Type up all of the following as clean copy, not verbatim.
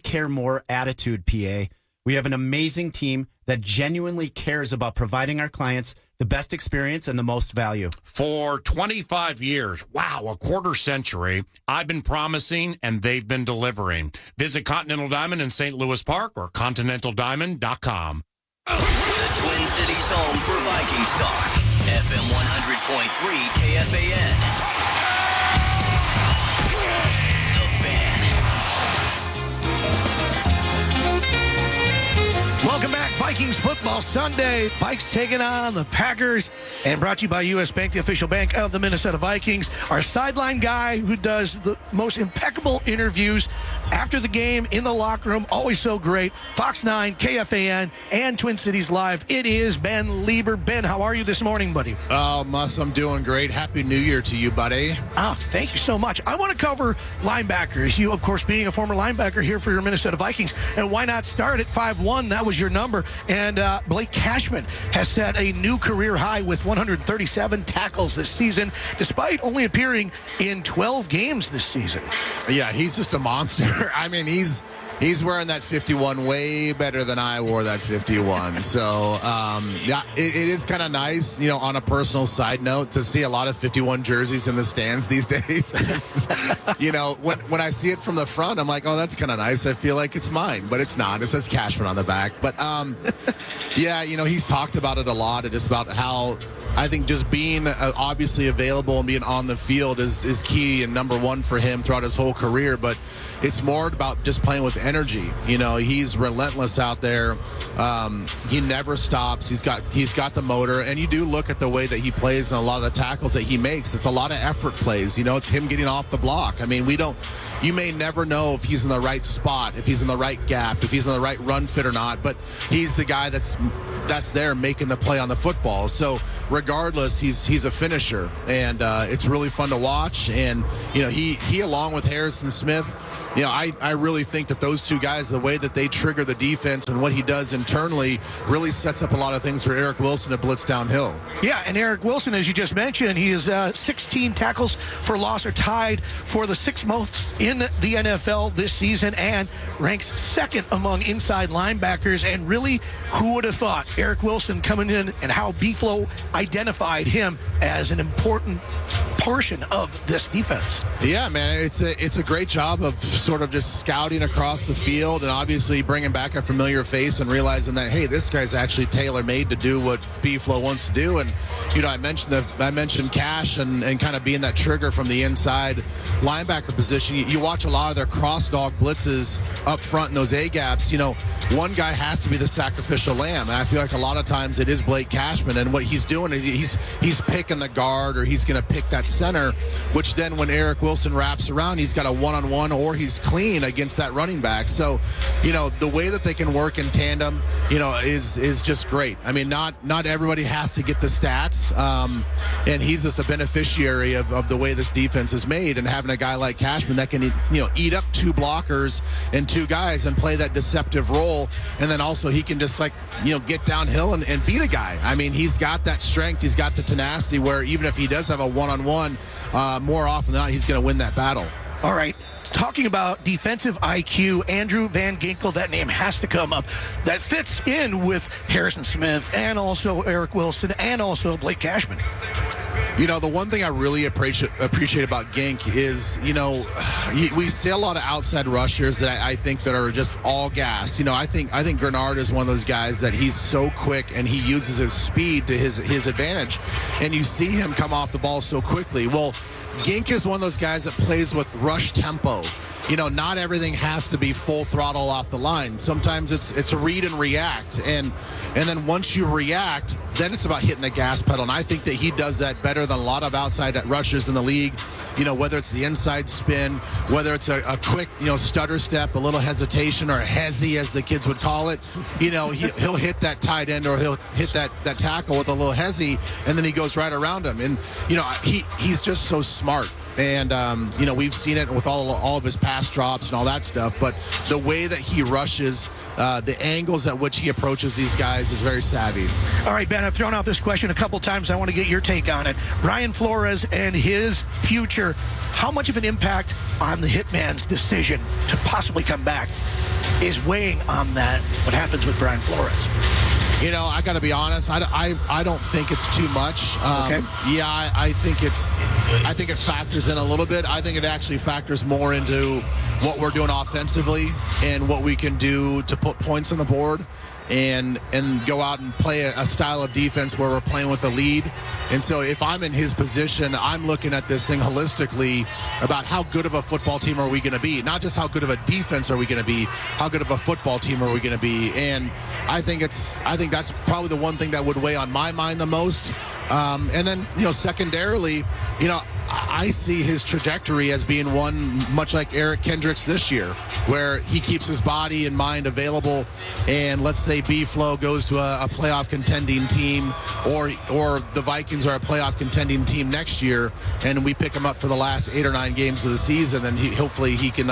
care more attitude, PA. We have an amazing team that genuinely cares about providing our clients the best experience and the most value. For 25 years, wow, a quarter century, I've been promising and they've been delivering. Visit Continental Diamond in St. Louis Park or continentaldiamond.com. The Twin Cities home for Vikings talk. FM 100.3 KFAN. Welcome back. Vikings football Sunday. Vikes taking on the Packers. And brought to you by U.S. Bank, the official bank of the Minnesota Vikings. Our sideline guy who does the most impeccable interviews after the game in the locker room. Always so great. Fox 9, KFAN, and Twin Cities Live. It is Ben Lieber. Ben, how are you this morning, buddy? Oh, Muss, I'm doing great. Happy New Year to you, buddy. Thank you so much. I want to cover linebackers. You, of course, being a former linebacker here for your Minnesota Vikings. And why not start at 5'1"? That was your number. And Blake Cashman has set a new career high with 137 tackles this season, despite only appearing in 12 games this season. Yeah, he's just a monster. I mean, he's wearing that 51 way better than I wore that 51. So, yeah, it is kind of nice, you know, on a personal side note, to see a lot of 51 jerseys in the stands these days. You know, when I see it from the front, I'm like, oh, that's kind of nice. I feel like it's mine, but it's not. It says Cashman on the back. But, yeah, you know, he's talked about it a lot. It's about how I think just being obviously available and being on the field is key and number one for him throughout his whole career. But it's more about just playing with energy. You know, he's relentless out there. He never stops. He's got the motor. And you do look at the way that he plays and a lot of the tackles that he makes. It's a lot of effort plays. You know, it's him getting off the block. I mean, you may never know if he's in the right spot, if he's in the right gap, if he's in the right run fit or not. But he's the guy that's there making the play on the football. So regardless, he's a finisher, and it's really fun to watch. And you know, he along with Harrison Smith, you know, I really think that those two guys, the way that they trigger the defense and what he does internally, really sets up a lot of things for Eric Wilson to blitz downhill. Yeah, and Eric Wilson, as you just mentioned, he is 16 tackles for loss, or tied for the sixth most in the NFL this season, and ranks second among inside linebackers. And really, who would have thought Eric Wilson coming in, and how Beeflo identified him as an important portion of this defense? Yeah, man, it's a great job of sort of just scouting across the field, and obviously bringing back a familiar face and realizing that, hey, this guy's actually tailor-made to do what Beeflo wants to do. And you know, I mentioned Cash and kind of being that trigger from the inside linebacker position. You watch a lot of their cross dog blitzes up front in those A gaps. You know, one guy has to be the sacrificial lamb, and I feel like a lot of times it is Blake Cashman. And what he's doing is he's picking the guard, or he's going to pick that center, which then when Eric Wilson wraps around, he's got a one-on-one, or he's clean against that running back. So, you know, the way that they can work in tandem, you know, is just great. I mean, not everybody has to get the stats, and he's just a beneficiary of the way this defense is made, and having a guy like Cashman that can, you know, eat up two blockers and two guys and play that deceptive role. And then also he can just, like, you know, get downhill and beat a guy. I mean, he's got that strength, he's got the tenacity, where even if he does have a one-on-one, more often than not, he's going to win that battle. All right. Talking about defensive IQ, Andrew Van Ginkel, that name has to come up. That fits in with Harrison Smith and also Eric Wilson and also Blake Cashman. You know, the one thing I really appreciate about Gink is, you know, we see a lot of outside rushers that I think that are just all gas. You know, I think Grenard is one of those guys that he's so quick and he uses his speed to his advantage. And you see him come off the ball so quickly. Well, Gink is one of those guys that plays with rush tempo. You know, not everything has to be full throttle off the line. Sometimes it's read and react. And then once you react, then it's about hitting the gas pedal. And I think that he does that better than a lot of outside rushers in the league. You know, whether it's the inside spin, whether it's a quick, you know, stutter step, a little hesitation, or a hezzy, as the kids would call it. You know, he'll hit that tight end, or he'll hit that tackle with a little hezzy, and then he goes right around him. And, you know, he's just so smart. And, you know, we've seen it with all of his pass drops and all that stuff. But the way that he rushes, the angles at which he approaches these guys is very savvy. All right, Ben, I've thrown out this question a couple times. I want to get your take on it. Brian Flores and his future, how much of an impact on the Hitman's decision to possibly come back? is weighing on that. What happens with Brian Flores? I got to be honest. I don't think it's too much. Okay. Yeah, I think it factors in a little bit. I think it actually factors more into what we're doing offensively and what we can do to put points on the board and go out and play a style of defense where we're playing with a lead. And so if I'm in his position, I'm looking at this thing holistically about how good of a football team are we going to be. Not just how good of a defense are we going to be, how good of a football team are we going to be. And I think that's probably the one thing that would weigh on my mind the most. And then, secondarily, I see his trajectory as being one much like Eric Kendricks this year, where he keeps his body and mind available. And let's say B-Flow goes to a playoff contending team, or the Vikings are a playoff contending team next year, and we pick him up for the last 8 or 9 games of the season. Then hopefully he can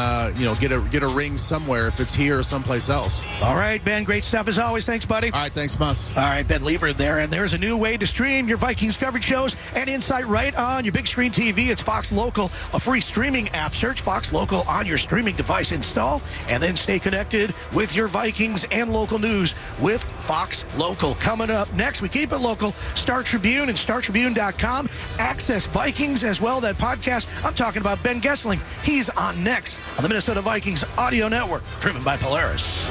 get a ring somewhere, if it's here or someplace else. All right, Ben, great stuff as always. Thanks, buddy. All right, thanks, Mus. All right, Ben Lieber there, and there's a new way to stream your Vikings coverage shows and insight right on your big screen TV. It's Fox Local, a free streaming app. Search Fox Local on your streaming device, install, and then stay connected with your Vikings and local news with Fox Local. Coming up next, we keep it local. Star Tribune and StarTribune.com. Access Vikings as well, that podcast. I'm talking about Ben Gessling. He's on next on the Minnesota Vikings Audio Network, driven by Polaris.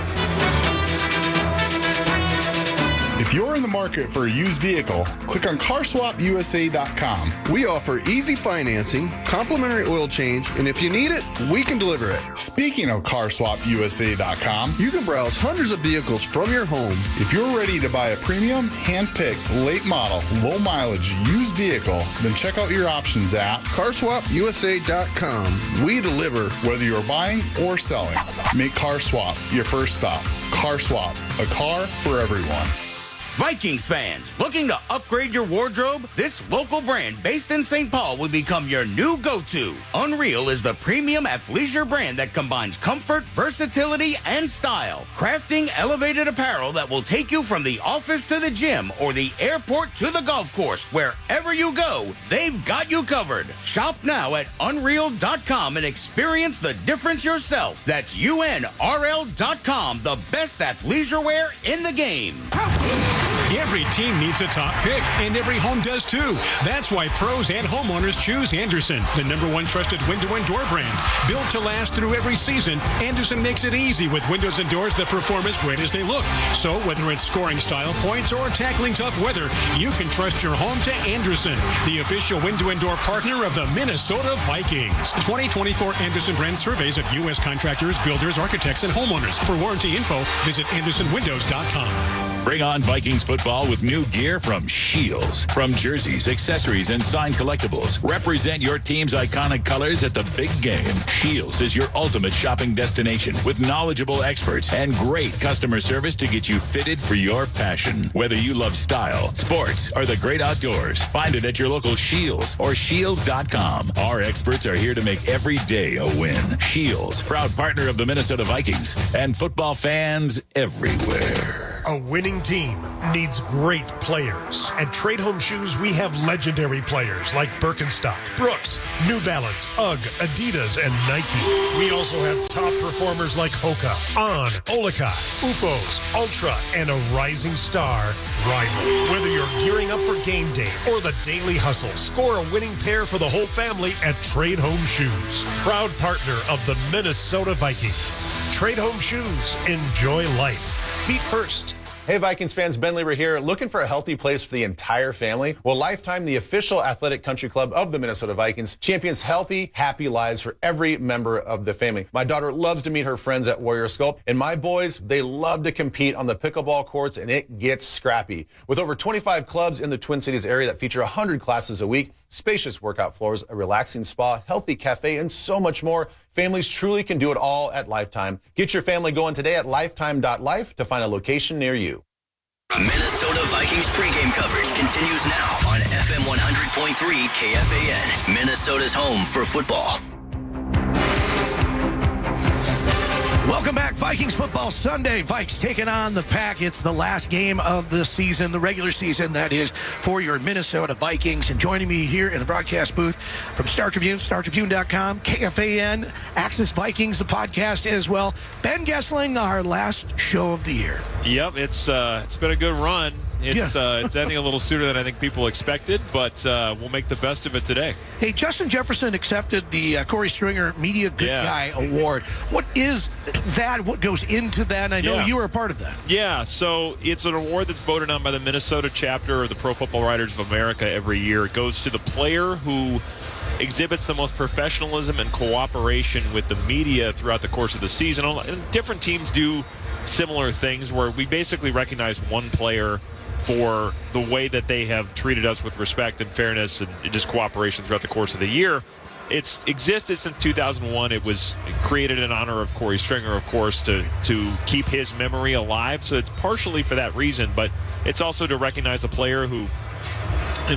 If you're in the market for a used vehicle, click on CarswapUSA.com. We offer easy financing, complimentary oil change, and if you need it, we can deliver it. Speaking of CarswapUSA.com, You can browse hundreds of vehicles from your home. if you're ready to buy a premium, hand-picked, late model, low mileage used vehicle, then check out your options at CarswapUSA.com. We deliver. whether you're buying or selling. Make CarSwap your first stop. CarSwap, a car for everyone. Vikings fans, looking to upgrade your wardrobe? This local brand based in St. Paul will become your new go-to. Unreal is the premium athleisure brand that combines comfort, versatility, and style, crafting elevated apparel that will take you from the office to the gym or the airport to the golf course. Wherever you go, they've got you covered. Shop now at Unreal.com and experience the difference yourself. That's UNRL.com, the best athleisure wear in the game. Every team needs a top pick, and every home does too. That's why pros and homeowners choose Anderson, the #1 trusted window and door brand. Built to last through every season, Anderson makes it easy with windows and doors that perform as great as they look. So whether it's scoring style points or tackling tough weather, you can trust your home to Anderson, the official window and door partner of the Minnesota Vikings. 2024 Anderson brand surveys of U.S. contractors, builders, architects, and homeowners. For warranty info, visit AndersonWindows.com. Bring on Vikings football with new gear from Shields. From jerseys, accessories, and signed collectibles, represent your team's iconic colors at the big game. Shields is your ultimate shopping destination with knowledgeable experts and great customer service to get you fitted for your passion. Whether you love style, sports, or the great outdoors, find it at your local Shields or Shields.com. Our experts are here to make every day a win. Shields, proud partner of the Minnesota Vikings and football fans everywhere. A winning team needs great players. At Trade Home Shoes, we have legendary players like Birkenstock, Brooks, New Balance, UGG, Adidas, and Nike. We also have top performers like Hoka, On, Olika, UFOs, Ultra, and a rising star, Rival. Whether you're gearing up for game day or the daily hustle, score a winning pair for the whole family at Trade Home Shoes. Proud partner of the Minnesota Vikings. Trade Home Shoes. Enjoy life. Feet first. Hey Vikings fans, Ben Lieber here. Looking for a healthy place for the entire family? Well, Lifetime, the official athletic country club of the Minnesota Vikings, champions healthy, happy lives for every member of the family. My daughter loves to meet her friends at Warrior Sculpt, and my boys, they love to compete on the pickleball courts, and it gets scrappy. With over 25 clubs in the Twin Cities area that feature 100 classes a week, spacious workout floors, a relaxing spa, healthy cafe, and so much more, families truly can do it all at Lifetime. Get your family going today at lifetime.life to find a location near you. Minnesota Vikings pregame coverage continues now on FM 100.3 KFAN, Minnesota's home for football. Welcome back, Vikings Football Sunday. Vikes taking on the Pack. It's the last game of the season, the regular season, that is, for your Minnesota Vikings. And joining me here in the broadcast booth from Star Tribune, StarTribune.com, KFAN, Access Vikings, the podcast as well. Ben Gessling, our last show of the year. Yep, it's been a good run. It's ending a little sooner than I think people expected, but we'll make the best of it today. Hey, Justin Jefferson accepted the Corey Stringer Media Good Guy Award. What is that? What goes into that? I know you were a part of that. Yeah, so it's an award that's voted on by the Minnesota chapter of the Pro Football Writers of America every year. It goes to the player who exhibits the most professionalism and cooperation with the media throughout the course of the season. And different teams do similar things where we basically recognize one player for the way that they have treated us with respect and fairness and just cooperation throughout the course of the year. It's existed since 2001. It was created in honor of Corey Stringer, of course, to keep his memory alive. So it's partially for that reason, but it's also to recognize a player who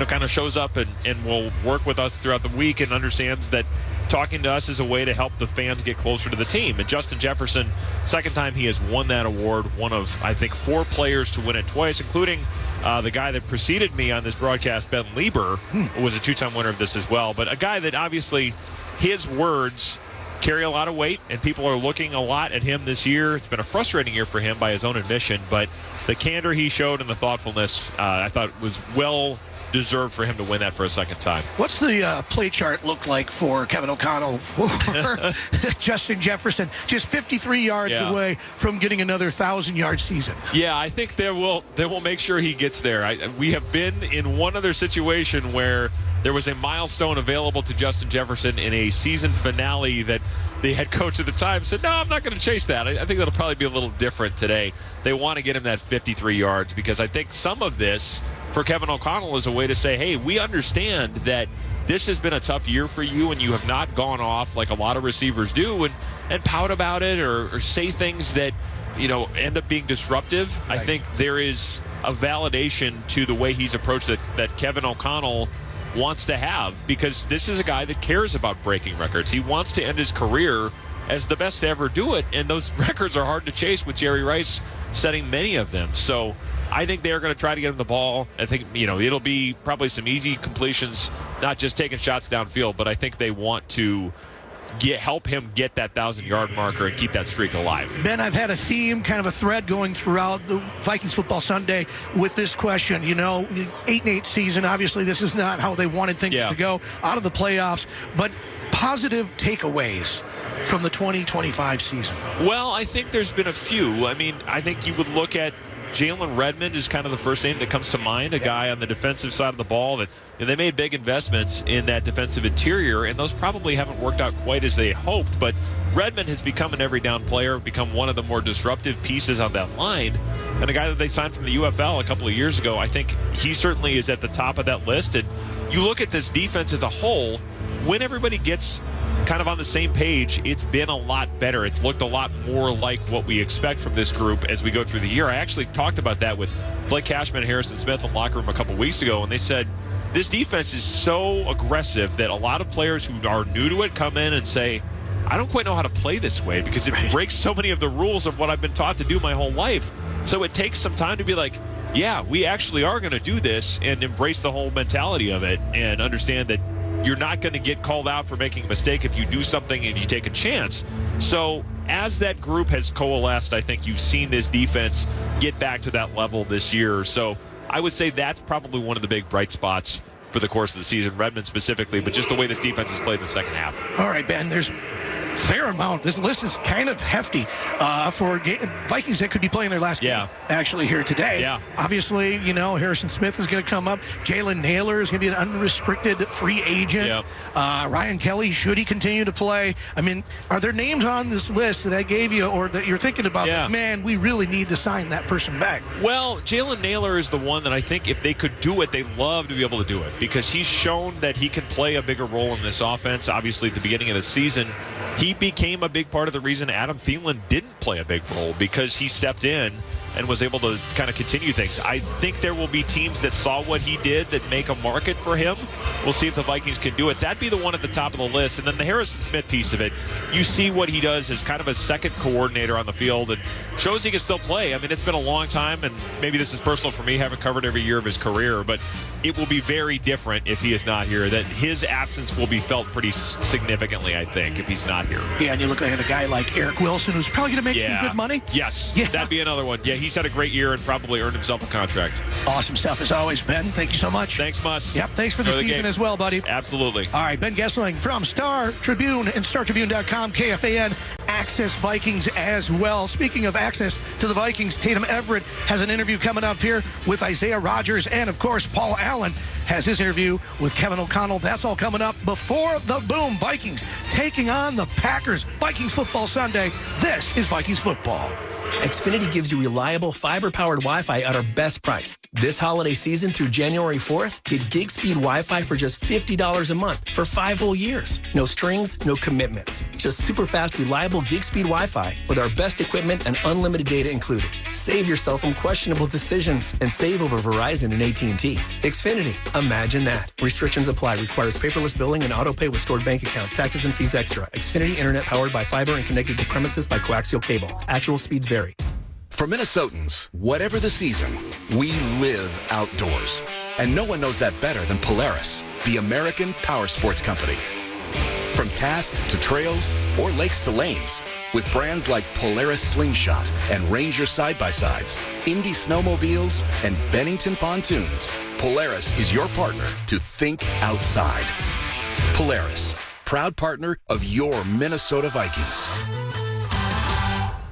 kind of shows up and will work with us throughout the week and understands that talking to us is a way to help the fans get closer to the team. And Justin Jefferson, second time he has won that award, one of, I think, 4 players to win it twice, including the guy that preceded me on this broadcast, Ben Lieber, was a 2-time winner of this as well. But a guy that obviously his words carry a lot of weight, and people are looking a lot at him this year. It's been a frustrating year for him by his own admission, but the candor he showed and the thoughtfulness, I thought was well deserved for him to win that for a second time. What's the play chart look like for Kevin O'Connell for Justin Jefferson? Just 53 yards away from getting another 1,000-yard season. Yeah, I think they will make sure he gets there. We have been in one other situation where there was a milestone available to Justin Jefferson in a season finale that the head coach at the time said, no, I'm not going to chase that. I think that'll probably be a little different today. They want to get him that 53 yards because I think some of this for Kevin O'Connell is a way to say, hey, we understand that this has been a tough year for you and you have not gone off like a lot of receivers do and pout about it or say things that, end up being disruptive. Right. I think there is a validation to the way he's approached it that Kevin O'Connell wants to have, because this is a guy that cares about breaking records. He wants to end his career as the best to ever do it, and those records are hard to chase with Jerry Rice setting many of them. So I think they're going to try to get him the ball. I think, it'll be probably some easy completions, not just taking shots downfield, but I think they want to help hhim get that 1,000-yard marker and keep that streak alive. Ben, I've had a theme, kind of a thread going throughout the Vikings Football Sunday with this question. 8-8 season, obviously this is not how they wanted things to go out of the playoffs, but positive takeaways from the 2025 season. Well, I think there's been a few. I think you would look at Jalen Redmond is kind of the first name that comes to mind, a guy on the defensive side of the ball that they made big investments in that defensive interior, and those probably haven't worked out quite as they hoped. But Redmond has become an every down player, become one of the more disruptive pieces on that line. And a guy that they signed from the UFL a couple of years ago, I think he certainly is at the top of that list. And you look at this defense as a whole, when everybody gets kind of on the same page, it's been a lot better. It's looked a lot more like what we expect from this group as we go through the year. I actually talked about that with Blake Cashman and Harrison Smith in the locker room a couple weeks ago, and they said this defense is so aggressive that a lot of players who are new to it come in and say, I don't quite know how to play this way because it breaks so many of the rules of what I've been taught to do my whole life. So it takes some time to be like, yeah, we actually are going to do this, and embrace the whole mentality of it and understand that you're not going to get called out for making a mistake if you do something and you take a chance. So as that group has coalesced, I think you've seen this defense get back to that level this year. So I would say that's probably one of the big bright spots for the course of the season, Redmond specifically, but just the way this defense has played in the second half. All right, Ben, there's a fair amount. This list is kind of hefty for Vikings that could be playing their last game actually here today. Yeah. Obviously, Harrison Smith is going to come up. Jalen Naylor is going to be an unrestricted free agent. Yep. Ryan Kelly, should he continue to play? Are there names on this list that I gave you or that you're thinking about? Yeah. Man, we really need to sign that person back. Well, Jalen Naylor is the one that I think if they could do it, they'd love to be able to do it because he's shown that he can play a bigger role in this offense. Obviously, at the beginning of the season, he became a big part of the reason Adam Thielen didn't play a big role because he stepped in and was was able to kind of continue things. I think there will be teams that saw what he did that make a market for him. We'll see if the Vikings can do it. That'd be the one at the top of the list. And then the Harrison Smith piece of it, you see what he does as kind of a second coordinator on the field and shows he can still play. I mean, it's been a long time, and maybe this is personal for me, haven't covered every year of his career, but it will be very different if he is not here. That his absence will be felt pretty significantly, I think, if he's not here. Yeah, and you look at a guy like Eric Wilson, who's probably going to make some good money. Yes, that'd be another one. Yeah, he's had a great year and probably earned himself a contract. Awesome stuff as always, Ben. Thank you so much. Thanks, Mus. Yep, thanks for the season as well, buddy. Absolutely. All right, Ben Gessling from Star Tribune and StarTribune.com, KFAN, Access Vikings as well. Speaking of access to the Vikings, Tatum Everett has an interview coming up here with Isaiah Rodgers, and of course, Paul Allen has his interview with Kevin O'Connell. That's all coming up before the boom. Vikings taking on the Packers. Vikings Football Sunday. This is Vikings Football. Xfinity gives you reliable fiber-powered Wi-Fi at our best price. This holiday season through January 4th, get gig speed Wi-Fi for just $50 a month for 5 whole years. No strings, no commitments. Just super fast, reliable gig speed Wi-Fi with our best equipment and unlimited data included. Save yourself from questionable decisions and save over Verizon and AT&T. Xfinity, imagine that. Restrictions apply. Requires paperless billing and auto pay with stored bank account. Taxes and fees extra. Xfinity Internet powered by fiber and connected to premises by coaxial cable. Actual speeds vary. For Minnesotans, whatever the season, we live outdoors. And no one knows that better than Polaris, the American power sports company. From tasks to trails or lakes to lanes, with brands like Polaris Slingshot and Ranger Side-by-Sides, Indy Snowmobiles, and Bennington Pontoons, Polaris is your partner to think outside. Polaris, proud partner of your Minnesota Vikings.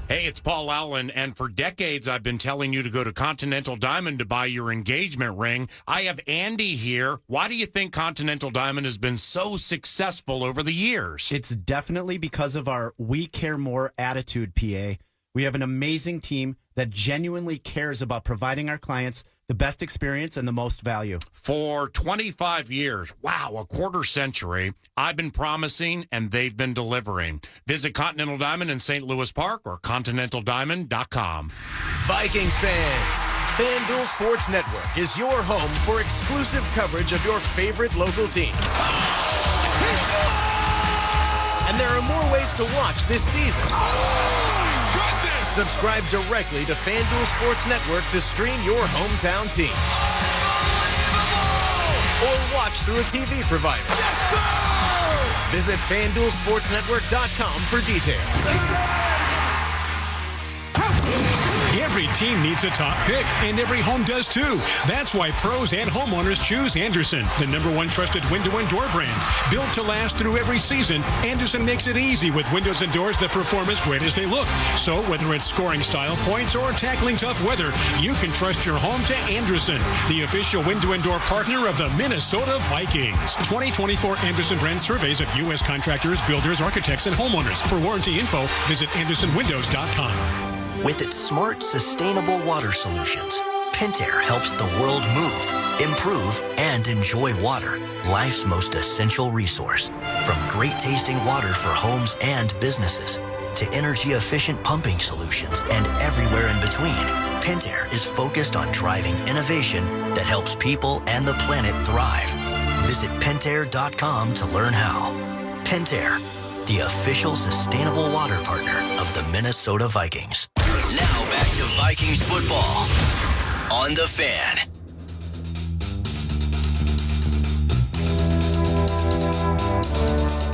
Hey, it's Paul Allen, and for decades I've been telling you to go to Continental Diamond to buy your engagement ring. I have Andy here. Why do you think Continental Diamond has been so successful over the years? It's definitely because of our We Care More attitude, PA. We have an amazing team that genuinely cares about providing our clients the best experience and the most value. For 25 years, wow, a quarter century, I've been promising and they've been delivering. Visit Continental Diamond in St. Louis Park or continentaldiamond.com. Vikings fans, FanDuel Sports Network is your home for exclusive coverage of your favorite local teams. And there are more ways to watch this season. Subscribe directly to FanDuel Sports Network to stream your hometown teams. Or watch through a TV provider. Visit FanDuelSportsNetwork.com for details. Every team needs a top pick, and every home does too. That's why pros and homeowners choose Anderson, the #1 trusted window and door brand. Built to last through every season, Anderson makes it easy with windows and doors that perform as great as they look. So whether it's scoring style points or tackling tough weather, you can trust your home to Anderson, the official window and door partner of the Minnesota Vikings. 2024 Anderson brand surveys of U.S. contractors, builders, architects, and homeowners. For warranty info, visit AndersonWindows.com. With its smart, sustainable water solutions, Pentair helps the world move, improve, and enjoy water, life's most essential resource. From great tasting water for homes and businesses, to energy-efficient pumping solutions and everywhere in between, Pentair is focused on driving innovation that helps people and the planet thrive. Visit Pentair.com to learn how. Pentair, the official sustainable water partner of the Minnesota Vikings. Now back to Vikings football on The Fan.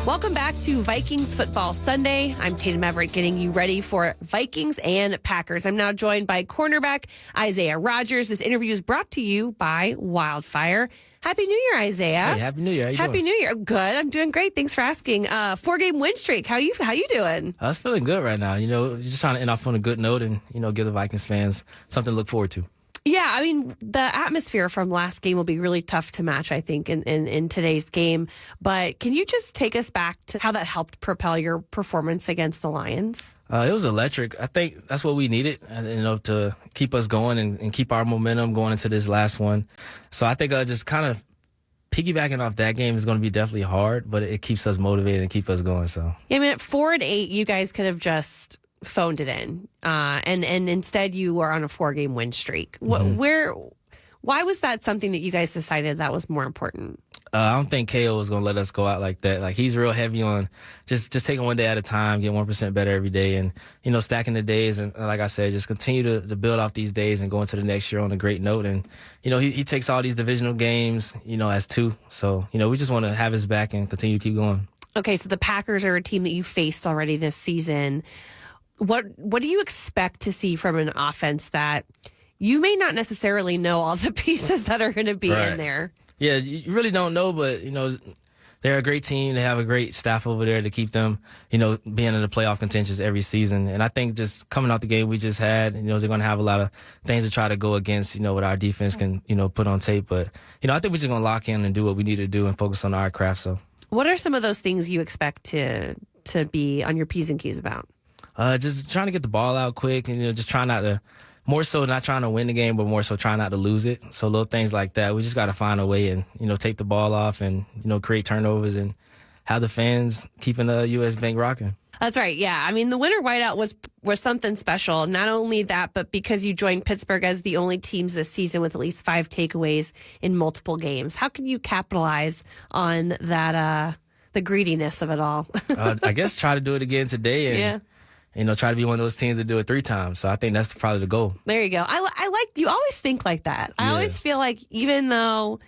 Welcome back to Vikings Football Sunday. I'm Tatum Everett getting you ready for Vikings and Packers. I'm now joined by cornerback Isaiah Rodgers. This interview is brought to you by Wildfire. Happy New Year, Isaiah. Hey, Happy New Year. How you Happy doing? New Year. Good. I'm doing great. Thanks for asking. 4-game win streak. How you doing? I was feeling good right now. Just trying to end off on a good note and, give the Vikings fans something to look forward to. Yeah, I mean, the atmosphere from last game will be really tough to match, I think, in today's game. But can you just take us back to how that helped propel your performance against the Lions? It was electric. I think that's what we needed, to keep us going and keep our momentum going into this last one. So I think just kind of piggybacking off that game is going to be definitely hard, but it keeps us motivated and keep us going. So yeah, I mean, at 4-8, you guys could have just phoned it in, and instead you were on a 4-game win streak. Why was that something that you guys decided that was more important? I don't think KO was going to let us go out like that. Like, he's real heavy on just taking one day at a time, get 1% better every day, and, stacking the days. And like I said, just continue to build off these days and go into the next year on a great note. And, he takes all these divisional games, as 2. So, we just want to have his back and continue to keep going. Okay, so the Packers are a team that you faced already this season. What do you expect to see from an offense that you may not necessarily know all the pieces that are going to be in there? Yeah, you really don't know, but, they're a great team. They have a great staff over there to keep them, being in the playoff contentions every season. And I think just coming off the game we just had, they're going to have a lot of things to try to go against, what our defense can, put on tape. But, I think we're just going to lock in and do what we need to do and focus on our craft. So, what are some of those things you expect to be on your P's and Q's about? Just trying to get the ball out quick and, just trying not to, more so not trying to win the game, but more so trying not to lose it. So little things like that. We just got to find a way and, take the ball off and, create turnovers and have the fans keeping the U.S. Bank rocking. That's right. Yeah. I mean, the winter whiteout was something special. Not only that, but because you joined Pittsburgh as the only teams this season with at least 5 takeaways in multiple games. How can you capitalize on that, the greediness of it all? I guess try to do it again today and, try to be one of those teams that do it 3 times. So I think that's probably the goal. There you go. I like, you always think like that. I always feel like even though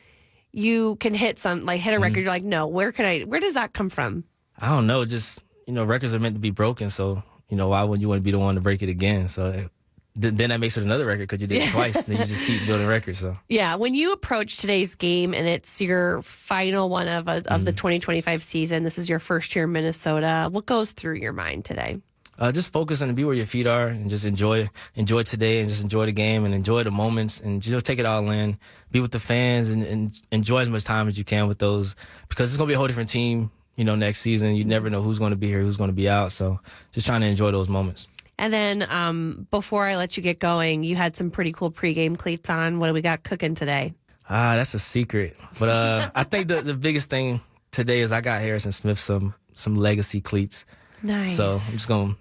you can hit a record, you're like, no, where does that come from? I don't know. Just, records are meant to be broken. So, why wouldn't you want to be the one to break it again? So then that makes it another record because you did it twice. Then you just keep building records. So yeah, when you approach today's game and it's your final one of the 2025 season, this is your first year in Minnesota. What goes through your mind today? Just focus and be where your feet are and just enjoy today and just enjoy the game and enjoy the moments and take it all in. Be with the fans and enjoy as much time as you can with those because it's going to be a whole different team, next season. You never know who's going to be here, who's going to be out. So just trying to enjoy those moments. And then before I let you get going, you had some pretty cool pregame cleats on. What do we got cooking today? That's a secret. But I think the biggest thing today is I got Harrison Smith some legacy cleats. Nice. So I'm just going to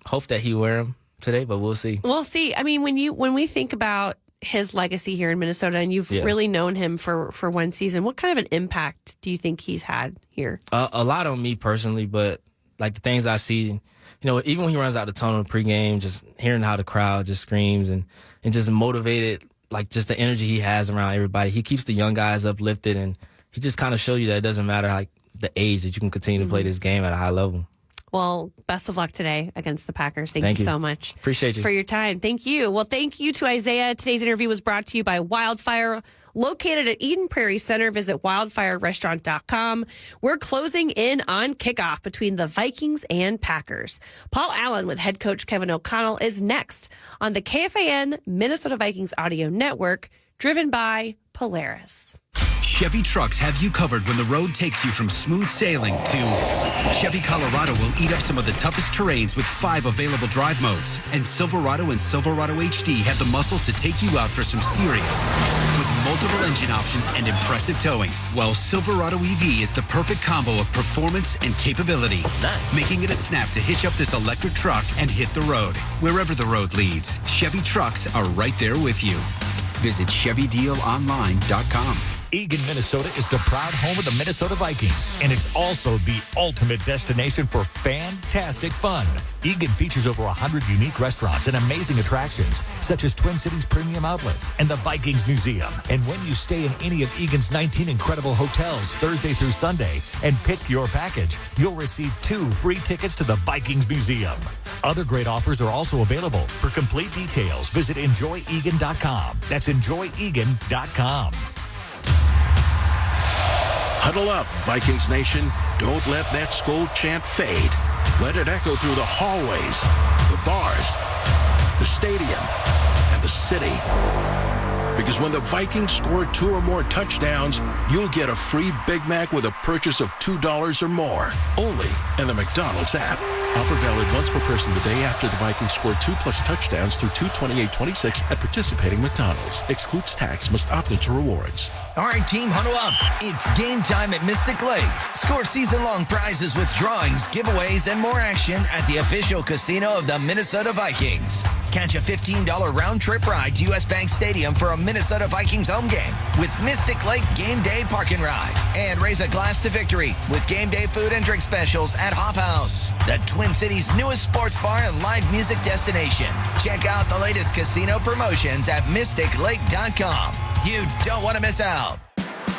hope that he wear them today, but we'll see. We'll see. I mean, when we think about his legacy here in Minnesota, and you've really known him for one season, what kind of an impact do you think he's had here? A lot on me personally, but like the things I see, even when he runs out the tunnel pregame, just hearing how the crowd just screams and just motivated, like just the energy he has around everybody. He keeps the young guys uplifted, and he just kind of shows you that it doesn't matter like the age that you can continue to play this game at a high level. Well, best of luck today against the Packers. Thank you so much. Appreciate you. For your time. Thank you. Well, thank you to Isaiah. Today's interview was brought to you by Wildfire, located at Eden Prairie Center. Visit wildfirerestaurant.com. We're closing in on kickoff between the Vikings and Packers. Paul Allen with head coach Kevin O'Connell is next on the KFAN Minnesota Vikings Audio Network, driven by Polaris. Chevy trucks have you covered when the road takes you from smooth sailing to Chevy Colorado will eat up some of the toughest terrains with 5 available drive modes. And Silverado and Silverado HD have the muscle to take you out for some serious with multiple engine options and impressive towing. While Silverado EV is the perfect combo of performance and capability, making it a snap to hitch up this electric truck and hit the road. Wherever the road leads, Chevy trucks are right there with you. Visit ChevyDealOnline.com. Eagan, Minnesota is the proud home of the Minnesota Vikings, and it's also the ultimate destination for fantastic fun. Eagan features over 100 unique restaurants and amazing attractions, such as Twin Cities Premium Outlets and the Vikings Museum. And when you stay in any of Eagan's 19 incredible hotels Thursday through Sunday and pick your package, you'll receive 2 free tickets to the Vikings Museum. Other great offers are also available. For complete details, visit enjoyegan.com. That's enjoyegan.com. Huddle up, Vikings Nation. Don't let that Skol chant fade. Let it echo through the hallways, the bars, the stadium, and the city. Because when the Vikings score 2 or more touchdowns, you'll get a free Big Mac with a purchase of $2 or more. Only in the McDonald's app. Offer valid once per person the day after the Vikings score 2+ touchdowns through 2/28/26 at participating McDonald's. Excludes tax. Must opt into rewards. All right, team, huddle up. It's game time at Mystic Lake. Score season-long prizes with drawings, giveaways, and more action at the official casino of the Minnesota Vikings. Catch a $15 round-trip ride to U.S. Bank Stadium for a Minnesota Vikings home game with Mystic Lake Game Day Park and Ride. And raise a glass to victory with game day food and drink specials at Hop House, the Twin Cities' newest sports bar and live music destination. Check out the latest casino promotions at mysticlake.com. You don't want to miss out.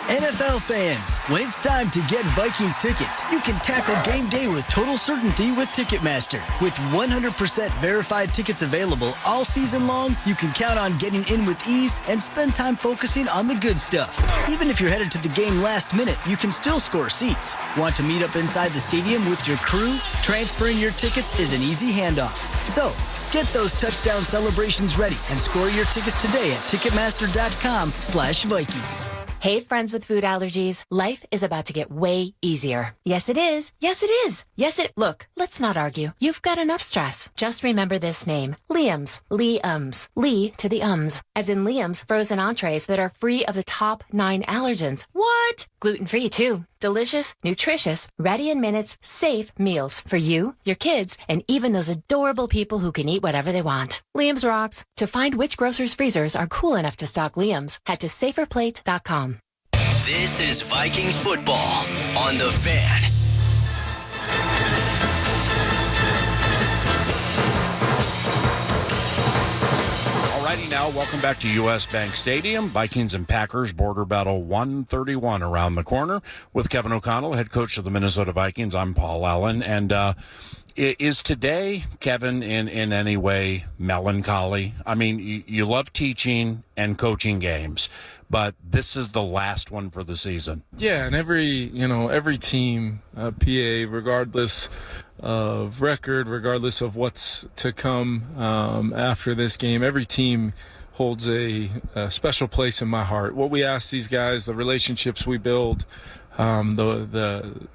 NFL fans, when it's time to get Vikings tickets, you can tackle game day with total certainty with Ticketmaster. With 100% verified tickets available all season long, you can count on getting in with ease and spend time focusing on the good stuff. Even if you're headed to the game last minute, you can still score seats. Want to meet up inside the stadium with your crew? Transferring your tickets is an easy handoff. So, get those touchdown celebrations ready and score your tickets today at Ticketmaster.com/Vikings. Hey, friends with food allergies. Life is about to get way easier. Yes, it is. Yes, it is. Look, let's not argue. You've got enough stress. Just remember this name. Liam's. Liam's. Lee to the ums. As in Liam's frozen entrees that are free of the top 9 allergens. What? Gluten-free, too. Delicious, nutritious, ready in minutes, safe meals for you, your kids, and even those adorable people who can eat whatever they want. Liam's rocks. To find which grocer's freezers are cool enough to stock Liam's, head to saferplate.com. This is Vikings football on The Fan. Alrighty now, welcome back to U.S. Bank Stadium. Vikings and Packers border battle 131 around the corner with Kevin O'Connell, head coach of the Minnesota Vikings. I'm Paul Allen. And is today, Kevin, in any way melancholy? I mean, you love teaching and coaching games, but this is the last one for the season. Yeah, and every team, PA, regardless of record, regardless of what's to come after this game, every team holds a special place in my heart. What we ask these guys, the relationships we build, the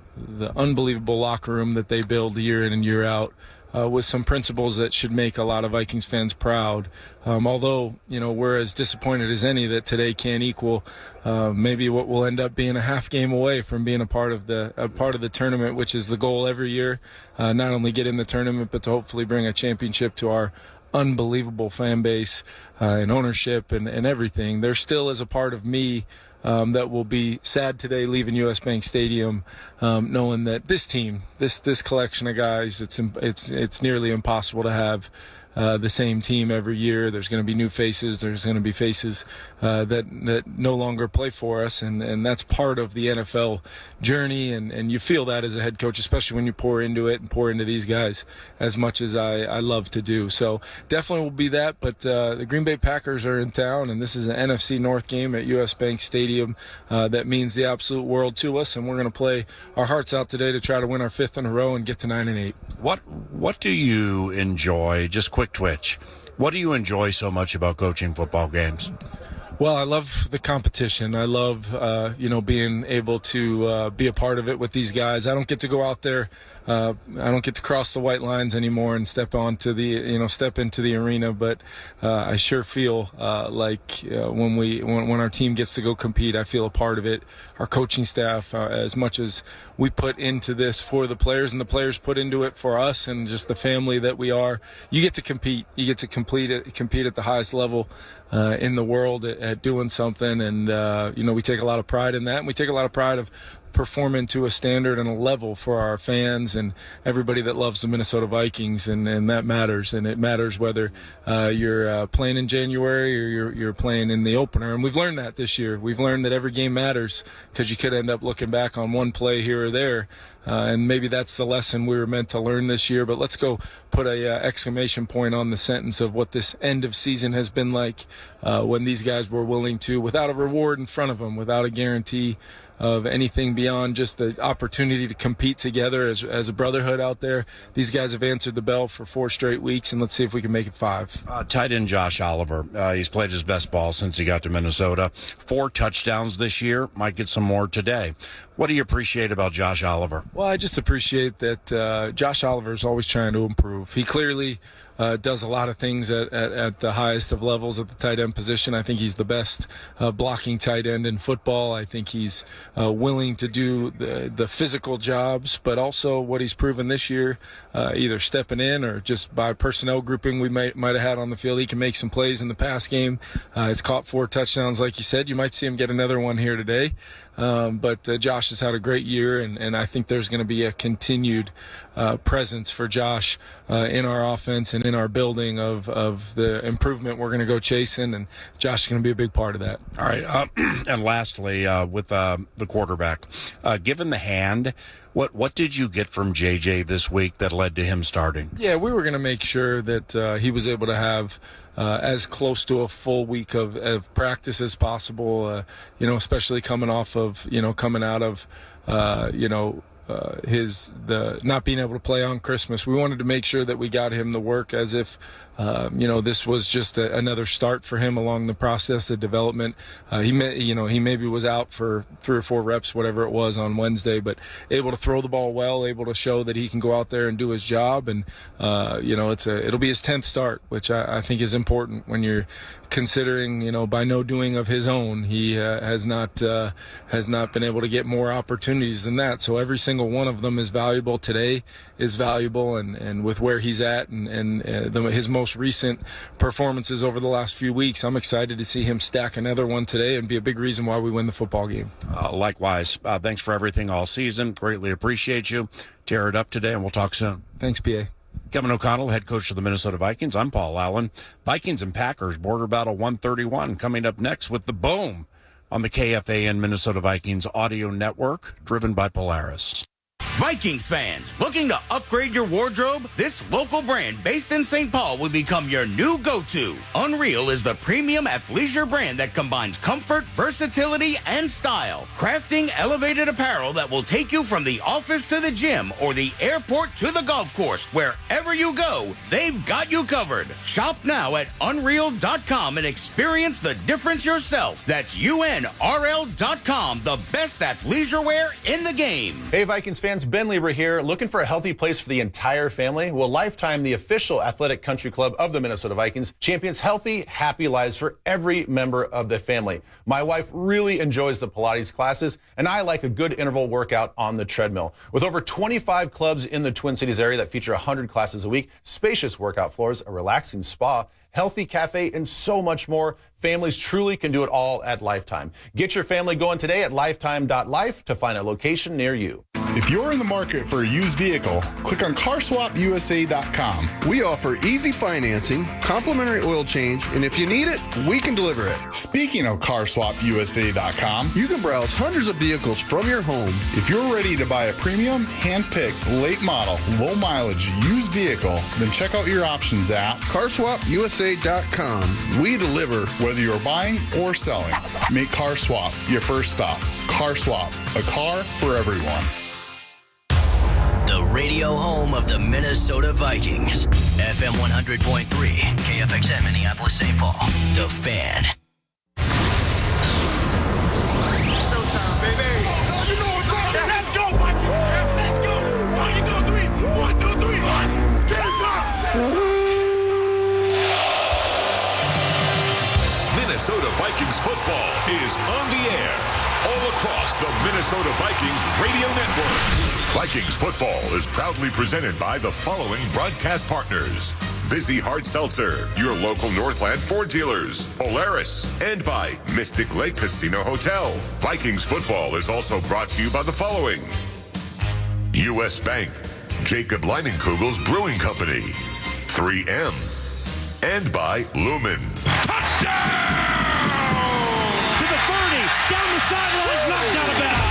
unbelievable locker room that they build year in and year out, with some principles that should make a lot of Vikings fans proud. Although, we're as disappointed as any that today can't equal maybe what will end up being a half game away from being a part of the tournament, which is the goal every year. Not only get in the tournament, but to hopefully bring a championship to our unbelievable fan base and ownership and everything. There still is a part of me that will be sad today leaving U.S. Bank Stadium, knowing that this team, this collection of guys, it's nearly impossible to have the same team every year. There's going to be new faces. There's going to be faces that no longer play for us, and that's part of the NFL journey, and you feel that as a head coach, especially when you pour into it and pour into these guys as much as I love to do. So definitely will be that, but the Green Bay Packers are in town, and this is an NFC North game at U.S. Bank Stadium. That means the absolute world to us, and we're going to play our hearts out today to try to win our 5th in a row and get to 9-8. What do you enjoy, just quick twitch, what do you enjoy so much about coaching football games? Well, I love the competition. I love, being able to be a part of it with these guys. I don't get to go out there. I don't get to cross the white lines anymore and step into the arena. But I sure feel like when our team gets to go compete, I feel a part of it. Our coaching staff, as much as we put into this for the players and the players put into it for us and just the family that we are, you get to compete. You get to compete at the highest level in the world at doing something. And, we take a lot of pride in that. And we take a lot of pride of performing to a standard and a level for our fans and everybody that loves the Minnesota Vikings, and that matters. And it matters whether you're playing in January or you're playing in the opener. And we've learned that this year. We've learned that every game matters because you could end up looking back on one play here or there. And maybe that's the lesson we were meant to learn this year. But let's go put a exclamation point on the sentence of what this end of season has been like when these guys were willing to, without a reward in front of them, without a guarantee, of anything beyond just the opportunity to compete together as a brotherhood out there. These guys have answered the bell for 4 straight weeks, and let's see if we can make it 5. Tight end Josh Oliver, he's played his best ball since he got to Minnesota. 4 touchdowns this year, might get some more today. What do you appreciate about Josh Oliver? Well, I just appreciate that Josh Oliver is always trying to improve. He clearly does a lot of things at the highest of levels at the tight end position. I think he's the best blocking tight end in football. I think he's willing to do the physical jobs, but also what he's proven this year, either stepping in or just by personnel grouping we might have had on the field. He can make some plays in the pass game. He's caught 4 touchdowns, like you said. You might see him get another one here today. But Josh has had a great year, and I think there's going to be a continued presence for Josh in our offense and in our building of the improvement we're going to go chasing, and Josh is going to be a big part of that. All right, and lastly, with the quarterback, given the hand, what did you get from JJ this week that led to him starting? Yeah, we were going to make sure that he was able to have as close to a full week of practice as possible, especially coming out of the not being able to play on Christmas. We wanted to make sure that we got him the work as if this was just another start for him along the process of development. He maybe was out for 3 or 4 reps, whatever it was, on Wednesday, but able to throw the ball well, able to show that he can go out there and do his job. And it'll be his 10th start, which I think is important when you're considering, by no doing of his own, he has not been able to get more opportunities than that. So every single one of them is valuable. Today is valuable, and with where he's at and his most recent performances over the last few weeks, I'm excited to see him stack another one today and be a big reason why we win the football game. Likewise. Thanks for everything all season. Greatly appreciate you. Tear it up today, and we'll talk soon. Thanks, PA. Kevin O'Connell, head coach of the Minnesota Vikings. I'm Paul Allen. Vikings and Packers border battle 131 coming up next with the Boom on the KFAN Minnesota Vikings audio network, driven by Polaris. Vikings fans, looking to upgrade your wardrobe? This local brand based in St. Paul will become your new go-to. Unreal is the premium athleisure brand that combines comfort, versatility, and style, crafting elevated apparel that will take you from the office to the gym or the airport to the golf course. Wherever you go, they've got you covered. Shop now at Unreal.com and experience the difference yourself. That's UNRL.com, the best athleisure wear in the game. Hey, Vikings fans, Ben Lieber here. Looking for a healthy place for the entire family? Well, Lifetime, the official athletic country club of the Minnesota Vikings, champions healthy, happy lives for every member of the family. My wife really enjoys the Pilates classes, and I like a good interval workout on the treadmill. With over 25 clubs in the Twin Cities area that feature 100 classes a week, spacious workout floors, a relaxing spa, healthy cafe, and so much more, families truly can do it all at Lifetime. Get your family going today at lifetime.life to find a location near you. If you're in the market for a used vehicle, click on carswapusa.com. We offer easy financing, complimentary oil change, and if you need it, we can deliver it. Speaking of carswapusa.com, you can browse hundreds of vehicles from your home. If you're ready to buy a premium, hand-picked, late model, low mileage used vehicle, then check out your options at carswapusa.com. We deliver whether you're buying or selling. Make CarSwap your first stop. CarSwap, a car for everyone. The radio home of the Minnesota Vikings. FM 100.3, KFXM Minneapolis, St. Paul. The Fan. Showtime, baby. You know what's going on. Let's go, Vikings. Let's go. 1, 2, 3. 1, 2, 3. Get it time. Minnesota Vikings football is on the air all across the Minnesota Vikings radio network. Vikings football is proudly presented by the following broadcast partners: Vizzy Hard Seltzer, your local Northland Ford dealers, Polaris, and by Mystic Lake Casino Hotel. Vikings football is also brought to you by the following: U.S. Bank, Jacob Leinenkugel's Brewing Company, 3M, and by Lumen. Touchdown! To the 30, down the sidelines, knocked out of bounds.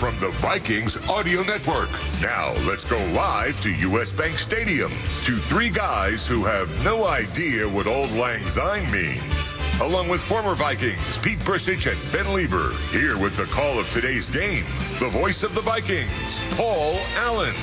From the Vikings Audio Network. Now let's go live to US Bank Stadium to three guys who have no idea what Auld Lang Syne means. Along with former Vikings Pete Bursich and Ben Lieber, here with the call of today's game, the voice of the Vikings, Paul Allen.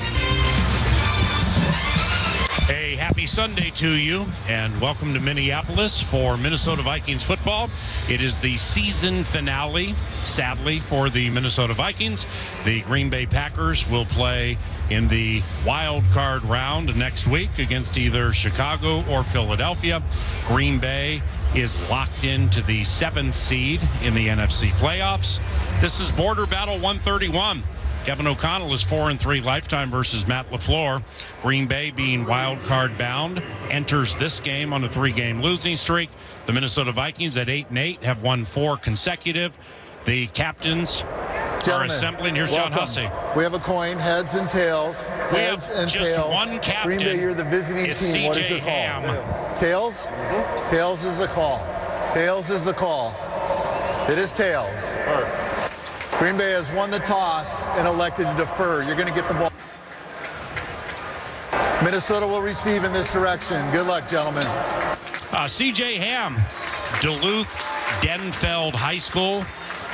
A happy Sunday to you, and welcome to Minneapolis for Minnesota Vikings football. It is the season finale, sadly, for the Minnesota Vikings. The Green Bay Packers will play in the wild card round next week against either Chicago or Philadelphia. Green Bay is locked into the 7th seed in the NFC playoffs. This is Border Battle 131. Kevin O'Connell is 4-3 lifetime versus Matt LaFleur. Green Bay, being wild card bound, enters this game on a 3-game losing streak. The Minnesota Vikings at 8-8 have won 4 consecutive. The captains are assembling. Here's John Hussey. We have a coin, heads and tails. Heads and just tails. One captain. Green Bay, you're the visiting it's team. What is your call? Tails? Tails is the call. Tails is the call. It is tails. Green Bay has won the toss and elected to defer. You're going to get the ball. Minnesota will receive in this direction. Good luck, gentlemen. C.J. Ham, Duluth Denfeld High School,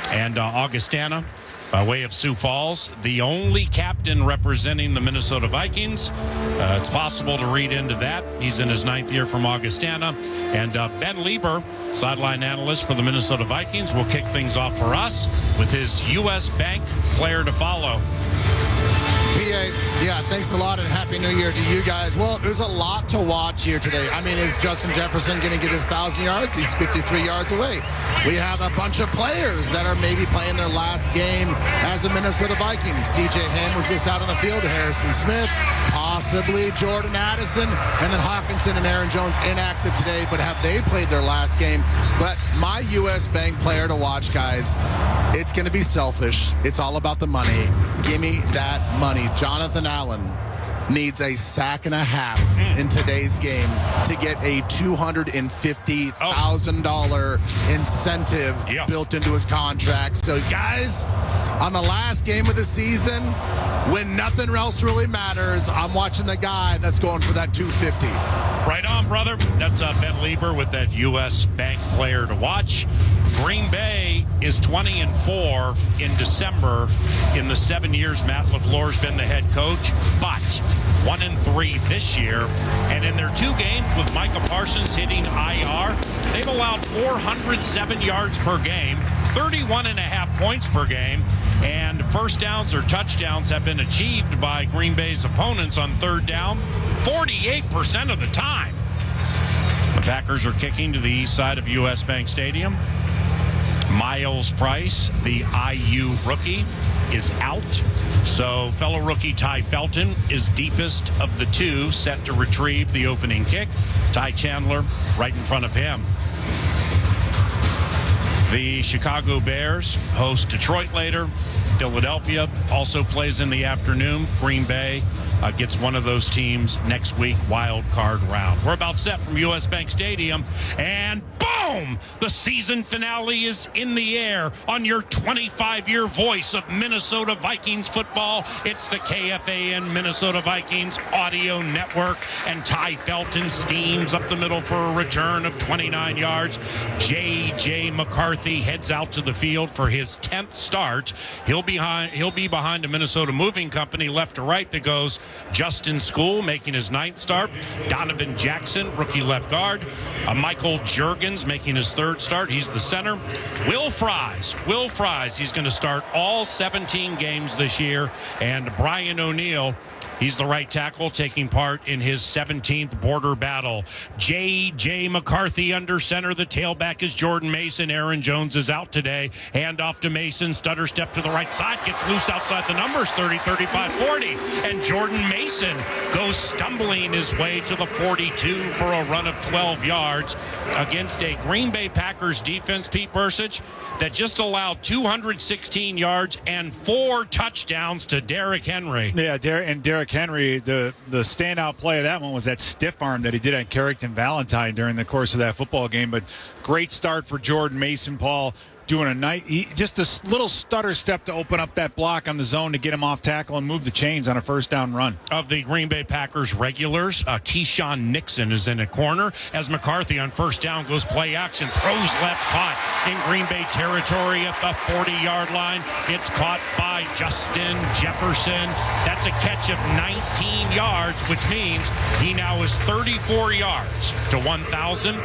and Augustana by way of Sioux Falls. The only captain representing the Minnesota Vikings. It's possible to read into that. He's in his 9th year from Augustana. And Ben Lieber, sideline analyst for the Minnesota Vikings, will kick things off for us with his U.S. Bank player to follow. PA, yeah, thanks a lot and Happy New Year to you guys. Well, there's a lot to watch here today. I mean, is Justin Jefferson going to get his 1,000 yards? He's 53 yards away. We have a bunch of players that are maybe playing their last game as the Minnesota Vikings. C.J. Ham was just out on the field. Harrison Smith, possibly Jordan Addison, and then Hawkinson and Aaron Jones inactive today, but have they played their last game? But my U.S. Bank player to watch, guys, it's going to be selfish. It's all about the money. Give me that money. Jonathan Allen needs a sack and a half in today's game to get a $250,000 incentive built into his contract. So, guys, on the last game of the season, when nothing else really matters, I'm watching the guy that's going for that $250. Right on, brother. That's Ben Lieber with that U.S. Bank player to watch. Green Bay is 20-4 in December in the 7 years Matt LaFleur's been the head coach, but 1-3 this year. And in their 2 games with Micah Parsons hitting IR, they've allowed 407 yards per game, 31.5 points per game, and first downs or touchdowns have been achieved by Green Bay's opponents on 3rd down 48% of the time. The Packers are kicking to the east side of US Bank Stadium. Miles Price, the IU rookie, is out. So fellow rookie Ty Felton is deepest of the 2, set to retrieve the opening kick. Ty Chandler right in front of him. The Chicago Bears host Detroit later. Philadelphia also plays in the afternoon. Green Bay gets one of those teams next week, wild card round. We're about set from US Bank Stadium, and boom! The season finale is in the air on your 25-year voice of Minnesota Vikings football. It's the KFAN Minnesota Vikings Audio Network, and Ty Felton steams up the middle for a return of 29 yards. J.J. McCarthy heads out to the field for his 10th start. He'll be behind a Minnesota moving company left to right that goes Justin School making his 9th start, Donovan Jackson, rookie left guard, Michael Juergens making his 3rd start. He's the center. Will Fries, he's going to start all 17 games this year, and Brian O'Neill, he's the right tackle, taking part in his 17th border battle. J.J. McCarthy under center. The tailback is Jordan Mason. Aaron Jones is out today. Hand off to Mason. Stutter step to the right side. Gets loose outside the numbers. 30, 35, 40. And Jordan Mason goes stumbling his way to the 42 for a run of 12 yards against a Green Bay Packers defense, Pete Bursich, that just allowed 216 yards and 4 touchdowns to Derrick Henry. Yeah, Derrick Henry, the standout play of that one was that stiff arm that he did on Carrington Valentine during the course of that football game. But great start for Jordan Mason, Paul. doing just this little stutter step to open up that block on the zone to get him off tackle and move the chains on a first down run. Of the Green Bay Packers regulars, Keyshawn Nixon is in a corner as McCarthy on first down goes play action, throws left, caught in Green Bay territory at the 40-yard line. It's caught by Justin Jefferson. That's a catch of 19 yards, which means he now is 34 yards to 1,000,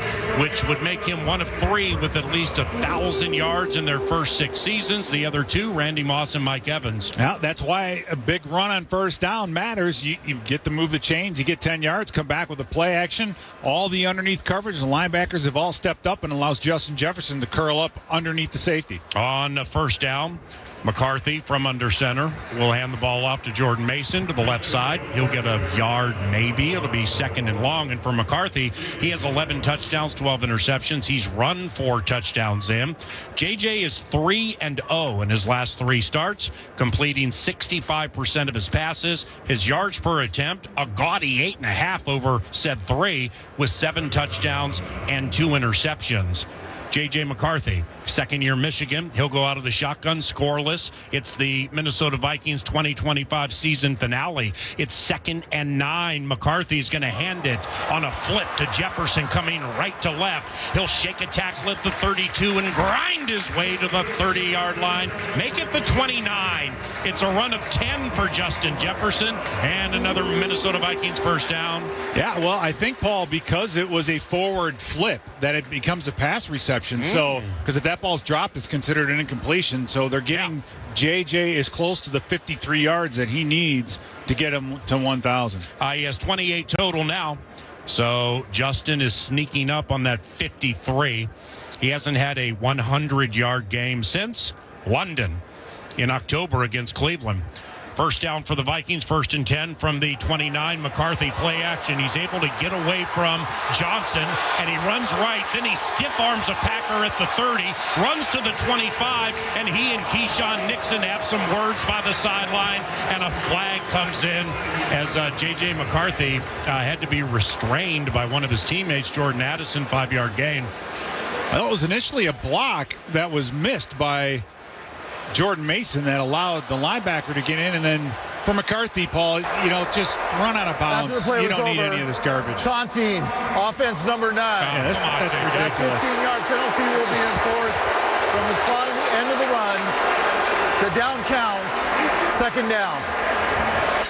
which would make him one of 3 with at least 1,000 yards in their first 6 seasons. The other 2, Randy Moss and Mike Evans. Now, that's why a big run on first down matters. You get to move the chains, you get 10 yards, come back with a play action. All the underneath coverage, the linebackers have all stepped up and allows Justin Jefferson to curl up underneath the safety. On the first down, McCarthy from under center will hand the ball off to Jordan Mason to the left side. He'll get a yard maybe. It'll be 2nd and long. And for McCarthy, he has 11 touchdowns, 12 interceptions. He's run 4 touchdowns in. JJ is 3-0 in his last 3 starts, completing 65% of his passes. His yards per attempt, a gaudy 8.5 over said 3, with 7 touchdowns and 2 interceptions. J.J. McCarthy, second-year Michigan. He'll go out of the shotgun scoreless. It's the Minnesota Vikings 2025 season finale. It's 2nd and 9. McCarthy's going to hand it on a flip to Jefferson coming right to left. He'll shake a tackle at the 32 and grind his way to the 30-yard line. Make it the 29. It's a run of 10 for Justin Jefferson and another Minnesota Vikings first down. Yeah, well, I think, Paul, because it was a forward flip, that it becomes a pass reception. So, because if that ball's dropped, it's considered an incompletion. So they're getting JJ as close to the 53 yards that he needs to get him to 1,000. He has 28 total now. So Justin is sneaking up on that 53. He hasn't had a 100-yard game since London in October against Cleveland. First down for the Vikings, 1st and 10 from the 29. McCarthy play action. He's able to get away from Johnson, and he runs right. Then he stiff arms a Packer at the 30, runs to the 25, and he and Keyshawn Nixon have some words by the sideline, and a flag comes in as J.J. McCarthy had to be restrained by one of his teammates, Jordan Addison, 5-yard gain. Well, it was initially a block that was missed by Jordan Mason that allowed the linebacker to get in, and then for McCarthy, Paul, just run out of bounds. You don't need any of this garbage. Taunting, offense number 9. Yeah, that's ridiculous. That 15-yard penalty will be enforced from the spot at the end of the run. The down counts, 2nd down.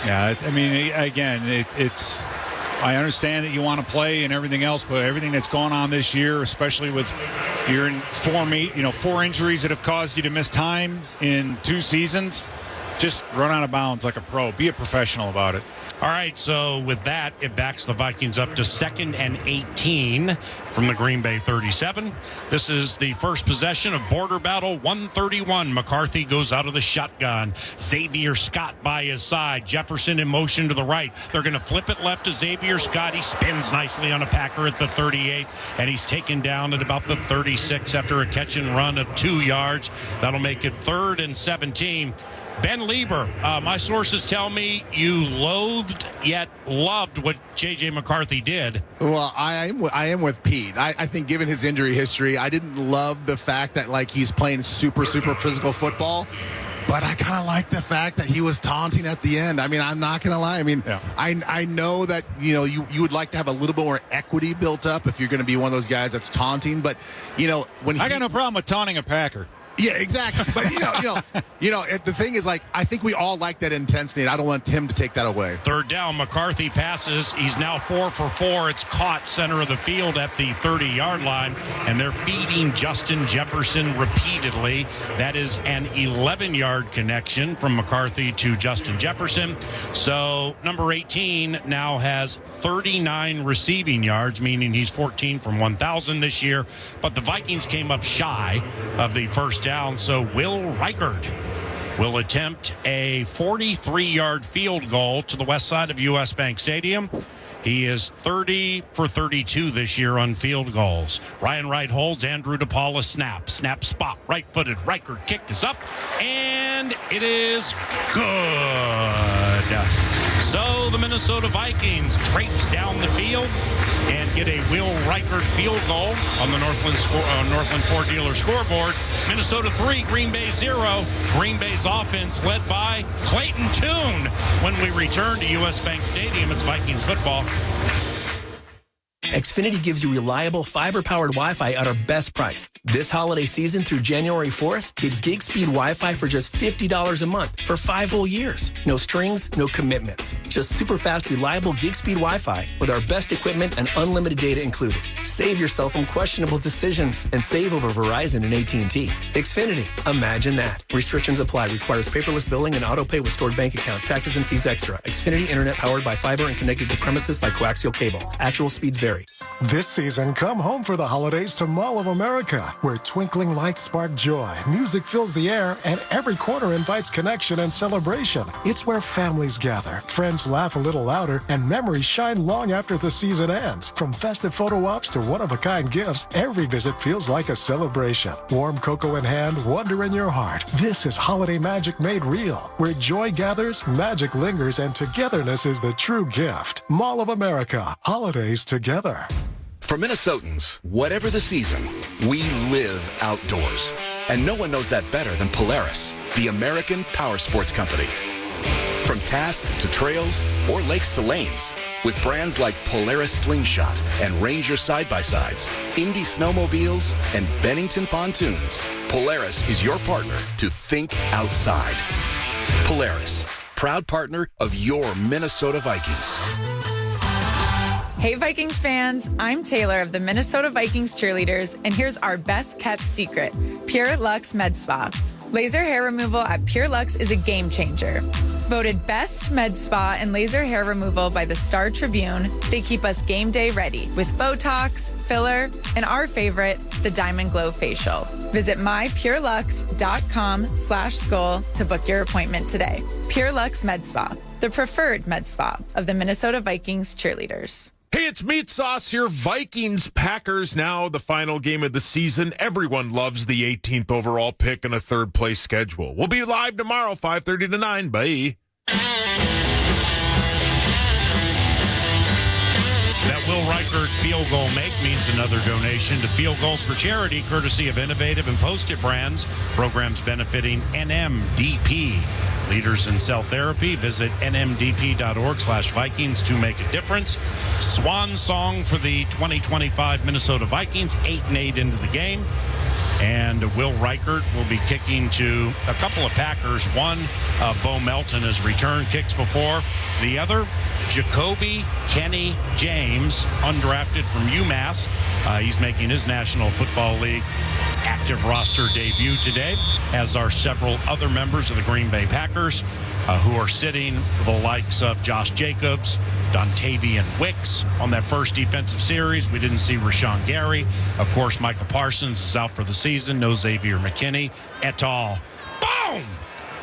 Yeah, I mean, again, it's. I understand that you want to play and everything else, but everything that's gone on this year, especially with you're in 4 injuries that have caused you to miss time in 2 seasons, just run out of bounds like a pro. Be a professional about it. All right, so with that, it backs the Vikings up to 2nd and 18 from the Green Bay 37. This is the first possession of Border Battle 131. McCarthy goes out of the shotgun. Xavier Scott by his side. Jefferson in motion to the right. They're going to flip it left to Xavier Scott. He spins nicely on a Packer at the 38, and he's taken down at about the 36 after a catch and run of 2 yards. That'll make it 3rd and 17. Ben Lieber, my sources tell me you loathed yet loved what J.J. McCarthy did. Well, I am with Pete. I think given his injury history, I didn't love the fact that he's playing super physical football. But I kind of like the fact that he was taunting at the end. I mean, I'm not going to lie. I mean, I know that, you would like to have a little bit more equity built up if you're going to be one of those guys that's taunting. But, when I got no problem with taunting a Packer. Yeah, exactly. But the thing is, I think we all like that intensity, and I don't want him to take that away. 3rd down, McCarthy passes. He's now 4 for 4. It's caught center of the field at the 30-yard line, and they're feeding Justin Jefferson repeatedly. That is an 11-yard connection from McCarthy to Justin Jefferson. So number 18 now has 39 receiving yards, meaning he's 14 from 1,000 this year. But the Vikings came up shy of the first down, so Will Reichard will attempt a 43-yard field goal to the west side of U.S. Bank Stadium. He is 30 for 32 this year on field goals. Ryan Wright holds. Andrew DePaula snap spot, right-footed. Reichard kick is up, and it is good. So the Minnesota Vikings traipse down the field and get a Will Reichert field goal on the Northland Ford Dealer scoreboard. Minnesota 3, Green Bay 0. Green Bay's offense led by Clayton Tune. When we return to U.S. Bank Stadium, it's Vikings football. Xfinity gives you reliable fiber-powered Wi-Fi at our best price. This holiday season through January 4th, get gig speed Wi-Fi for just $50 a month for 5 whole years. No strings, no commitments. Just super fast, reliable gig speed Wi-Fi with our best equipment and unlimited data included. Save yourself from questionable decisions and save over Verizon and AT&T. Xfinity, imagine that. Restrictions apply. Requires paperless billing and auto pay with stored bank account. Taxes and fees extra. Xfinity Internet powered by fiber and connected to premises by coaxial cable. Actual speeds vary. This season, come home for the holidays to Mall of America, where twinkling lights spark joy, music fills the air, and every corner invites connection and celebration. It's where families gather, friends laugh a little louder, and memories shine long after the season ends. From festive photo ops to one-of-a-kind gifts, every visit feels like a celebration. Warm cocoa in hand, wonder in your heart. This is holiday magic made real, where joy gathers, magic lingers, and togetherness is the true gift. Mall of America, holidays together. For Minnesotans, whatever the season, we live outdoors. And no one knows that better than Polaris, the American power sports company. From tasks to trails or lakes to lanes, with brands like Polaris Slingshot and Ranger side-by-sides, Indy snowmobiles, and Bennington pontoons, Polaris is your partner to think outside. Polaris, proud partner of your Minnesota Vikings. Hey Vikings fans, I'm Taylor of the Minnesota Vikings cheerleaders, and here's our best kept secret, Pure Luxe Med Spa. Laser hair removal at Pure Luxe is a game changer. Voted best med spa and laser hair removal by the Star Tribune, they keep us game day ready with Botox, filler, and our favorite, the Diamond Glow Facial. Visit mypurelux.com/skull to book your appointment today. Pure Luxe Med Spa, the preferred med spa of the Minnesota Vikings cheerleaders. Hey, it's Meat Sauce here. Vikings Packers now the final game of the season. Everyone loves the 18th overall pick and a third place schedule. We'll be live tomorrow, 5:30 to 9. Bye. That Will Reichert field goal make means another donation to Field Goals for Charity, courtesy of Innovative and Post-it Brands. Programs benefiting NMDP. Leaders in Cell Therapy. Visit nmdp.org/Vikings to make a difference. Swan song for the 2025 Minnesota Vikings, 8-8 into the game. And Will Reichert will be kicking to a couple of Packers. One, Bo Melton has returned kicks before. The other, Jacoby Kenny James, undrafted from UMass. He's making his National Football League active roster debut today, as are several other members of the Green Bay Packers who are sitting the likes of Josh Jacobs, Dontavian Wicks on that first defensive series. We didn't see Rashawn Gary. Of course, Michael Parsons is out for the season. No Xavier McKinney et al. Boom!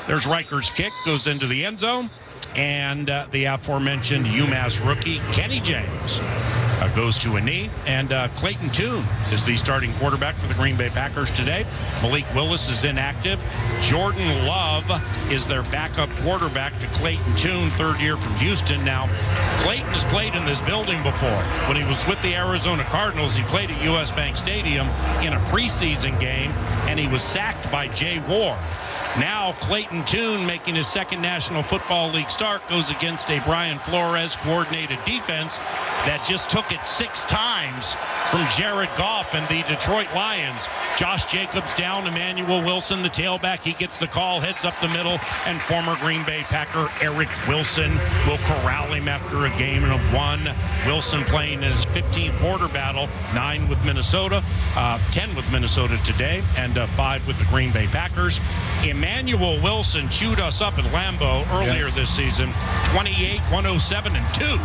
There's Reichert's kick, goes into the end zone. And the aforementioned UMass rookie, Kenny James, goes to a knee. And Clayton Tune is the starting quarterback for the Green Bay Packers today. Malik Willis is inactive. Jordan Love is their backup quarterback to Clayton Tune, third year from Houston. Now, Clayton has played in this building before. When he was with the Arizona Cardinals, he played at U.S. Bank Stadium in a preseason game, and he was sacked by Jay Ward. Now Clayton Tune, making his second National Football League start, goes against a Brian Flores coordinated defense that just took it 6 times from Jared Goff and the Detroit Lions. Josh Jacobs down, Emmanuel Wilson, the tailback. He gets the call, heads up the middle, and former Green Bay Packer Eric Wilson will corral him after a game of 1. Wilson playing in his 15th border battle, 9 with Minnesota, 10 with Minnesota today, and 5 with the Green Bay Packers. Emmanuel Wilson chewed us up at Lambeau earlier this season, 28, 107, and 2.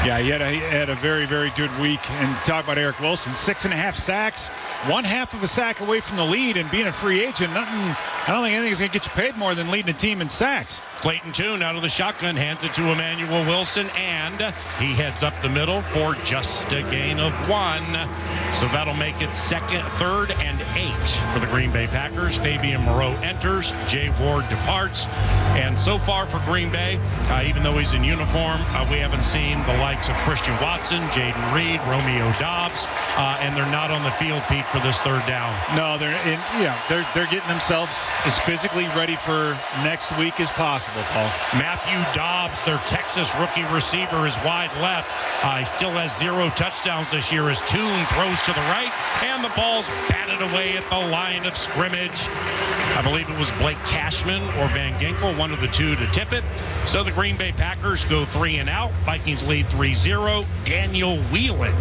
Yeah, he had a very, very good week. And talk about Eric Wilson, 6.5 sacks, 1/2 of a sack away from the lead, and being a free agent, I don't think anything's going to get you paid more than leading a team in sacks. Clayton Tune out of the shotgun, hands it to Emmanuel Wilson, and he heads up the middle for just a gain of 1. So that'll make it 2nd, 3rd, and 8 for the Green Bay Packers. Fabian Moreau enters, Jay Ward departs, and so far for Green Bay, even though he's in uniform, we haven't seen the likes of Christian Watson, Jaden Reed, Romeo Dobbs, and they're not on the field, Pete, for this 3rd down. No, they're getting themselves as physically ready for next week as possible, Paul. Matthew Dobbs, their Texas rookie receiver, is wide left. He still has 0 touchdowns this year as Tune throws to the right, and the ball's batted away at the line of scrimmage. I believe it was Blake Cashman or Van Ginkel, one of the two, to tip it. So the Green Bay Packers go 3 and out. Vikings lead 3-0. Daniel Whelan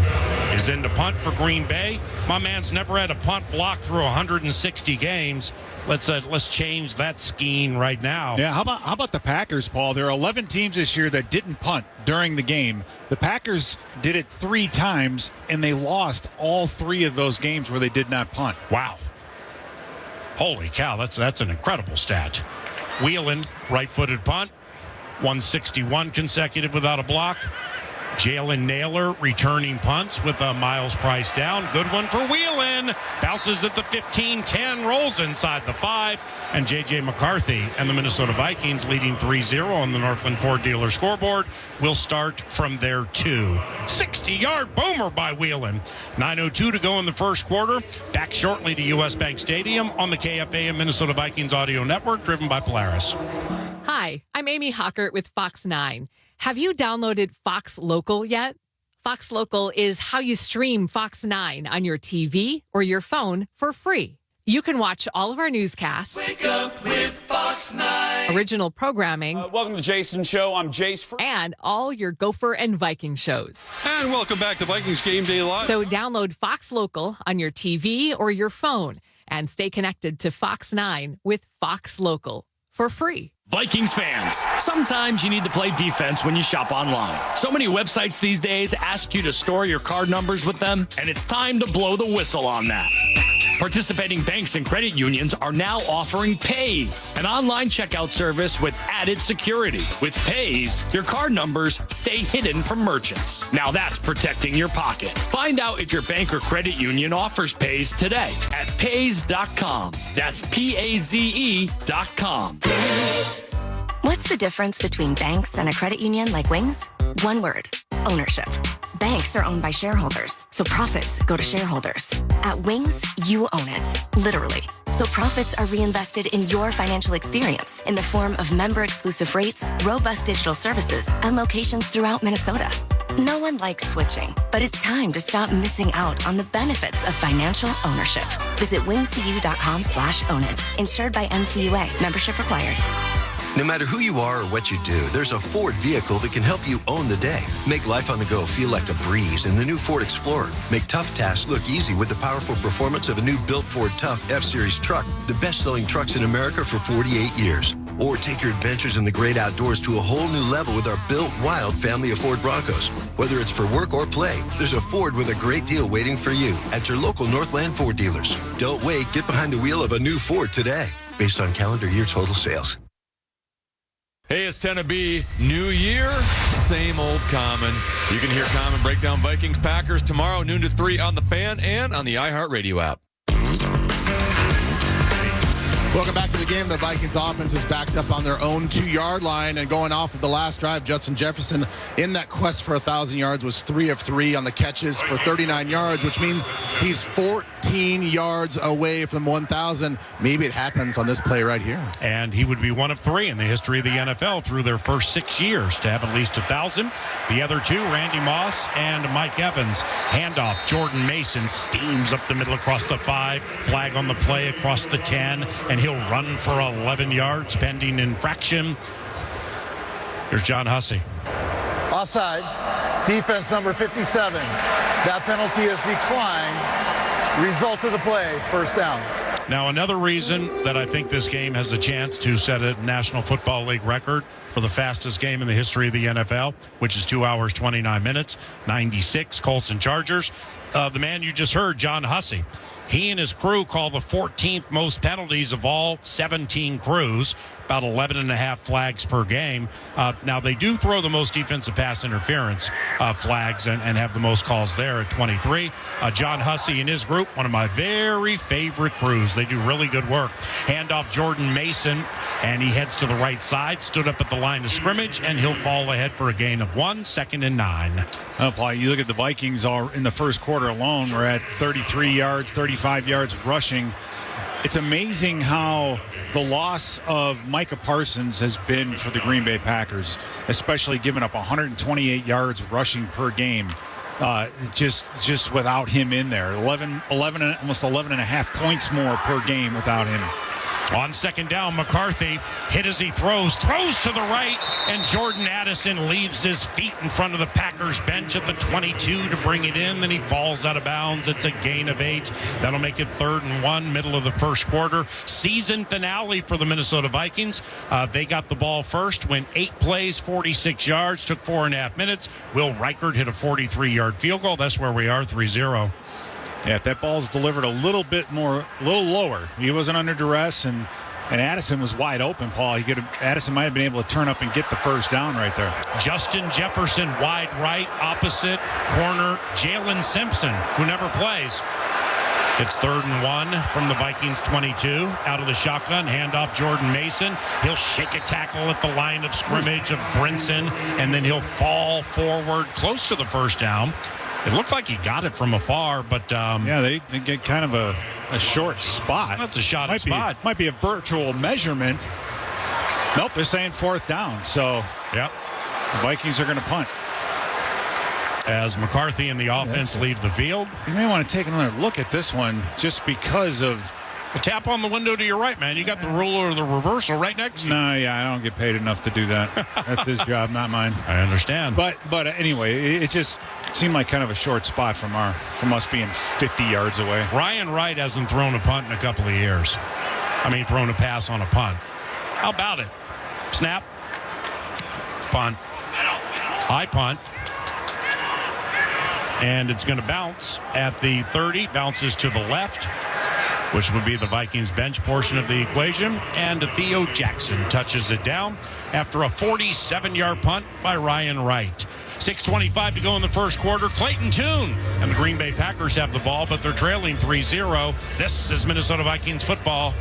is in to punt for Green Bay. My man's never had a punt block through 160 games. Let's change that scheme right now. Yeah, how about the Packers, Paul? There are 11 teams this year that didn't punt during the game. The Packers did it 3 times, and they lost all 3 of those games where they did not punt. Wow. Holy cow, that's an incredible stat. Whelan, right-footed punt, 161 consecutive without a block. Jalen Naylor returning punts with Miles Price down. Good one for Whelan. Bounces at the 15-10, rolls inside the 5. And J.J. McCarthy and the Minnesota Vikings leading 3-0 on the Northland Ford dealer scoreboard will start from their 2. 60-yard boomer by Whelan. 9:02 to go in the first quarter. Back shortly to U.S. Bank Stadium on the KFAM Minnesota Vikings audio network, driven by Polaris. Hi, I'm Amy Hockert with Fox 9. Have you downloaded Fox Local yet? Fox Local is how you stream Fox 9 on your TV or your phone for free. You can watch all of our newscasts. Wake up with Fox 9. Original programming. Welcome to the Jason Show. I'm Jace. And all your Gopher and Viking shows. And welcome back to Vikings Game Day Live. So download Fox Local on your TV or your phone and stay connected to Fox 9 with Fox Local for free. Vikings fans, sometimes you need to play defense when you shop online. So many websites these days ask you to store your card numbers with them, and it's time to blow the whistle on that. Participating banks and credit unions are now offering Pays, an online checkout service with added security. With Pays, your card numbers stay hidden from merchants. Now that's protecting your pocket. Find out if your bank or credit union offers Pays today at Pays.com. That's PAZE.com. What's the difference between banks and a credit union like Wings? One word: ownership. Banks are owned by shareholders, so profits go to shareholders. At Wings, you own it, literally. So profits are reinvested in your financial experience in the form of member-exclusive rates, robust digital services, and locations throughout Minnesota. No one likes switching, but it's time to stop missing out on the benefits of financial ownership. Visit wingcu.com/own it. Insured by NCUA. Membership required. No matter who you are or what you do, there's a Ford vehicle that can help you own the day. Make life on the go feel like a breeze in the new Ford Explorer. Make tough tasks look easy with the powerful performance of a new built Ford Tough F-Series truck, the best-selling trucks in America for 48 years. Or take your adventures in the great outdoors to a whole new level with our built wild family of Ford Broncos. Whether it's for work or play, there's a Ford with a great deal waiting for you at your local Northland Ford dealers. Don't wait. Get behind the wheel of a new Ford today, based on calendar year total sales. Hey, it's 10 to be New Year, same old Common. You can hear Common break down Vikings Packers tomorrow, noon to 3 on the Fan and on the iHeartRadio app. Welcome back to the game. The Vikings offense is backed up on their own 2-yard line, and going off of the last drive, Justin Jefferson in that quest for 1,000 yards was 3 of 3 on the catches for 39 yards, which means he's 14 yards away from 1,000. Maybe it happens on this play right here. And he would be 1 of 3 in the history of the NFL through their first 6 years to have at least 1,000. The other 2, Randy Moss and Mike Evans. Handoff, Jordan Mason steams up the middle across the 5. Flag on the play across the 10, and he'll run for 11 yards pending infraction. Here's John Hussey. Offside. Defense number 57. That penalty is declined. Result of the play, first down. Now, another reason that I think this game has a chance to set a National Football League record for the fastest game in the history of the NFL, which is 2 hours, 29 minutes, 96, Colts and Chargers. The man you just heard, John Hussey. He and his crew call the 14th most penalties of all 17 crews. about 11.5 flags per game. Now, they do throw the most defensive pass interference flags and have the most calls there at 23. John Hussey and his group, one of my very favorite crews. They do really good work. Handoff Jordan Mason, and he heads to the right side, stood up at the line of scrimmage, and he'll fall ahead for a gain of 1, 2nd and 9. Oh, Paul, you look at the Vikings in the first quarter alone, we're at 33 yards, 35 yards rushing. It's amazing how the loss of Micah Parsons has been for the Green Bay Packers, especially giving up 128 yards rushing per game. Just without him in there. 11, almost 11.5 points more per game without him. On second down, McCarthy hit as he throws to the right, and Jordan Addison leaves his feet in front of the Packers bench at the 22 to bring it in. Then he falls out of bounds. It's a gain of 8. That'll make it 3rd and 1, middle of the first quarter. Season finale for the Minnesota Vikings. They got the ball first, went 8 plays, 46 yards, took 4.5 minutes. Will Reichert hit a 43-yard field goal. That's where we are, 3-0. Yeah, if that ball's delivered a little lower, he wasn't under duress, and Addison was wide open, Paul. Addison might have been able to turn up and get the first down right there. Justin Jefferson, wide right, opposite corner, Jalen Simpson, who never plays. It's 3rd and 1 from the Vikings 22. Out of the shotgun, handoff Jordan Mason. He'll shake a tackle at the line of scrimmage of Brinson, and then he'll fall forward close to the first down. It looked like he got it from afar, but... they get kind of a short spot. That's a shot at spot. Might be a virtual measurement. Nope, they're saying 4th down, so yep. The Vikings are going to punt. As McCarthy and the offense leave the field. You may want to take another look at this one just because of... A tap on the window to your right, man. You got the ruler or the reversal right next to you. No, I don't get paid enough to do that. That's his job, not mine. I understand. But anyway, it just seemed like kind of a short spot from us being 50 yards away. Ryan Wright hasn't thrown a punt in a couple of years. Thrown a pass on a punt. How about it? Snap. Punt. High punt. And it's going to bounce at the 30. Bounces to the left, which would be the Vikings bench portion of the equation. And Theo Jackson touches it down after a 47-yard punt by Ryan Wright. 6:25 to go in the first quarter. Clayton Tune and the Green Bay Packers have the ball, but they're trailing 3-0. This is Minnesota Vikings football.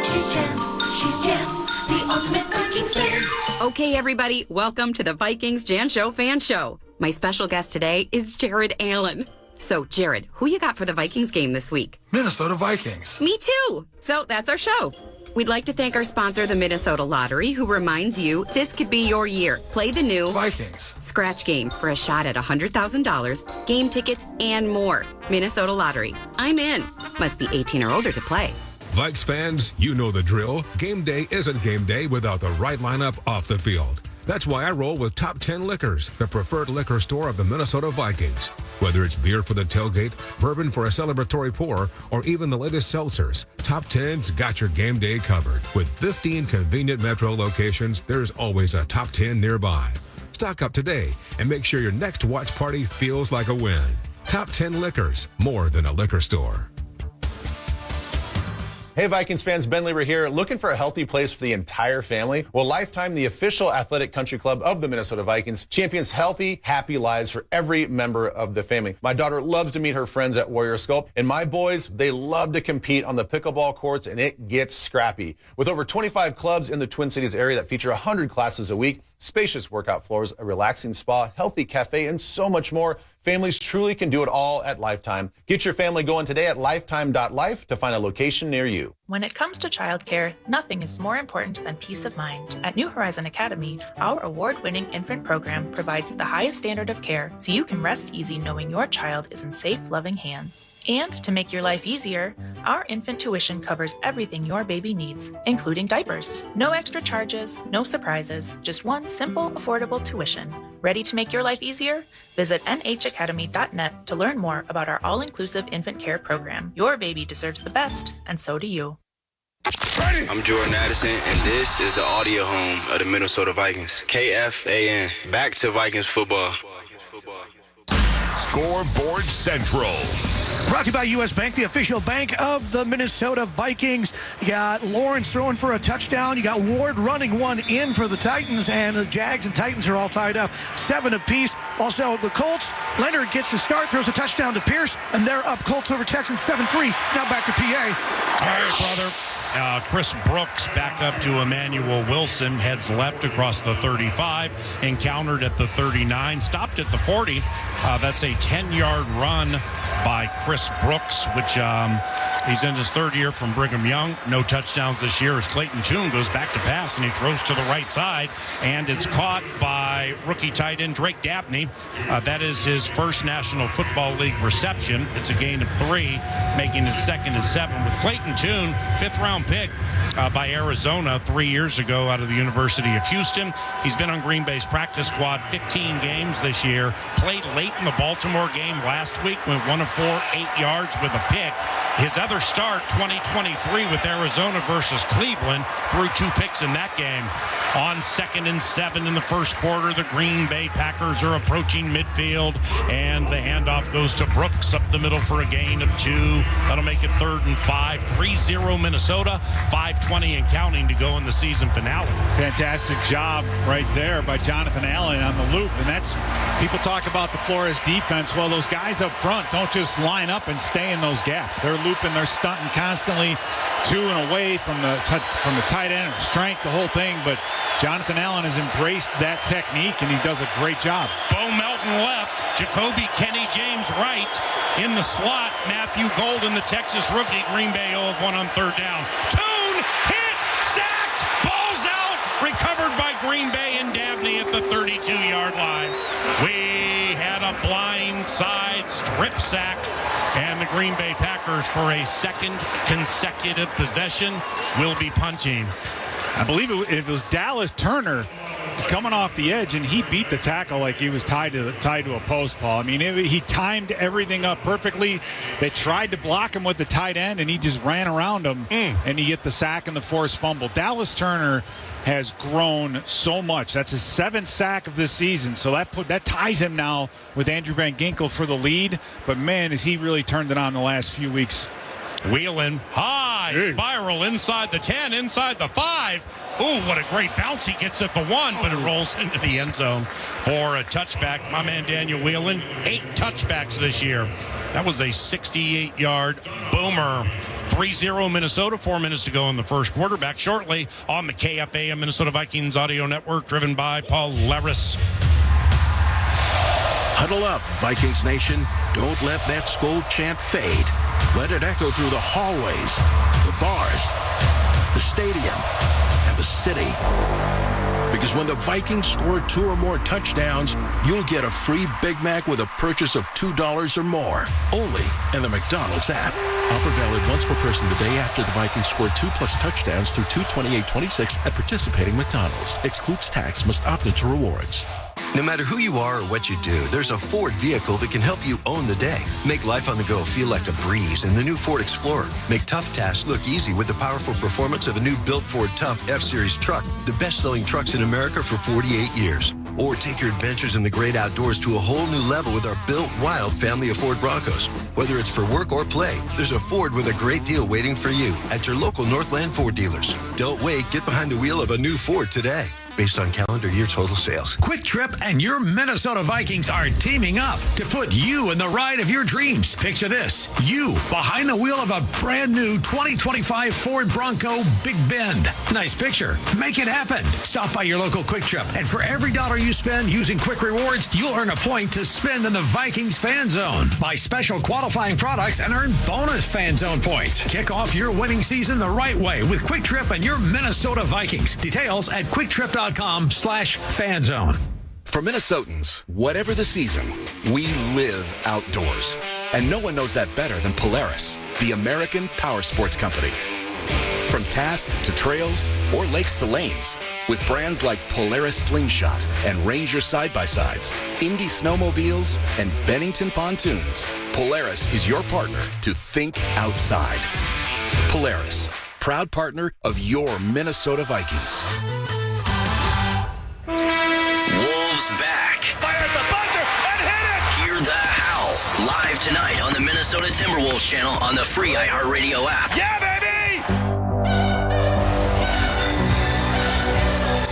She's Jan, the ultimate Vikings fan. Okay, everybody, welcome to the Vikings Jan Show fan show. My special guest today is Jared Allen. So, Jared, who you got for the Vikings game this week? Minnesota Vikings. Me too. So, that's our show. We'd like to thank our sponsor, the Minnesota Lottery, who reminds you this could be your year. Play the new Vikings Scratch Game for a shot at $100,000, game tickets, and more. Minnesota Lottery. I'm in. Must be 18 or older to play. Vikes fans, you know the drill. Game day isn't game day without the right lineup off the field. That's why I roll with Top 10 Liquors, the preferred liquor store of the Minnesota Vikings. Whether it's beer for the tailgate, bourbon for a celebratory pour, or even the latest seltzers, Top 10's got your game day covered. With 15 convenient metro locations, there's always a Top 10 nearby. Stock up today and make sure your next watch party feels like a win. Top 10 Liquors, more than a liquor store. Hey Vikings fans, Ben Lieber here. Looking for a healthy place for the entire family? Well, Lifetime, the official athletic country club of the Minnesota Vikings, champions healthy, happy lives for every member of the family. My daughter loves to meet her friends at Warrior Sculpt, and my boys, they love to compete on the pickleball courts, and it gets scrappy. With over 25 clubs in the Twin Cities area that feature 100 classes a week, spacious workout floors, a relaxing spa, healthy cafe, and so much more, families truly can do it all at Lifetime. Get your family going today at lifetime.life to find a location near you. When it comes to childcare, nothing is more important than peace of mind. At New Horizon Academy, our award-winning infant program provides the highest standard of care so you can rest easy knowing your child is in safe, loving hands. And to make your life easier, our infant tuition covers everything your baby needs, including diapers. No extra charges, no surprises, just one simple, affordable tuition. Ready to make your life easier? Visit nhacademy.net to learn more about our all-inclusive infant care program. Your baby deserves the best, and so do you. I'm Jordan Addison, and this is the audio home of the Minnesota Vikings. KFAN. Back to Vikings football. Scoreboard Central. Brought to you by U.S. Bank, the official bank of the Minnesota Vikings. You got Lawrence throwing for a touchdown. You got Ward running one in for the Titans, and the Jags and Titans are all tied up 7 apiece. Also, the Colts, Leonard gets the start, throws a touchdown to Pierce, and they're up Colts over Texans 7-3. Now back to PA. All right, brother. Chris Brooks back up to Emmanuel Wilson, heads left across the 35, encountered at the 39, stopped at the 40. That's a 10-yard run by Chris Brooks, which he's in his 3rd year from Brigham Young. No touchdowns this year as Clayton Tune goes back to pass, and he throws to the right side, and it's caught by rookie tight end Drake Dabney. That is his first National Football League reception. It's a gain of 3, making it 2nd and 7. With Clayton Tune, 5th-round pick by Arizona 3 years ago out of the University of Houston. He's been on Green Bay's practice squad 15 games this year. Played late in the Baltimore game last week, went 1 of 4, 8 yards with a pick. His other start, 2023 with Arizona versus Cleveland, threw 2 picks in that game. On 2nd and 7 in the first quarter, the Green Bay Packers are approaching midfield, and the handoff goes to Brooks up the middle for a gain of 2. That'll make it 3rd and 5, 3-0 Minnesota, 5:20 and counting to go in the season finale. Fantastic job right there by Jonathan Allen on the loop. And that's, people talk about the Flores defense. Well, those guys up front don't just line up and stay in those gaps. They're looping, they're stunting constantly to and away from the tight end, strength, the whole thing. But Jonathan Allen has embraced that technique, and he does a great job. Bo Melton left, Jacoby Kenny James right. In the slot, Matthew Golden, the Texas rookie. Green Bay 0 of 1 on 3rd down. Tune hit, sacked, ball's out, recovered by Green Bay and Dabney at the 32-yard line. We had a blind side strip sack, and the Green Bay Packers, for a 2nd consecutive possession, will be punting. I believe it was Dallas Turner coming off the edge, and he beat the tackle like he was tied to a post, Paul. I mean, he timed everything up perfectly. They tried to block him with the tight end, and he just ran around him, and he hit the sack and the forced fumble. Dallas Turner has grown so much. That's his 7th sack of this season, so that ties him now with Andrew Van Ginkel for the lead. But, man, has he really turned it on the last few weeks. Wheeling high, spiral inside the 10, inside the 5. Ooh, what a great bounce he gets at the 1, but it rolls into the end zone for a touchback. My man Daniel Wheeling, 8 touchbacks this year. That was a 68-yard boomer. 3-0 Minnesota, 4 minutes to go in the first quarter. Back shortly on the KFAM Minnesota Vikings audio network, driven by Paul Leris. Huddle up, Vikings Nation. Don't let that Skol chant fade. Let it echo through the hallways, the bars, the stadium, and the city. Because when the Vikings score 2 or more touchdowns, you'll get a free Big Mac with a purchase of $2 or more. Only in the McDonald's app. Offer valid once per person the day after the Vikings score 2+ touchdowns through 2/28/26 at participating McDonald's. Excludes tax. Must opt into rewards. No matter who you are or what you do, there's a Ford vehicle that can help you own the day. Make life on the go feel like a breeze in the new Ford Explorer. Make tough tasks look easy with the powerful performance of a new built Ford Tough F-Series truck, the best-selling trucks in America for 48 years. Or take your adventures in the great outdoors to a whole new level with our built wild family of Ford Broncos. Whether it's for work or play, there's a Ford with a great deal waiting for you at your local Northland Ford dealers. Don't wait. Get behind the wheel of a new Ford today. Based on calendar year total sales. Quick Trip and your Minnesota Vikings are teaming up to put you in the ride of your dreams. Picture this. You behind the wheel of a brand new 2025 Ford Bronco Big Bend. Nice picture. Make it happen. Stop by your local Quick Trip, and for every $1 you spend using Quick Rewards, you'll earn a point to spend in the Vikings Fan Zone. Buy special qualifying products and earn bonus Fan Zone points. Kick off your winning season the right way with Quick Trip and your Minnesota Vikings. Details at quicktrip.com/fanzone. For Minnesotans, whatever the season, we live outdoors. And no one knows that better than Polaris, the American power sports company. From tasks to trails or lakes to lanes, with brands like Polaris Slingshot and Ranger Side-by-Sides, Indy Snowmobiles, and Bennington Pontoons, Polaris is your partner to think outside. Polaris, proud partner of your Minnesota Vikings. Wolves back. Fire at the buzzer and hit it! Hear the howl live tonight on the Minnesota Timberwolves Fundamentals channel on the free iHeartRadio app. Yeah, baby!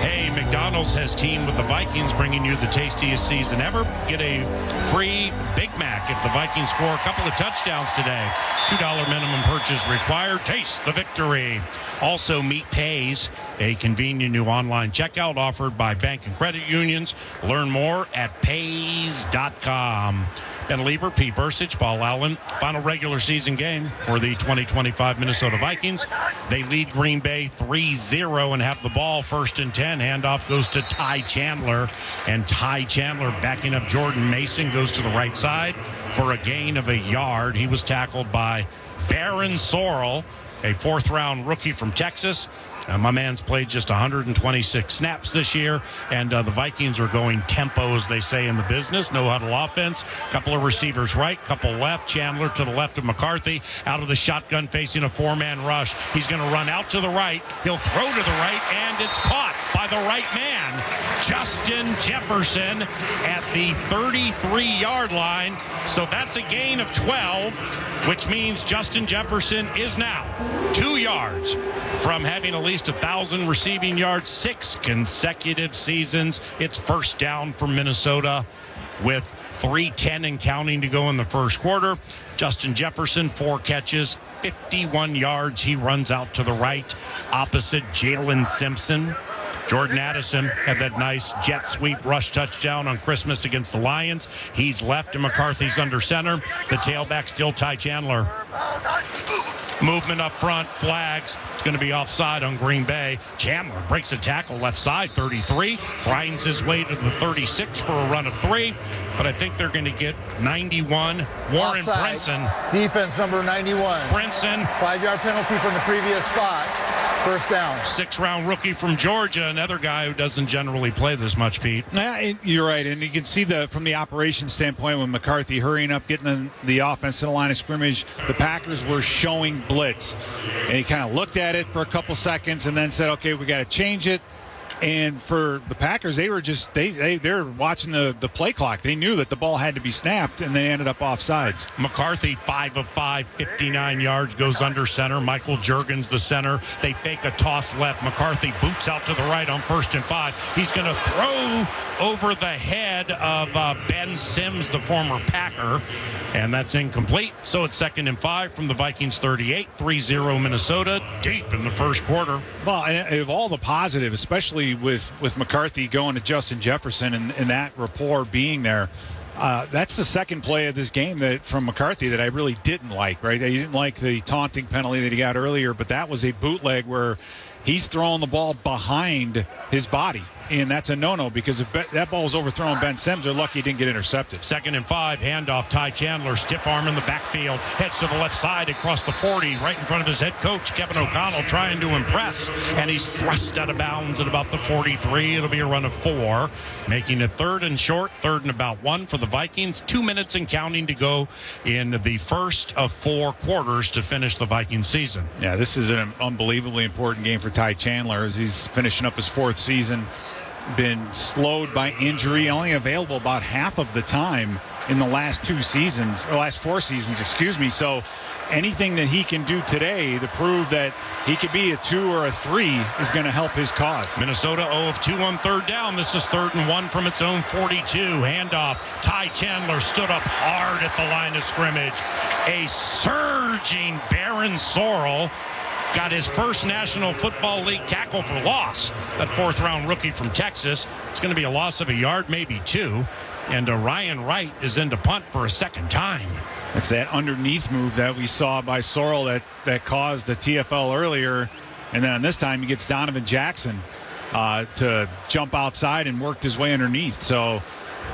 Hey, McDonald's has teamed with the Vikings, bringing you the tastiest season ever. Get a free Big Mac if the Vikings score a couple of touchdowns today. $2 minimum purchase required. Taste the victory. Also, Meet Pays, a convenient new online checkout offered by bank and credit unions. Learn more at pays.com. Ben Lieber, Pete Bursich, Paul Allen. Final regular season game for the 2025 Minnesota Vikings. They lead Green Bay 3-0 and have the ball 1st and 10. Handoff goes to Ty Chandler. And Ty Chandler backing up Jordan Mason goes to the right side for a gain of a yard. He was tackled by Baron Sorrell, a 4th-round rookie from Texas. My man's played just 126 snaps this year, and the Vikings are going tempo, as they say in the business. No huddle offense. Couple of receivers right, couple left. Chandler to the left of McCarthy, out of the shotgun facing a 4-man rush. He's going to run out to the right. He'll throw to the right, and it's caught by the right man, Justin Jefferson, at the 33-yard line. So that's a gain of 12, which means Justin Jefferson is now 2 yards from having at least 1,000 receiving yards, 6 consecutive seasons. It's first down for Minnesota with 3:10 and counting to go in the first quarter. Justin Jefferson, 4 catches, 51 yards. He runs out to the right opposite Jalen Simpson. Jordan Addison had that nice jet sweep rush touchdown on Christmas against the Lions. He's left and McCarthy's under center. The tailback still Ty Chandler. Movement up front, flags. It's going to be offside on Green Bay. Chandler breaks a tackle left side, 33. Grinds his way to the 36 for a run of 3. But I think they're going to get 91. Warren Offside. Brinson. Defense number 91. Brinson. 5-yard penalty from the previous spot. First down. 6th-round rookie from Georgia, another guy who doesn't generally play this much, Pete. Yeah, you're right, and you can see from the operation standpoint when McCarthy hurrying up, getting the offense to the line of scrimmage, the Packers were showing blitz. And he kind of looked at it for a couple seconds and then said, okay, we got to change it. And for the Packers, they were just they're watching the play clock. They knew that the ball had to be snapped, and they ended up offsides. McCarthy, 5 of 5, 59 yards, goes under center. Michael Juergens, the center. They fake a toss left. McCarthy boots out to the right on 1st and 5. He's going to throw over the head of Ben Sims, the former Packer, and that's incomplete. So it's 2nd and 5 from the Vikings 38, 3-0 Minnesota, deep in the first quarter. Well, and of all the positive, especially with McCarthy going to Justin Jefferson and that rapport being there, that's the second play of this game from McCarthy that I really didn't like, right? I didn't like the taunting penalty that he got earlier, but that was a bootleg where he's throwing the ball behind his body. And that's a no-no because if that ball was overthrown Ben Sims, they're lucky he didn't get intercepted. 2nd and 5, handoff, Ty Chandler, stiff arm in the backfield, heads to the left side across the 40, right in front of his head coach, Kevin O'Connell, trying to impress, and he's thrust out of bounds at about the 43. It'll be a run of 4, making it 3rd and short, 3rd and about 1 for the Vikings. 2 minutes and counting to go in the first of 4 quarters to finish the Vikings season. Yeah, this is an unbelievably important game for Ty Chandler as he's finishing up his 4th season. Been slowed by injury, only available about half of the time in the last 4 seasons, excuse me. So anything that he can do today to prove that he could be a 2 or a 3 is going to help his cause. Minnesota 0 of 2 on 3rd down. This is 3rd and 1 from its own 42. Handoff. Ty Chandler stood up hard at the line of scrimmage. A surging Baron Sorrell got his first National Football League tackle for loss. That 4th-round rookie from Texas. It's going to be a loss of a yard, maybe 2. And Ryan Wright is in to punt for a 2nd time. It's that underneath move that we saw by Sorrell that caused the TFL earlier. And then on this time, he gets Donovan Jackson to jump outside and worked his way underneath. So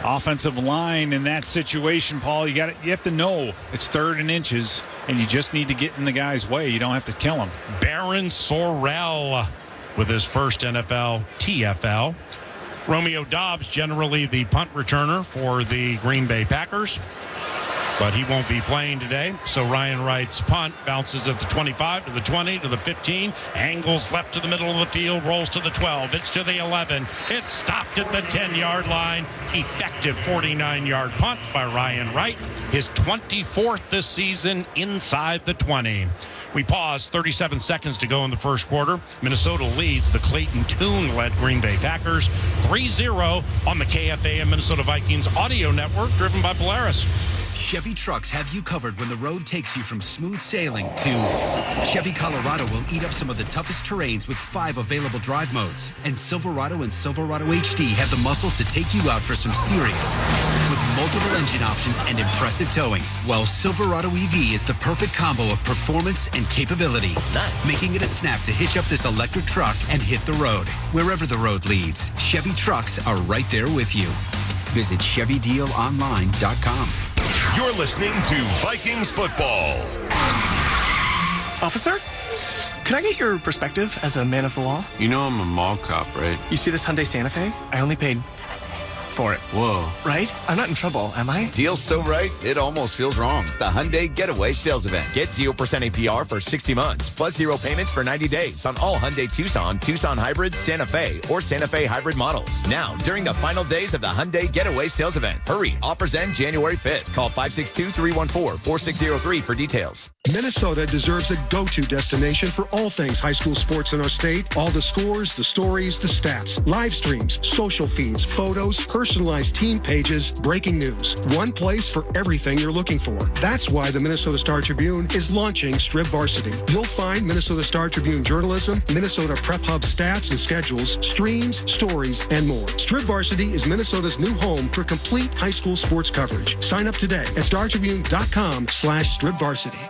offensive line in that situation, Paul, you have to know it's 3rd and inches, and you just need to get in the guy's way. You don't have to kill him. Baron Sorrell with his first NFL TFL. Romeo Doubs, generally the punt returner for the Green Bay Packers. but he won't be playing today. So Ryan Wright's punt bounces at the 25 to the 20 to the 15, angles left to the middle of the field, rolls to the 12. It's to the 11. It's stopped at the 10-yard line. Effective 49-yard punt by Ryan Wright. His 24th this season inside the 20. We pause, 37 seconds to go in the first quarter. Minnesota leads the Clayton Tune-led Green Bay Packers 3-0 on the KFAN Minnesota Vikings audio network, driven by Polaris. Chevy trucks have you covered when the road takes you from smooth sailing to Chevy Colorado will eat up some of the toughest terrains with 5 available drive modes. And Silverado and Silverado HD have the muscle to take you out for some serious with multiple engine options and impressive towing. While Silverado EV is the perfect combo of performance and capability. Nice. Making it a snap to hitch up this electric truck and hit the road. Wherever the road leads, Chevy trucks are right there with you. Visit ChevyDealOnline.com. You're listening to Vikings football. Officer, can I get your perspective as a man of the law? You know I'm a mall cop, right? You see this Hyundai Santa Fe? I only paid for it. Whoa. Right? I'm not in trouble, am I? Deal's so right, it almost feels wrong. The Hyundai Getaway Sales Event. Get 0% APR for 60 months, plus 0 payments for 90 days on all Hyundai Tucson, Tucson Hybrid, Santa Fe, or Santa Fe Hybrid models. Now, during the final days of the Hyundai Getaway Sales Event. Hurry, offers end January 5th. Call 562-314-4603 for details. Minnesota deserves a go-to destination for all things high school sports in our state. All the scores, the stories, the stats, live streams, social feeds, photos, personalized team pages, breaking news. One place for everything you're looking for. That's why the Minnesota Star Tribune is launching Strip Varsity. You'll find Minnesota Star Tribune journalism, Minnesota Prep Hub stats and schedules, streams, stories, and more. Strip Varsity is Minnesota's new home for complete high school sports coverage. Sign up today at startribune.com/stripvarsity.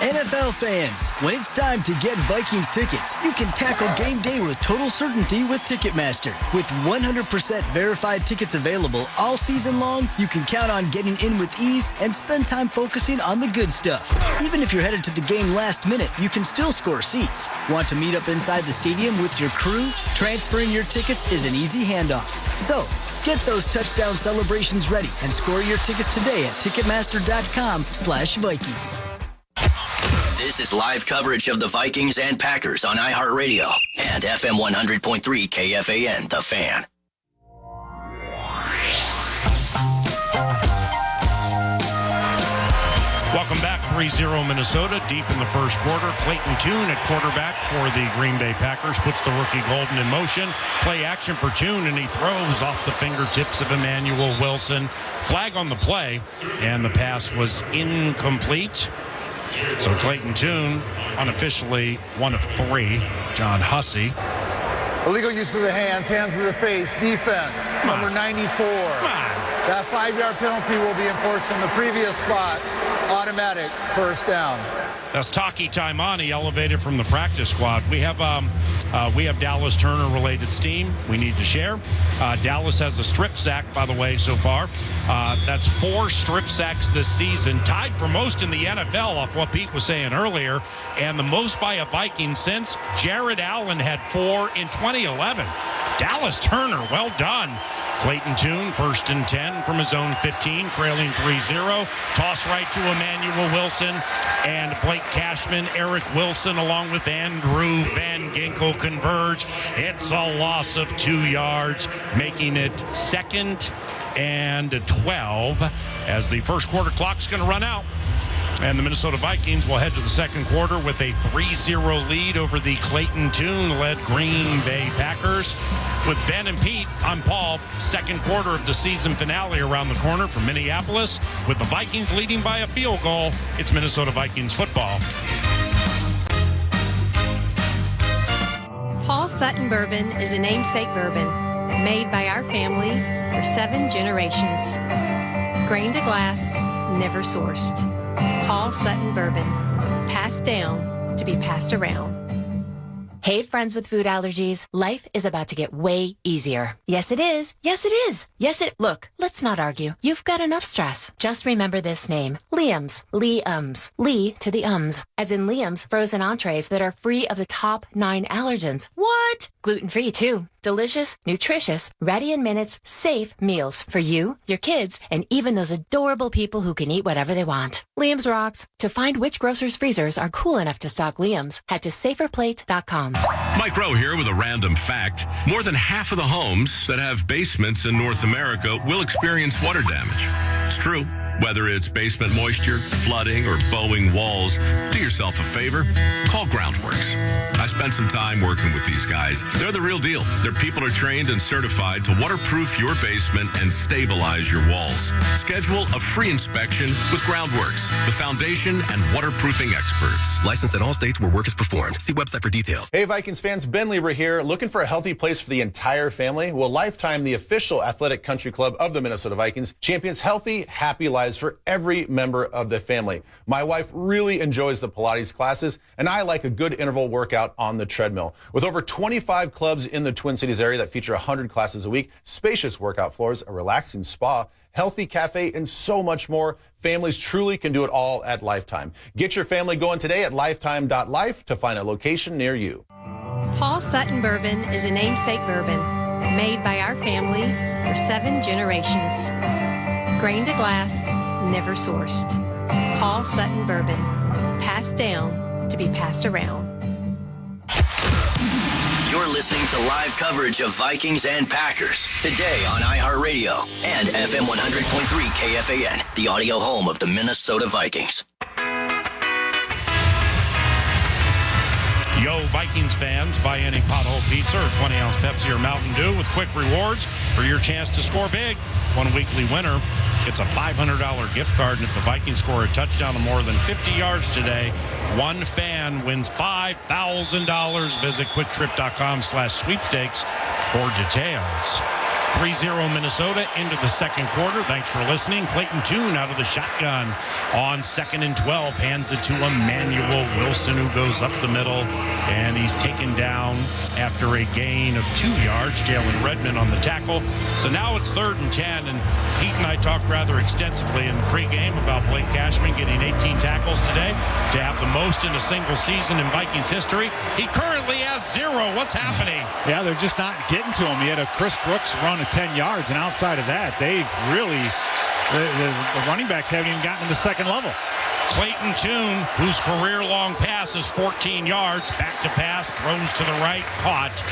NFL fans, when it's time to get Vikings tickets, you can tackle game day with total certainty with Ticketmaster. With 100% verified tickets available all season long, you can count on getting in with ease and spend time focusing on the good stuff. Even if you're headed to the game last minute, you can still score seats. Want to meet up inside the stadium with your crew? Transferring your tickets is an easy handoff. So, get those touchdown celebrations ready and score your tickets today at Ticketmaster.com/Vikings. This is live coverage of the Vikings and Packers on iHeartRadio and FM 100.3 KFAN, The Fan. Welcome back, 3-0 Minnesota, deep in the first quarter. Clayton Tune at quarterback for the Green Bay Packers puts the rookie Golden in motion. Play action for Tune, and he throws off the fingertips of Emmanuel Wilson. Flag on the play, and the pass was incomplete. So Clayton Tune, unofficially 1 of 3. John Hussey. Illegal use of the hands to the face, defense, number 94. That 5-yard penalty will be enforced in the previous spot. Automatic first down. That's Taki Taimani, elevated from the practice squad. We have Dallas Turner related steam we need to share. Dallas has a strip sack, by the way, so far. That's 4 strip sacks this season, tied for most in the NFL off what Pete was saying earlier, and the most by a Viking since Jared Allen had 4 in 2011. Dallas Turner, well done. Clayton Tune, 1st and 10 from his own 15, trailing 3-0. Toss right to Emmanuel Wilson and Blake Cashman. Eric Wilson along with Andrew Van Ginkel converge. It's a loss of 2 yards, making it 2nd and 12 as the first quarter clock's going to run out. And the Minnesota Vikings will head to the second quarter with a 3-0 lead over the Clayton Tune-led Green Bay Packers. With Ben and Pete, I'm Paul. Second quarter of the season finale around the corner from Minneapolis. With the Vikings leading by a field goal, it's Minnesota Vikings football. Paul Sutton Bourbon is a namesake bourbon made by our family for 7 generations. Grain to glass, never sourced. Paul Sutton Bourbon, passed down to be passed around. Hey, friends with food allergies, life is about to get way easier. Yes, it is. Yes, it is. Look, let's not argue. You've got enough stress. Just remember this name. Liam's. Liam's. Lee to the ums. As in Liam's frozen entrees that are free of the top 9 allergens. What? Gluten-free, too. Delicious, nutritious, ready in minutes, safe meals for you, your kids, and even those adorable people who can eat whatever they want. Liam's rocks. To find which grocer's freezers are cool enough to stock Liam's, head to saferplate.com. Mike Rowe here with a random fact. More than half of the homes that have basements in North America will experience water damage. It's true. Whether it's basement moisture, flooding, or bowing walls, do yourself a favor. Call Groundworks. I spent some time working with these guys. They're the real deal. Their people are trained and certified to waterproof your basement and stabilize your walls. Schedule a free inspection with Groundworks, the foundation and waterproofing experts. Licensed in all states where work is performed. See website for details. Hey, Vikings fans, Ben Lieber here. Looking for a healthy place for the entire family? Well, Lifetime, the official athletic country club of the Minnesota Vikings, champions healthy, happy lives for every member of the family. My wife really enjoys the Pilates classes, and I like a good interval workout on the treadmill. With over 25 clubs in the Twin Cities area that feature 100 classes a week, spacious workout floors, a relaxing spa, healthy cafe, and so much more, families truly can do it all at Lifetime. Get your family going today at lifetime.life to find a location near you. Paul Sutton Bourbon is a namesake bourbon made by our family for 7 generations. Grain to glass, never sourced. Paul Sutton Bourbon, passed down to be passed around. You're listening to live coverage of Vikings and Packers today on iHeartRadio and FM 100.3 KFAN, the audio home of the Minnesota Vikings. Yo, Vikings fans, buy any pothole pizza or 20-ounce Pepsi or Mountain Dew with quick rewards for your chance to score big. One weekly winner gets a $500 gift card, and if the Vikings score a touchdown of more than 50 yards today, one fan wins $5,000. Visit quicktrip.com/sweepstakes for details. 3-0 Minnesota into the second quarter. Thanks for listening. Clayton Tune out of the shotgun on 2nd and 12. Hands it to Emmanuel Wilson, who goes up the middle, and he's taken down after a gain of 2 yards. Jalen Redmond on the tackle. So now it's 3rd and 10, and Pete and I talked rather extensively in the pregame about Blake Cashman getting 18 tackles today to have the most in a single season in Vikings history. He currently has 0. What's happening? Yeah, they're just not getting to him. He had a Chris Brooks run of 10 yards, and outside of that, they've really, the running backs haven't even gotten to the second level. Clayton Tune, whose career-long pass is 14 yards, back to pass, throws to the right, caught,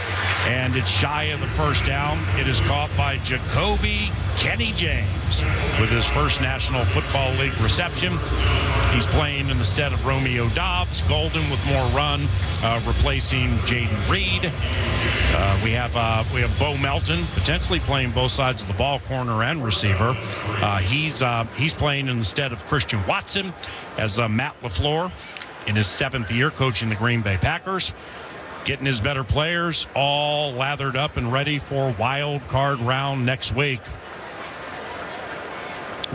and it's shy of the first down. It is caught by Jacoby Kenny James with his first National Football League reception. He's playing in the stead of Romeo Dobbs. Golden with more run, replacing Jaden Reed. We have Bo Melton potentially playing both sides of the ball, corner and receiver. He's playing in the stead of Christian Watson as Matt LaFleur in his 7th year coaching the Green Bay Packers, getting his better players all lathered up and ready for wild card round next week.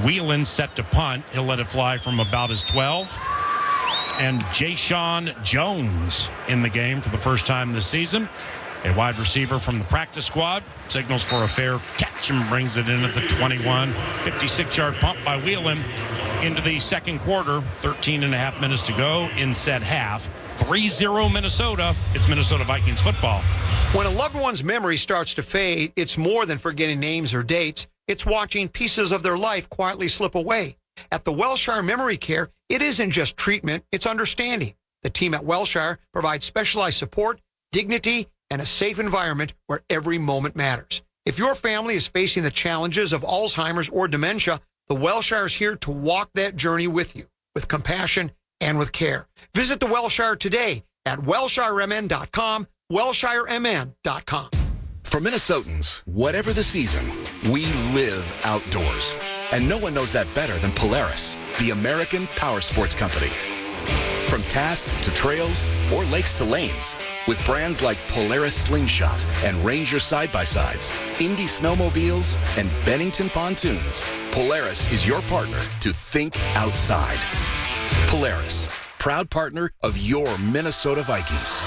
Whelan set to punt. He'll let it fly from about his 12. And Jayshon Jones in the game for the first time this season. A wide receiver from the practice squad signals for a fair catch and brings it in at the 21. 56-yard pump by Whelan into the second quarter. 13 and a half minutes to go in said half. 3-0 Minnesota. It's Minnesota Vikings football. When a loved one's memory starts to fade, it's more than forgetting names or dates. It's watching pieces of their life quietly slip away. At the Wellshire Memory Care, it isn't just treatment, it's understanding. The team at Wellshire provides specialized support, dignity, and a safe environment where every moment matters. If your family is facing the challenges of Alzheimer's or dementia, the Wellshire is here to walk that journey with you, with compassion and with care. Visit the Wellshire today at WellshireMN.com, WellshireMN.com. For Minnesotans, whatever the season, we live outdoors. And no one knows that better than Polaris, the American power sports company. From tasks to trails or lakes to lanes, with brands like Polaris Slingshot and Ranger Side-by-Sides, Indy Snowmobiles, and Bennington Pontoons, Polaris is your partner to think outside. Polaris, proud partner of your Minnesota Vikings.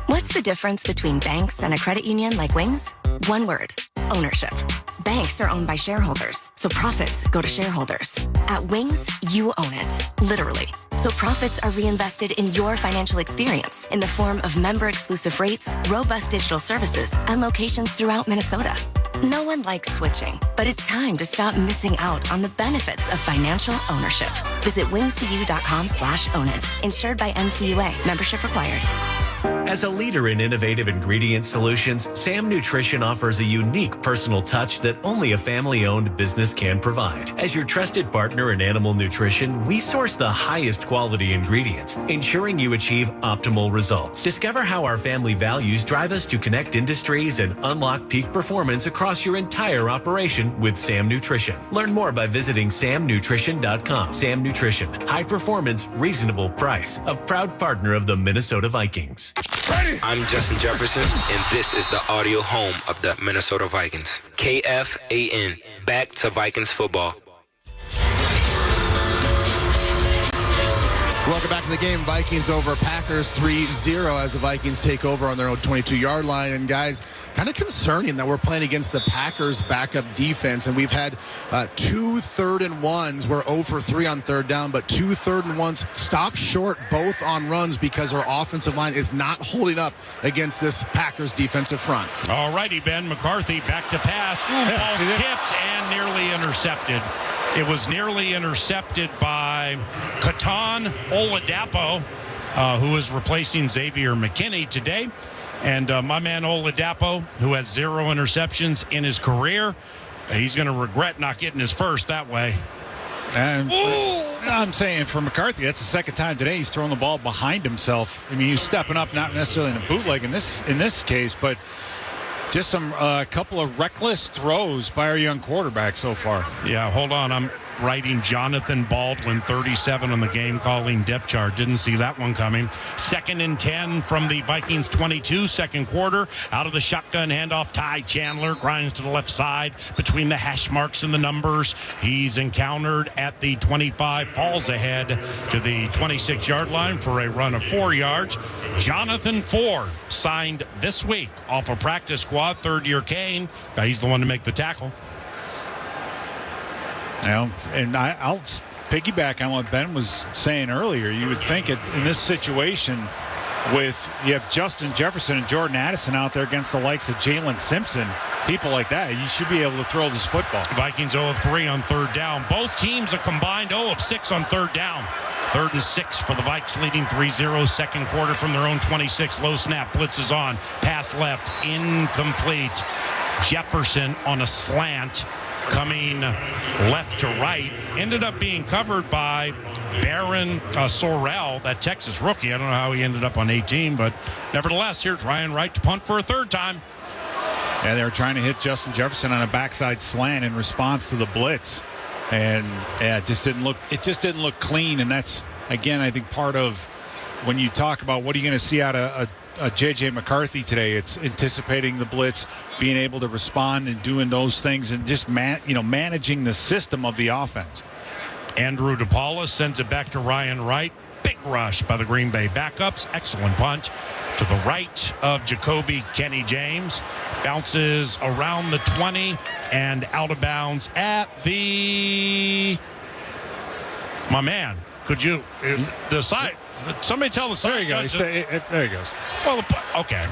What's the difference between banks and a credit union like Wings? One word: ownership. Banks are owned by shareholders, so profits go to shareholders. At Wings, you own it, literally. So profits are reinvested in your financial experience in the form of member-exclusive rates, robust digital services, and locations throughout Minnesota. No one likes switching, but it's time to stop missing out on the benefits of financial ownership. Visit wingcu.com/own it. Insured by NCUA. Membership required. As a leader in innovative ingredient solutions, Sam Nutrition offers a unique personal touch that only a family-owned business can provide. As your trusted partner in animal nutrition, we source the highest quality ingredients, ensuring you achieve optimal results. Discover how our family values drive us to connect industries and unlock peak performance across your entire operation with Sam Nutrition. Learn more by visiting samnutrition.com. Sam Nutrition, high performance, reasonable price, a proud partner of the Minnesota Vikings. I'm Justin Jefferson, and this is the audio home of the Minnesota Vikings. KFAN, back to Vikings football. Welcome back to the game. Vikings over Packers 3-0 as the Vikings take over on their own 22-yard line. And guys, kind of concerning that we're playing against the Packers backup defense. And we've had 2 3rd-and-1s. We're 0 for 3 on third down, but 2 3rd-and-1s stop short both on runs because our offensive line is not holding up against this Packers defensive front. All righty, Ben McCarthy back to pass. Ball's tipped and nearly intercepted. It was nearly intercepted by Katan Oladapo, who is replacing Xavier McKinney today. And my man Oladapo, who has 0 interceptions in his career, he's going to regret not getting his first that way. And I'm saying for McCarthy, that's the second time today he's thrown the ball behind himself. I mean, he's stepping up, not necessarily in a bootleg in this case, but just a couple of reckless throws by our young quarterback so far. Yeah, hold on. I'm writing Jonathan Baldwin, 37 on the game calling depth chart. Didn't see that one coming. 2nd and 10 from the Vikings 22, second quarter. Out of the shotgun handoff, Ty Chandler grinds to the left side between the hash marks and the numbers. He's encountered at the 25, falls ahead to the 26-yard line for a run of 4 yards. Jonathan Ford signed this week off a practice squad, third-year Cane. He's the one to make the tackle. And I'll piggyback on what Ben was saying earlier. You would think in this situation you have Justin Jefferson and Jordan Addison out there against the likes of Jalen Simpson, people like that, you should be able to throw this football. Vikings 0 of 3 on third down. Both teams a combined 0 of 6 on third down. 3rd and 6 for the Vikes, leading 3-0. Second quarter from their own 26. Low snap, blitz is on. Pass left, incomplete. Jefferson on a slant, coming left to right, ended up being covered by Baron Sorrell, that Texas rookie. I don't know how he ended up on 18, but nevertheless, here's Ryan Wright to punt for a third time. Yeah, they were trying to hit Justin Jefferson on a backside slant in response to the blitz, and yeah, it just didn't look clean. And that's, again, I think part of when you talk about what are you going to see out of a J.J. McCarthy today. It's anticipating the blitz, being able to respond and doing those things, and just managing the system of the offense. Andrew DePaula sends it back to Ryan Wright. Big rush by the Green Bay backups. Excellent punt to the right of Jacoby Kenny James. Bounces around the 20 and out of bounds at the... My man, could you... the side... Somebody tell the side. There you go. There he goes. Well, okay.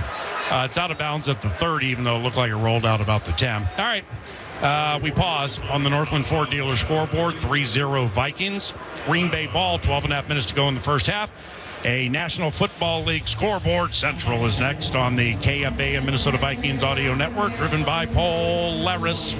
It's out of bounds at the 30, even though it looked like it rolled out about the 10. All right. We pause on the Northland Ford dealer scoreboard. 3-0 Vikings. Green Bay ball. 12.5 minutes to go in the first half. A National Football League scoreboard. Central is next on the KFA and Minnesota Vikings audio network, driven by Paul Larris.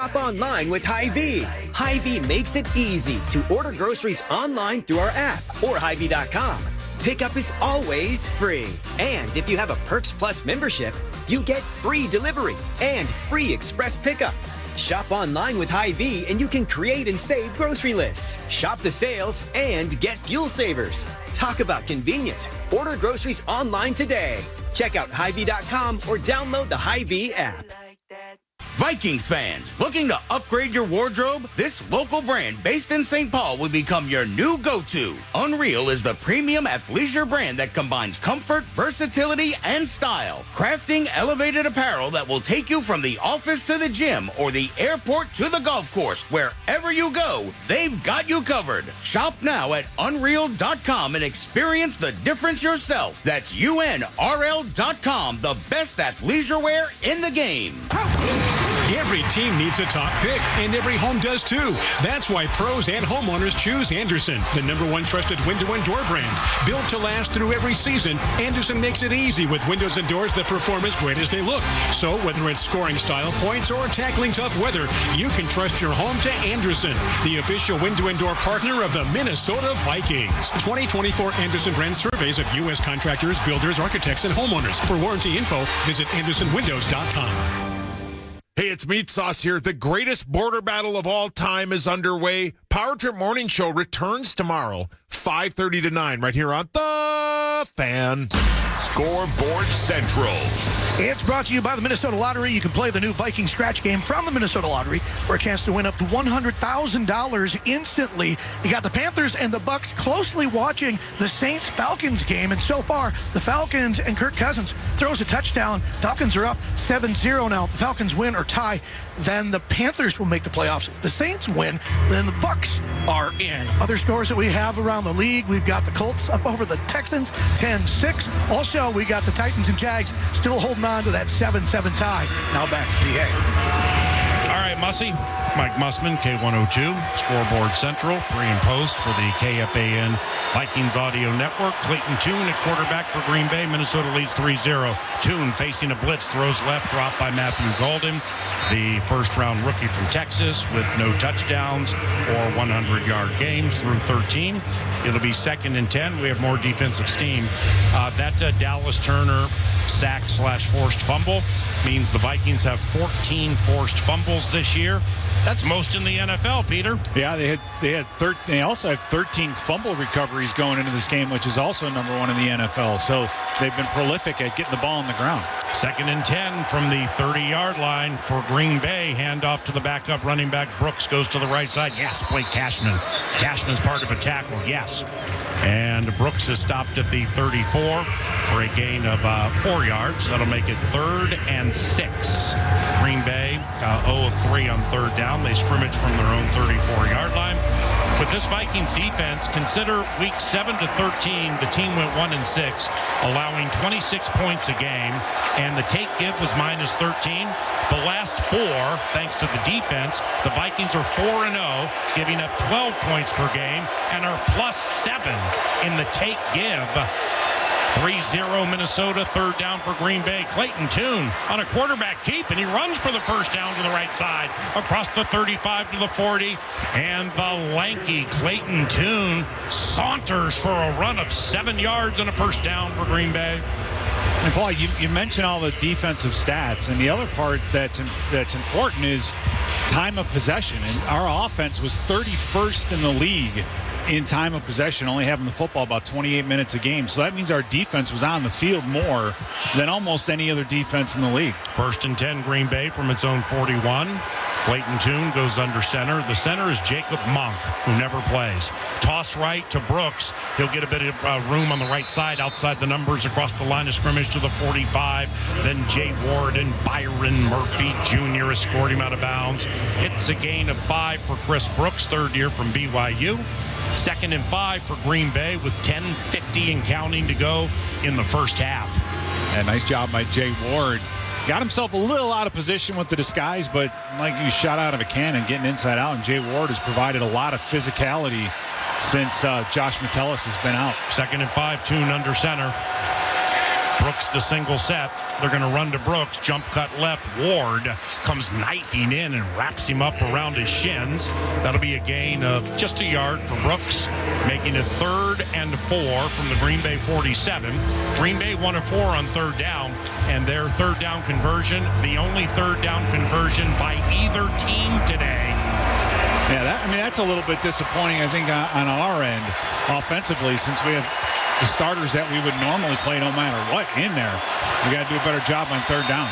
Shop online with Hy-Vee. Hy-Vee makes it easy to order groceries online through our app or Hy-Vee.com. Pickup is always free. And if you have a Perks Plus membership, you get free delivery and free express pickup. Shop online with Hy-Vee and you can create and save grocery lists, shop the sales, and get fuel savers. Talk about convenient. Order groceries online today. Check out Hy-Vee.com or download the Hy-Vee app. Vikings fans, looking to upgrade your wardrobe? This local brand based in St. Paul will become your new go-to. Unreal is the premium athleisure brand that combines comfort, versatility, and style, crafting elevated apparel that will take you from the office to the gym or the airport to the golf course. Wherever you go, they've got you covered. Shop now at Unreal.com and experience the difference yourself. That's UNRL.com, the best athleisure wear in the game. Every team needs a top pick, and every home does too. That's why pros and homeowners choose Anderson, the #1 trusted window and door brand. Built to last through every season, Anderson makes it easy with windows and doors that perform as great as they look. So whether it's scoring style points or tackling tough weather, you can trust your home to Anderson, the official window and door partner of the Minnesota Vikings. 2024 Anderson brand surveys of U.S. contractors, builders, architects, and homeowners. For warranty info, visit AndersonWindows.com. Hey, it's Meat Sauce here. The greatest border battle of all time is underway. Power Trip Morning Show returns tomorrow, 5:30 to 9, right here on The Fan. Scoreboard Central. It's brought to you by the Minnesota Lottery. You can play the new Viking scratch game from the Minnesota Lottery for a chance to win up to $100,000 instantly. You got the Panthers and the Bucks closely watching the Saints-Falcons game, and so far, the Falcons and Kirk Cousins throws a touchdown. Falcons are up 7-0 now. If the Falcons win or tie, then the Panthers will make the playoffs. If the Saints win, then the Bucks are in. Other scores that we have around the league, we've got the Colts up over the Texans, 10-6. Also, we got the Titans and Jags still holding on to that 7-7 tie. Now back to PA. All right, Mussy. Mike Mussman, K102, Scoreboard Central, pre and post for the KFAN Vikings Audio Network. Clayton Tune at quarterback for Green Bay. Minnesota leads 3-0. Tune facing a blitz, throws left, dropped by Matthew Golden, the first-round rookie from Texas, with no touchdowns or 100-yard games through 13. It'll be 2nd and 10. We have more defensive steam. That Dallas Turner sack/forced fumble means the Vikings have 14 forced fumbles this year. That's most in the NFL, Peter. Yeah, they also have 13 fumble recoveries going into this game, which is also #1 in the NFL. So they've been prolific at getting the ball on the ground. 2nd and 10 from the 30-yard line for Green Bay. Handoff to the backup running back. Brooks goes to the right side. Yes, Blake Cashman. Cashman's part of a tackle. Yes. And Brooks is stopped at the 34 for a gain of 4 yards. That'll make it 3rd and 6. Green Bay 0 of 3 on 3rd down. They scrimmage from their own 34-yard line. With this Vikings defense, consider week 7 to 13, the team went 1-6, allowing 26 points a game, and the take-give was -13. The last 4, thanks to the defense, the Vikings are 4-0, giving up 12 points per game, and are +7 in the take-give. 3-0 Minnesota, 3rd down for Green Bay. Clayton Tune on a quarterback keep, and he runs for the first down to the right side, across the 35 to the 40, and the lanky Clayton Tune saunters for a run of 7 yards and a first down for Green Bay. And Paul, you mentioned all the defensive stats, and the other part that's important is time of possession. And our offense was 31st in the league in time of possession, only having the football about 28 minutes a game. So that means our defense was on the field more than almost any other defense in the league. 1st and 10, Green Bay from its own 41. Clayton Tune goes under center. The center is Jacob Monk, who never plays. Toss right to Brooks. He'll get a bit of room on the right side outside the numbers across the line of scrimmage to the 45. Then Jay Ward and Byron Murphy Jr. escort him out of bounds. It's a gain of 5 for Chris Brooks, 3rd year from BYU. 2nd and 5 for Green Bay with 10:50 and counting to go in the first half. Yeah, nice job by Jay Ward. Got himself a little out of position with the disguise, but like you shot out of a cannon, getting inside out, and Jay Ward has provided a lot of physicality since Josh Metellus has been out. 2nd and 5, Tune under center. Brooks the single set. They're going to run to Brooks. Jump cut left. Ward comes knifing in and wraps him up around his shins. That'll be a gain of just a yard for Brooks, making it 3rd and 4 from the Green Bay 47. Green Bay 1 of 4 on 3rd down, and their 3rd down conversion, the only 3rd down conversion by either team today. Yeah, that's a little bit disappointing, I think, on our end offensively, since we have the starters that we would normally play no matter what in there. We got to do a better job on 3rd down.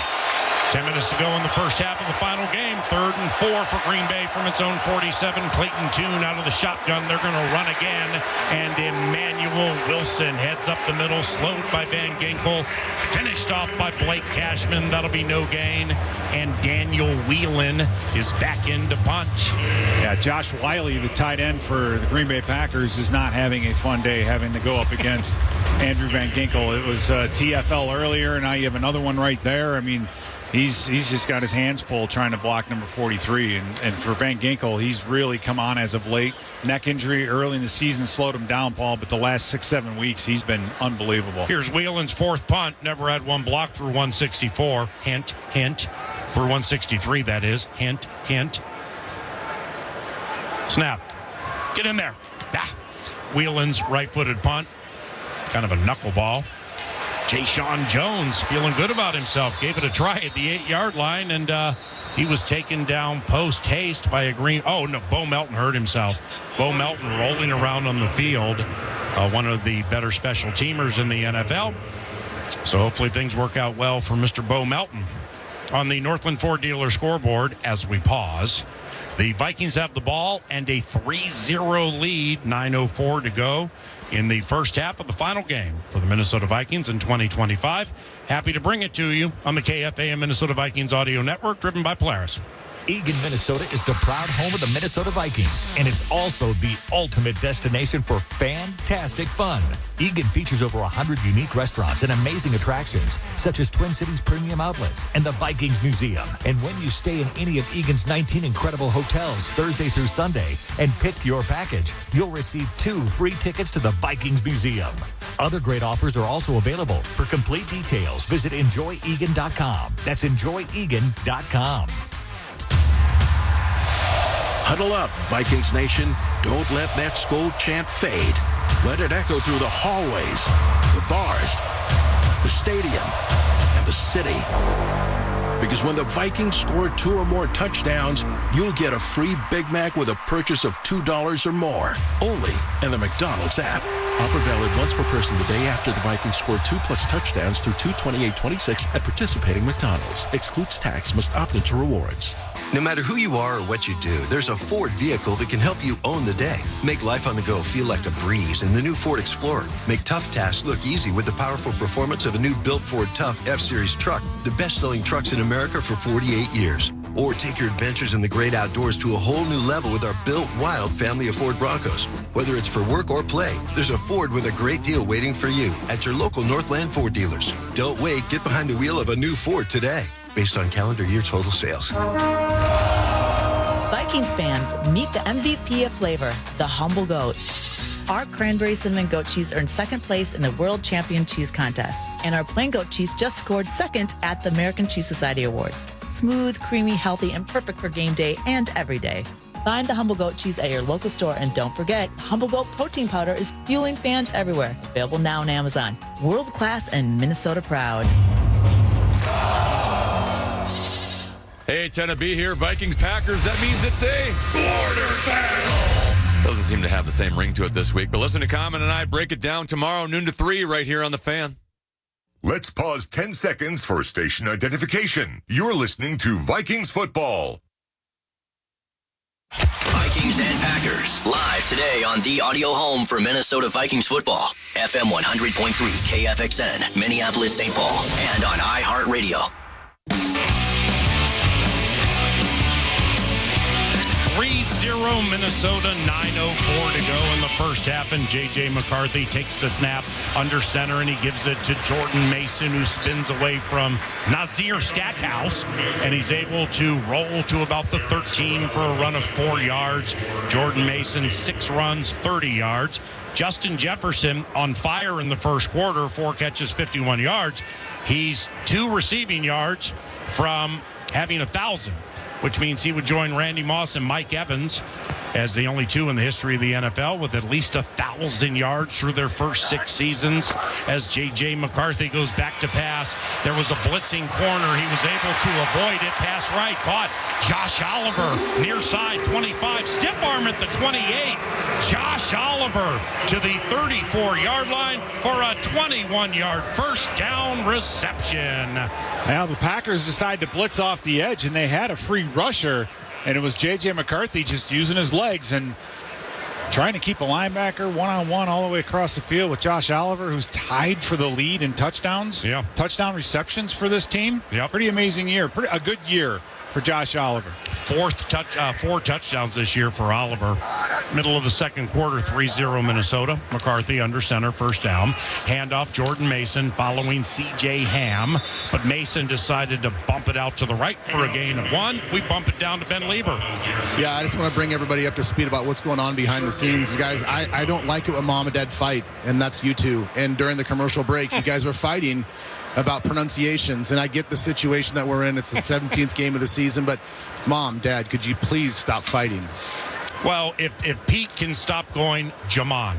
10 minutes to go in the first half of the final game. 3rd and 4 for Green Bay from its own 47. Clayton Tune out of the shotgun. They're going to run again. And Emmanuel Wilson heads up the middle, slowed by Van Ginkel. Finished off by Blake Cashman. That'll be no gain. And Daniel Whelan is back in to punt. Yeah, Josh Wiley, the tight end for the Green Bay Packers, is not having a fun day having to go up against Andrew Van Ginkel. It was TFL earlier, and now you have another one right there. I mean, he's just got his hands full trying to block number 43. And for Van Ginkel, he's really come on as of late. Neck injury early in the season slowed him down, Paul, but the last 6-7 weeks, he's been unbelievable. Here's Whelan's 4th punt. Never had one block through 164. Hint, hint. Through 163, that is. Hint, hint. Snap. Get in there. Whelan's right-footed punt. Kind of a knuckleball. Jay-Sean Jones feeling good about himself. Gave it a try at the 8-yard line, and he was taken down post-haste by a green... Oh, no, Bo Melton hurt himself. Bo Melton rolling around on the field. One of the better special teamers in the NFL. So hopefully things work out well for Mr. Bo Melton. On the Northland Ford dealer scoreboard, as we pause, the Vikings have the ball and a 3-0 lead, 9:04 to go in the first half of the final game for the Minnesota Vikings in 2025. Happy to bring it to you on the KFAN Minnesota Vikings audio network, driven by Polaris. Eagan, Minnesota is the proud home of the Minnesota Vikings, and it's also the ultimate destination for fantastic fun. Eagan features over 100 unique restaurants and amazing attractions, such as Twin Cities Premium Outlets and the Vikings Museum. And when you stay in any of Eagan's 19 incredible hotels Thursday through Sunday and pick your package, you'll receive 2 free tickets to the Vikings Museum. Other great offers are also available. For complete details, visit enjoyegan.com. That's enjoyegan.com. Huddle up, Vikings Nation. Don't let that Skol chant fade. Let it echo through the hallways, the bars, the stadium, and the city. Because when the Vikings score 2 or more touchdowns, you'll get a free Big Mac with a purchase of $2 or more. Only in the McDonald's app. Offer valid once per person the day after the Vikings score 2+ touchdowns through 2/28/26 at participating McDonald's. Excludes tax. Must opt into rewards. No matter who you are or what you do, there's a Ford vehicle that can help you own the day. Make life on the go feel like a breeze in the new Ford Explorer. Make tough tasks look easy with the powerful performance of a new built Ford Tough F-Series truck, the best-selling trucks in America for 48 years. Or take your adventures in the great outdoors to a whole new level with our built wild family of Ford Broncos. Whether it's for work or play, there's a Ford with a great deal waiting for you at your local Northland Ford dealers. Don't wait, get behind the wheel of a new Ford today. Based on calendar year total sales. Vikings fans, meet the MVP of flavor, the Humble Goat. Our cranberry cinnamon goat cheese earned 2nd place in the World Champion Cheese Contest, and our plain goat cheese just scored 2nd at the American Cheese Society Awards. Smooth, creamy, healthy, and perfect for game day and every day. Find the Humble Goat cheese at your local store, and don't forget, Humble Goat protein powder is fueling fans everywhere. Available now on Amazon. World class and Minnesota proud. Hey, 10 to be here, Vikings Packers. That means it's a border battle. Doesn't seem to have the same ring to it this week, but listen to Common and I break it down tomorrow, noon to 3, right here on The Fan. Let's pause 10 seconds for station identification. You're listening to Vikings football. Vikings and Packers, live today on the audio home for Minnesota Vikings football. FM 100.3 KFXN, Minneapolis, St. Paul, and on iHeartRadio. 3-0 Minnesota, 9:04 to go in the first half, and J.J. McCarthy takes the snap under center, and he gives it to Jordan Mason, who spins away from Nazir Stackhouse, and he's able to roll to about the 13 for a run of 4 yards. Jordan Mason, 6 runs, 30 yards. Justin Jefferson on fire in the first quarter, 4 catches, 51 yards. He's 2 receiving yards from having 1,000. Which means he would join Randy Moss and Mike Evans as the only 2 in the history of the NFL with at least 1,000 yards through their first 6 seasons. As J.J. McCarthy goes back to pass, there was a blitzing corner. He was able to avoid it. Pass right, caught Josh Oliver near side, 25, stiff arm at the 28. Josh Oliver to the 34-yard line for a 21-yard first down reception. Now the Packers decide to blitz off the edge, and they had a free rusher, and it was J.J. McCarthy just using his legs and trying to keep a linebacker one-on-one all the way across the field with Josh Oliver, who's tied for the lead in touchdowns. Yeah. Touchdown receptions for this team. Yeah. Pretty amazing year. A good year for Josh Oliver. 4 touchdowns this year for Oliver. Middle of the second quarter, 3-0 Minnesota. McCarthy under center, first down. Handoff, Jordan Mason following C.J. Ham. But Mason decided to bump it out to the right for a gain of 1. We bump it down to Ben Lieber. Yeah, I just want to bring everybody up to speed about what's going on behind the scenes. You guys, I don't like it when mom and dad fight, and that's you two. And during the commercial break, you guys were fighting about pronunciations, and I get the situation that we're in. It's the 17th game of the season, but Mom, Dad, could you please stop fighting? Well, if Pete can stop going, Jamon,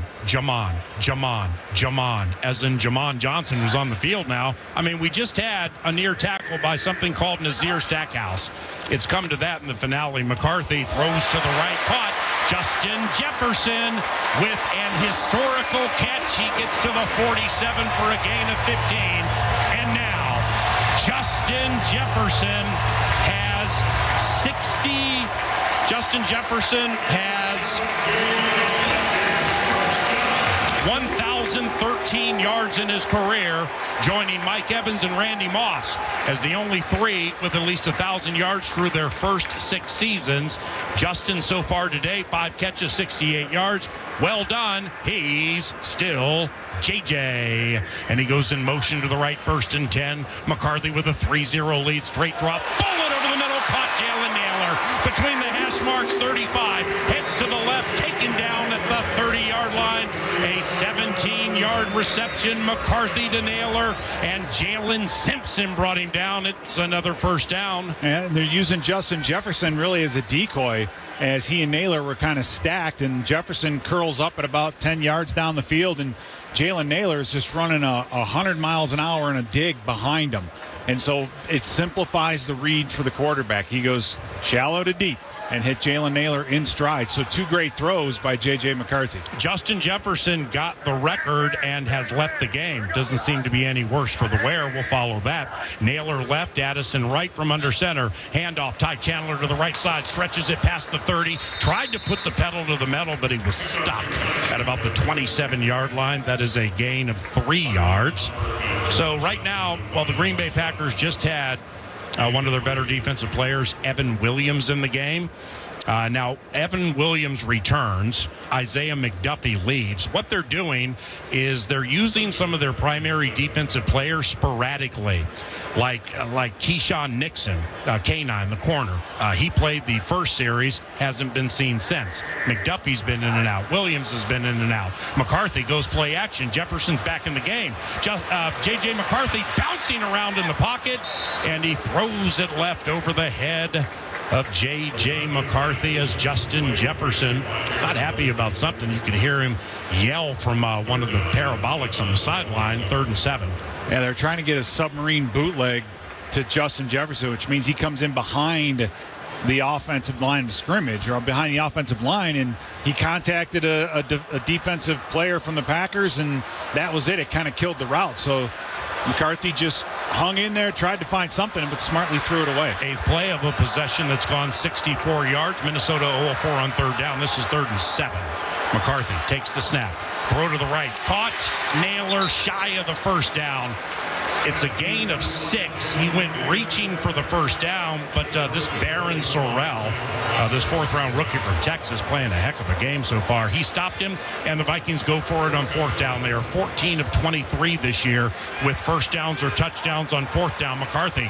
as in Jamon Johnson, who's on the field now. I mean, we just had a near tackle by something called Nazir Stackhouse. It's come to that in the finale. McCarthy throws to the right, caught. Justin Jefferson with an historical catch. He gets to the 47 for a gain of 15. And now, Justin Jefferson has 60. Justin Jefferson has 1,013 yards in his career, joining Mike Evans and Randy Moss as the only 3 with at least 1,000 yards through their first 6 seasons. Justin so far today, 5 catches, 68 yards. Well done. He's still JJ. And he goes in motion to the right, 1st and 10. McCarthy with a 3-0 lead. Straight drop. Bullet over the middle. Caught Jalen Naylor between the hash marks, 35. Heads to the left. Taken down at the 30-yard line. A 17-yard reception. McCarthy to Naylor. And Jalen Simpson brought him down. It's another first down. And they're using Justin Jefferson really as a decoy, as he and Naylor were kind of stacked, and Jefferson curls up at about 10 yards down the field, and Jalen Naylor is just running 100 miles an hour in a dig behind him. And so it simplifies the read for the quarterback. He goes shallow to deep and hit Jalen Naylor in stride. So 2 great throws by J.J. McCarthy. Justin Jefferson got the record and has left the game. Doesn't seem to be any worse for the wear. We'll follow that. Naylor left, Addison right from under center. Handoff, Ty Chandler to the right side. Stretches it past the 30. Tried to put the pedal to the metal, but he was stuck at about the 27-yard line. That is a gain of 3 yards. So right now, while the Green Bay Packers just had one of their better defensive players, Evan Williams, in the game. Now, Evan Williams returns. Isaiah McDuffie leaves. What they're doing is they're using some of their primary defensive players sporadically, like Keyshawn Nixon, K9, the corner. He played the first series, hasn't been seen since. McDuffie's been in and out. Williams has been in and out. McCarthy goes play action. Jefferson's back in the game. J.J. McCarthy bouncing around in the pocket, and he throws it left over the head of J.J. McCarthy as Justin Jefferson is not happy about something. You could hear him yell from one of the parabolics on the sideline, 3rd and 7. Yeah, they're trying to get a submarine bootleg to Justin Jefferson, which means he comes in behind the offensive line of scrimmage, or behind the offensive line, and he contacted a defensive player from the Packers, and that was it. It kind of killed the route. So McCarthy just hung in there, tried to find something, but smartly threw it away. 8th play of a possession that's gone 64 yards. Minnesota 0-4 on 3rd down. This is 3rd and 7. McCarthy takes the snap. Throw to the right. Caught. Naylor shy of the first down. It's a gain of 6. He went reaching for the first down, but this Baron Sorrell, this 4th-round rookie from Texas, playing a heck of a game so far. He stopped him, and the Vikings go for it on 4th down. They are 14 of 23 this year with first downs or touchdowns on 4th down. McCarthy,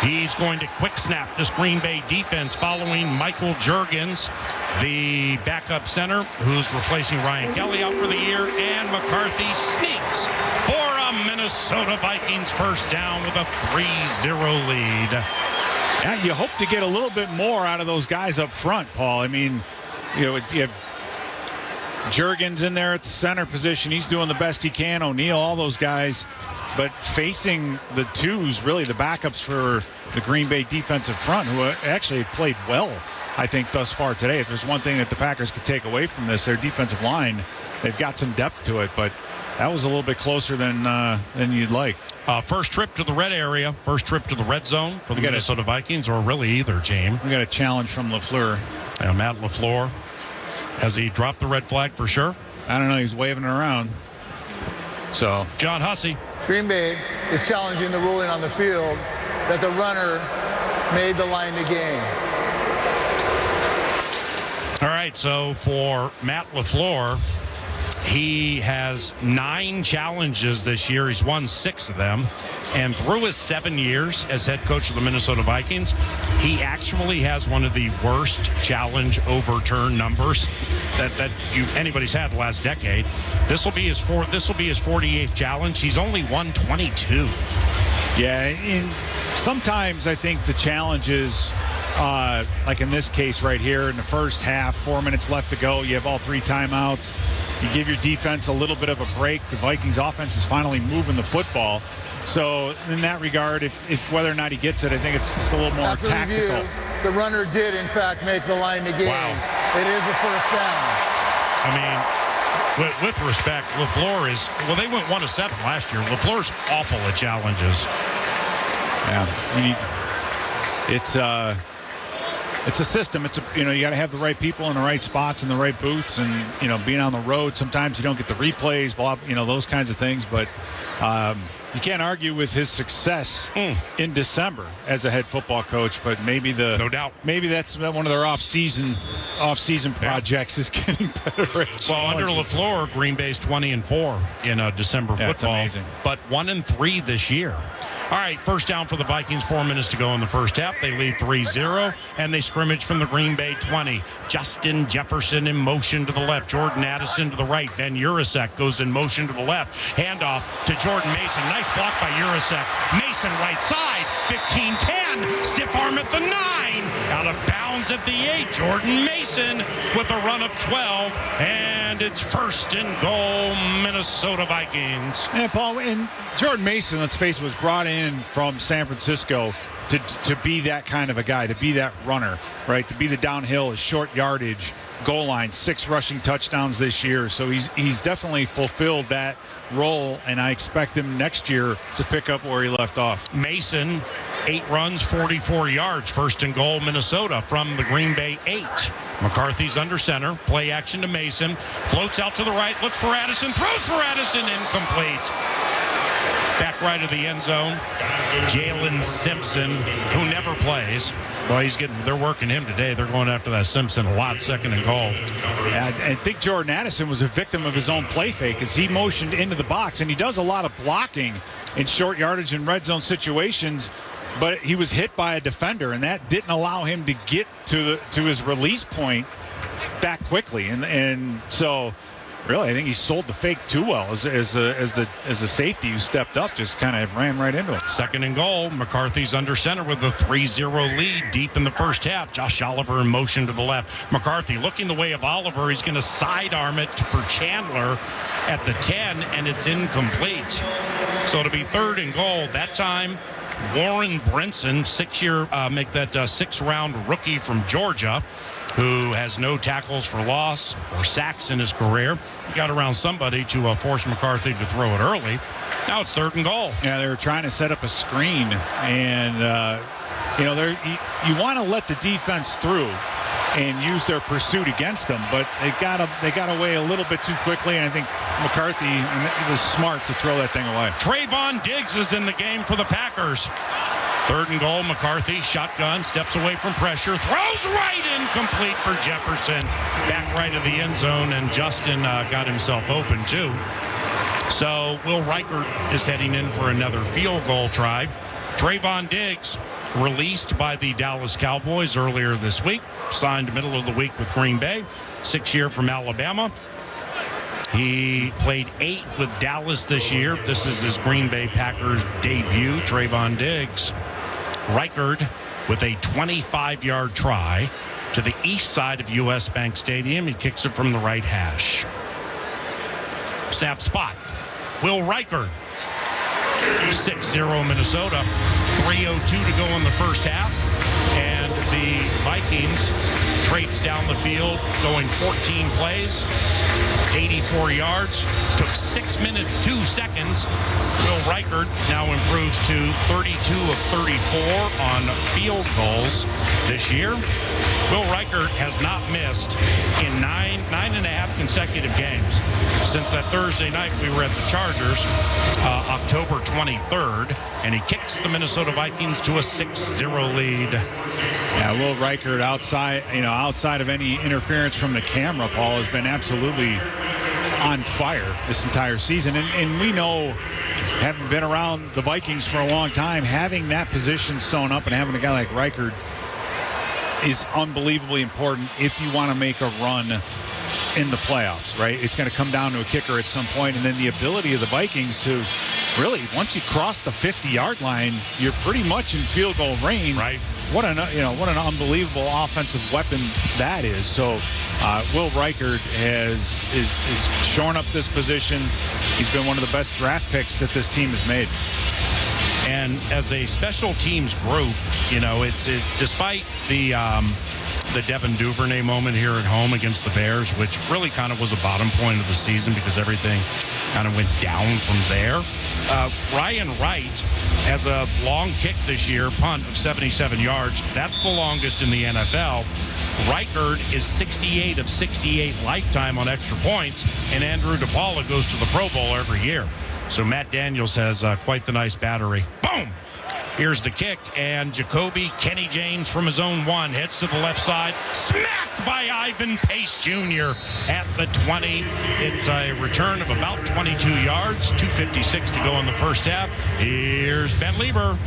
he's going to quick snap this Green Bay defense following Michael Juergens, the backup center, who's replacing Ryan Kelly out for the year, and McCarthy sneaks for a Minnesota Vikings first down with a 3-0 lead. Yeah, you hope to get a little bit more out of those guys up front, Paul. I mean, you have Juergens in there at the center position. He's doing the best he can. O'Neal, all those guys. But facing the twos, really the backups for the Green Bay defensive front, who actually played well, I think, thus far today. If there's one thing that the Packers could take away from this, their defensive line, they've got some depth to it, but that was a little bit closer than you'd like. First trip to the red area, first trip to the red zone for the Minnesota Vikings, or really either, James. We got a challenge from LaFleur. Matt LaFleur. Has he dropped the red flag for sure? I don't know. He's waving it around. So, John Hussey. Green Bay is challenging the ruling on the field that the runner made the line to gain. All right, so for Matt LaFleur, he has 9 challenges this year. He's won 6 of them. And through his 7 years as head coach of the Minnesota Vikings, he actually has one of the worst challenge overturn numbers that anybody's had the last decade. This will be his 48th challenge. He's only won 22. Yeah, and sometimes I think the challenges, like in this case right here in the first half, 4 minutes left to go, you have all 3 timeouts. You give your defense a little bit of a break. The Vikings offense is finally moving the football. So in that regard, if whether or not he gets it, I think it's just a little more After tactical. Review, the runner did, in fact, make the line to gain. Wow. It is a first down. I mean, with respect, LaFleur is, well, they went 1 of 7 last year. LaFleur's awful at challenges. Yeah, it's a system. You got to have the right people in the right spots in the right booths, and being on the road. Sometimes you don't get the replays, those kinds of things. But you can't argue with his success in December as a head football coach. But maybe no doubt, maybe that's one of their off-season projects is getting better. Well, under LaFleur, Green Bay's 20-4 in December football. That's amazing. But 1-3 this year. All right, first down for the Vikings, 4 minutes to go in the first half. They lead 3-0, and they scrimmage from the Green Bay 20. Justin Jefferson in motion to the left. Jordan Addison to the right. Van Urasek goes in motion to the left. Handoff to Jordan Mason. Nice block by Urasek. Mason right side. 15-10. Stiff arm at the 9. Out of bounds at the 8. Jordan Mason with a run of 12. And it's first and goal, Minnesota Vikings. Yeah, Paul, and Jordan Mason, let's face it, was brought in from San Francisco to be that kind of a guy, to be that runner, right? To be the downhill, short yardage, goal line, 6 rushing touchdowns this year. So he's definitely fulfilled that role, and I expect him next year to pick up where he left off. Mason, 8 runs, 44 yards. First and goal, Minnesota from the Green Bay 8. McCarthy's under center. Play action to Mason. Floats out to the right. Looks for Addison. Throws for Addison. Incomplete. Back right of the end zone. Jalen Simpson, who never plays. Well, they're working him today. They're going after that Simpson a lot. Second and goal. I think Jordan Addison was a victim of his own play fake as he motioned into the box, and he does a lot of blocking in short yardage and red zone situations. But he was hit by a defender, and that didn't allow him to get to his release point back quickly. And so, really, I think he sold the fake too well as a safety who stepped up, just kind of ran right into him. Second and goal. McCarthy's under center with a 3-0 lead deep in the first half. Josh Oliver in motion to the left. McCarthy looking the way of Oliver. He's going to sidearm it for Chandler at the 10, and it's incomplete. So it'll be third and goal. That time, Warren Brinson, 6-round rookie from Georgia, who has no tackles for loss or sacks in his career. He got around somebody to force McCarthy to throw it early. Now it's third and goal. Yeah, they were trying to set up a screen, and you want to let the defense through and use their pursuit against them, but they got away a little bit too quickly, and I think McCarthy was smart to throw that thing away. Trayvon Diggs is in the game for the Packers. Third and goal, McCarthy, shotgun, steps away from pressure, throws right, incomplete for Jefferson. Back right of the end zone, and Justin got himself open too. So Will Reichert is heading in for another field goal try. Trayvon Diggs, released by the Dallas Cowboys earlier this week, signed middle of the week with Green Bay, 6-year from Alabama. He played 8 with Dallas this year. This is his Green Bay Packers debut. Trayvon Diggs. Reichert with a 25-yard try to the east side of U.S. Bank Stadium. He kicks it from the right hash. Snap spot. Will Reichert. 6-0 Minnesota. 3:02 to go in the first half. And the Vikings traipsed down the field, going 14 plays, 84 yards, took 6 minutes, 2 seconds. Will Reichert now improves to 32 of 34 on field goals this year. Will Reichert has not missed in nine and a half consecutive games. Since that Thursday night we were at the Chargers, October 23rd, and he kicks the Minnesota Vikings to a 6-0 lead. Yeah, Will Reichert outside of any interference from the camera, Paul, has been absolutely on fire this entire season. And we know, having been around the Vikings for a long time, having that position sewn up and having a guy like Reichert is unbelievably important if you want to make a run in the playoffs, right? It's going to come down to a kicker at some point, and then the ability of the Vikings to really, once you cross the 50-yard line, you're pretty much in field goal range. Right. What an unbelievable offensive weapon that is. So Will Reichert is shorn up this position. He's been one of the best draft picks that this team has made. And as a special teams group, despite the Devin Duvernay moment here at home against the Bears, which really kind of was a bottom point of the season because everything kind of went down from there. Ryan Wright has a long kick this year, punt of 77 yards. That's the longest in the NFL. Reichert is 68 of 68 lifetime on extra points, and Andrew DePaula goes to the Pro Bowl every year. So Matt Daniels has quite the nice battery. Boom! Here's the kick, and Jacoby Kenny James from his own one heads to the left side, smacked by Ivan Pace Jr. at the 20. It's a return of about 22 yards, 2:56 to go in the first half. Here's Ben Lieber.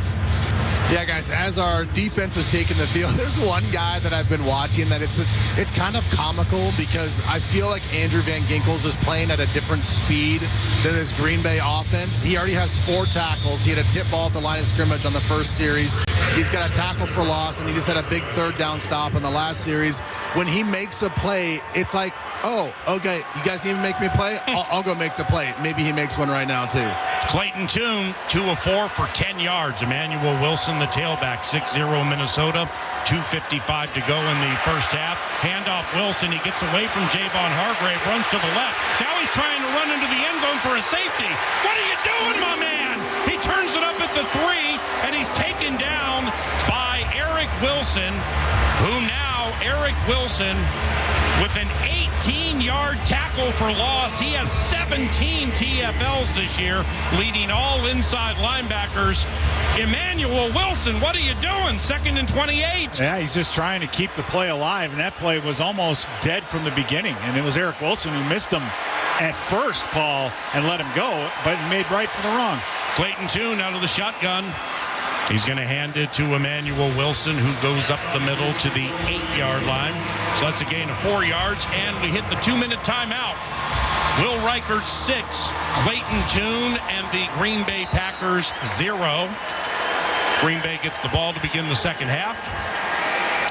Yeah, guys, as our defense is taking the field, there's one guy that I've been watching that it's kind of comical because I feel like Andrew Van Ginkels is playing at a different speed than this Green Bay offense. He already has 4 tackles. He had a tip ball at the line of scrimmage on the first series. He's got a tackle for loss, and he just had a big third down stop in the last series. When he makes a play, it's like, oh, okay, you guys need to make me play? I'll go make the play. Maybe he makes one right now, too. Clayton Tune, 2 of 4 for 10 yards. Emmanuel Wilson, the tailback, 6-0 Minnesota. 2:55 to go in the first half. Handoff Wilson. He gets away from Javon Hargrave, runs to the left. Now he's trying to run into the end zone for a safety. What are you doing, my man? He turns it up at the 3, and he's taken down by Eric Wilson, Eric Wilson with an 18-yard tackle for loss. He has 17 TFLs this year, leading all inside linebackers. Emmanuel Wilson, what are you doing? 2nd and 28. Yeah, he's just trying to keep the play alive, and that play was almost dead from the beginning. And it was Eric Wilson who missed him at first, Paul, and let him go, but made right for the wrong. Clayton Tune out of the shotgun. He's going to hand it to Emmanuel Wilson, who goes up the middle to the 8-yard line. So that's a gain of 4 yards, and we hit the 2-minute timeout. Will Reichert 6, Clayton Tune and the Green Bay Packers 0. Green Bay gets the ball to begin the second half,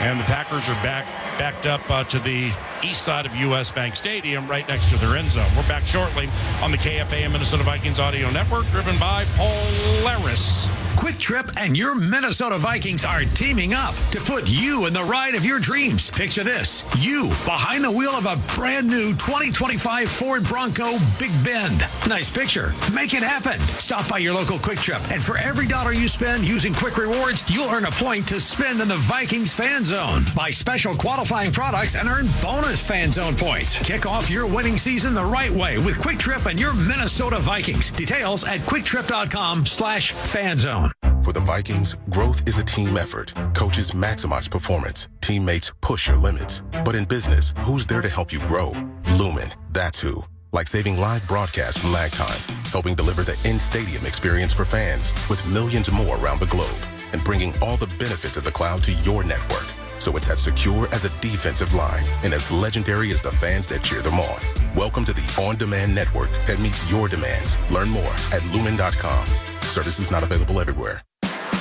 and the Packers are backed up to the east side of U.S. Bank Stadium, right next to their end zone. We're back shortly on the KFAN Minnesota Vikings audio network, driven by Polaris. Quick Trip and your Minnesota Vikings are teaming up to put you in the ride of your dreams. Picture this: you behind the wheel of a brand new 2025 Ford Bronco Big Bend. Nice picture. Make it happen. Stop by your local Quick Trip, and for every $1 you spend using Quick Rewards, you'll earn a point to spend in the Vikings Fan Zone. Buy special qualifying products and earn bonus Fan Zone points. Kick off your winning season the right way with Quick Trip and your Minnesota Vikings. Details at quicktrip.com/fanzone. For the Vikings, growth is a team effort. Coaches maximize performance. Teammates push your limits. But in business, who's there to help you grow? Lumen, that's who. Like saving live broadcasts from lag time, helping deliver the in-stadium experience for fans with millions more around the globe, and bringing all the benefits of the cloud to your network. So it's as secure as a defensive line and as legendary as the fans that cheer them on. Welcome to the on-demand network that meets your demands. Learn more at lumen.com. Services not available everywhere.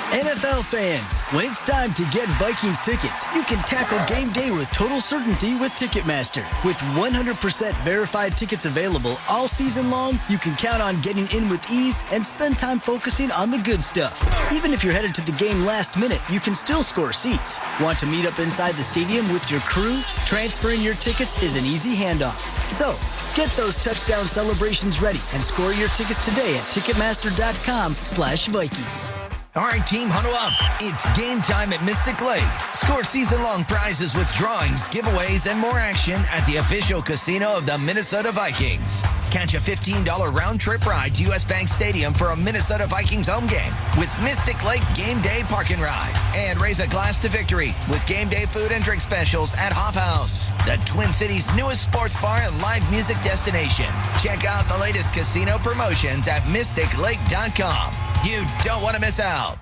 NFL fans, when it's time to get Vikings tickets, you can tackle game day with total certainty with Ticketmaster. With 100% verified tickets available all season long, you can count on getting in with ease and spend time focusing on the good stuff. Even if you're headed to the game last minute, you can still score seats. Want to meet up inside the stadium with your crew? Transferring your tickets is an easy handoff. So, get those touchdown celebrations ready and score your tickets today at Ticketmaster.com/Vikings. All right, team, huddle up. It's game time at Mystic Lake. Score season-long prizes with drawings, giveaways, and more action at the official casino of the Minnesota Vikings. Catch a $15 round-trip ride to U.S. Bank Stadium for a Minnesota Vikings home game with Mystic Lake Game Day Park and Ride. And raise a glass to victory with game day food and drink specials at Hop House, the Twin Cities' newest sports bar and live music destination. Check out the latest casino promotions at MysticLake.com. You don't want to miss out.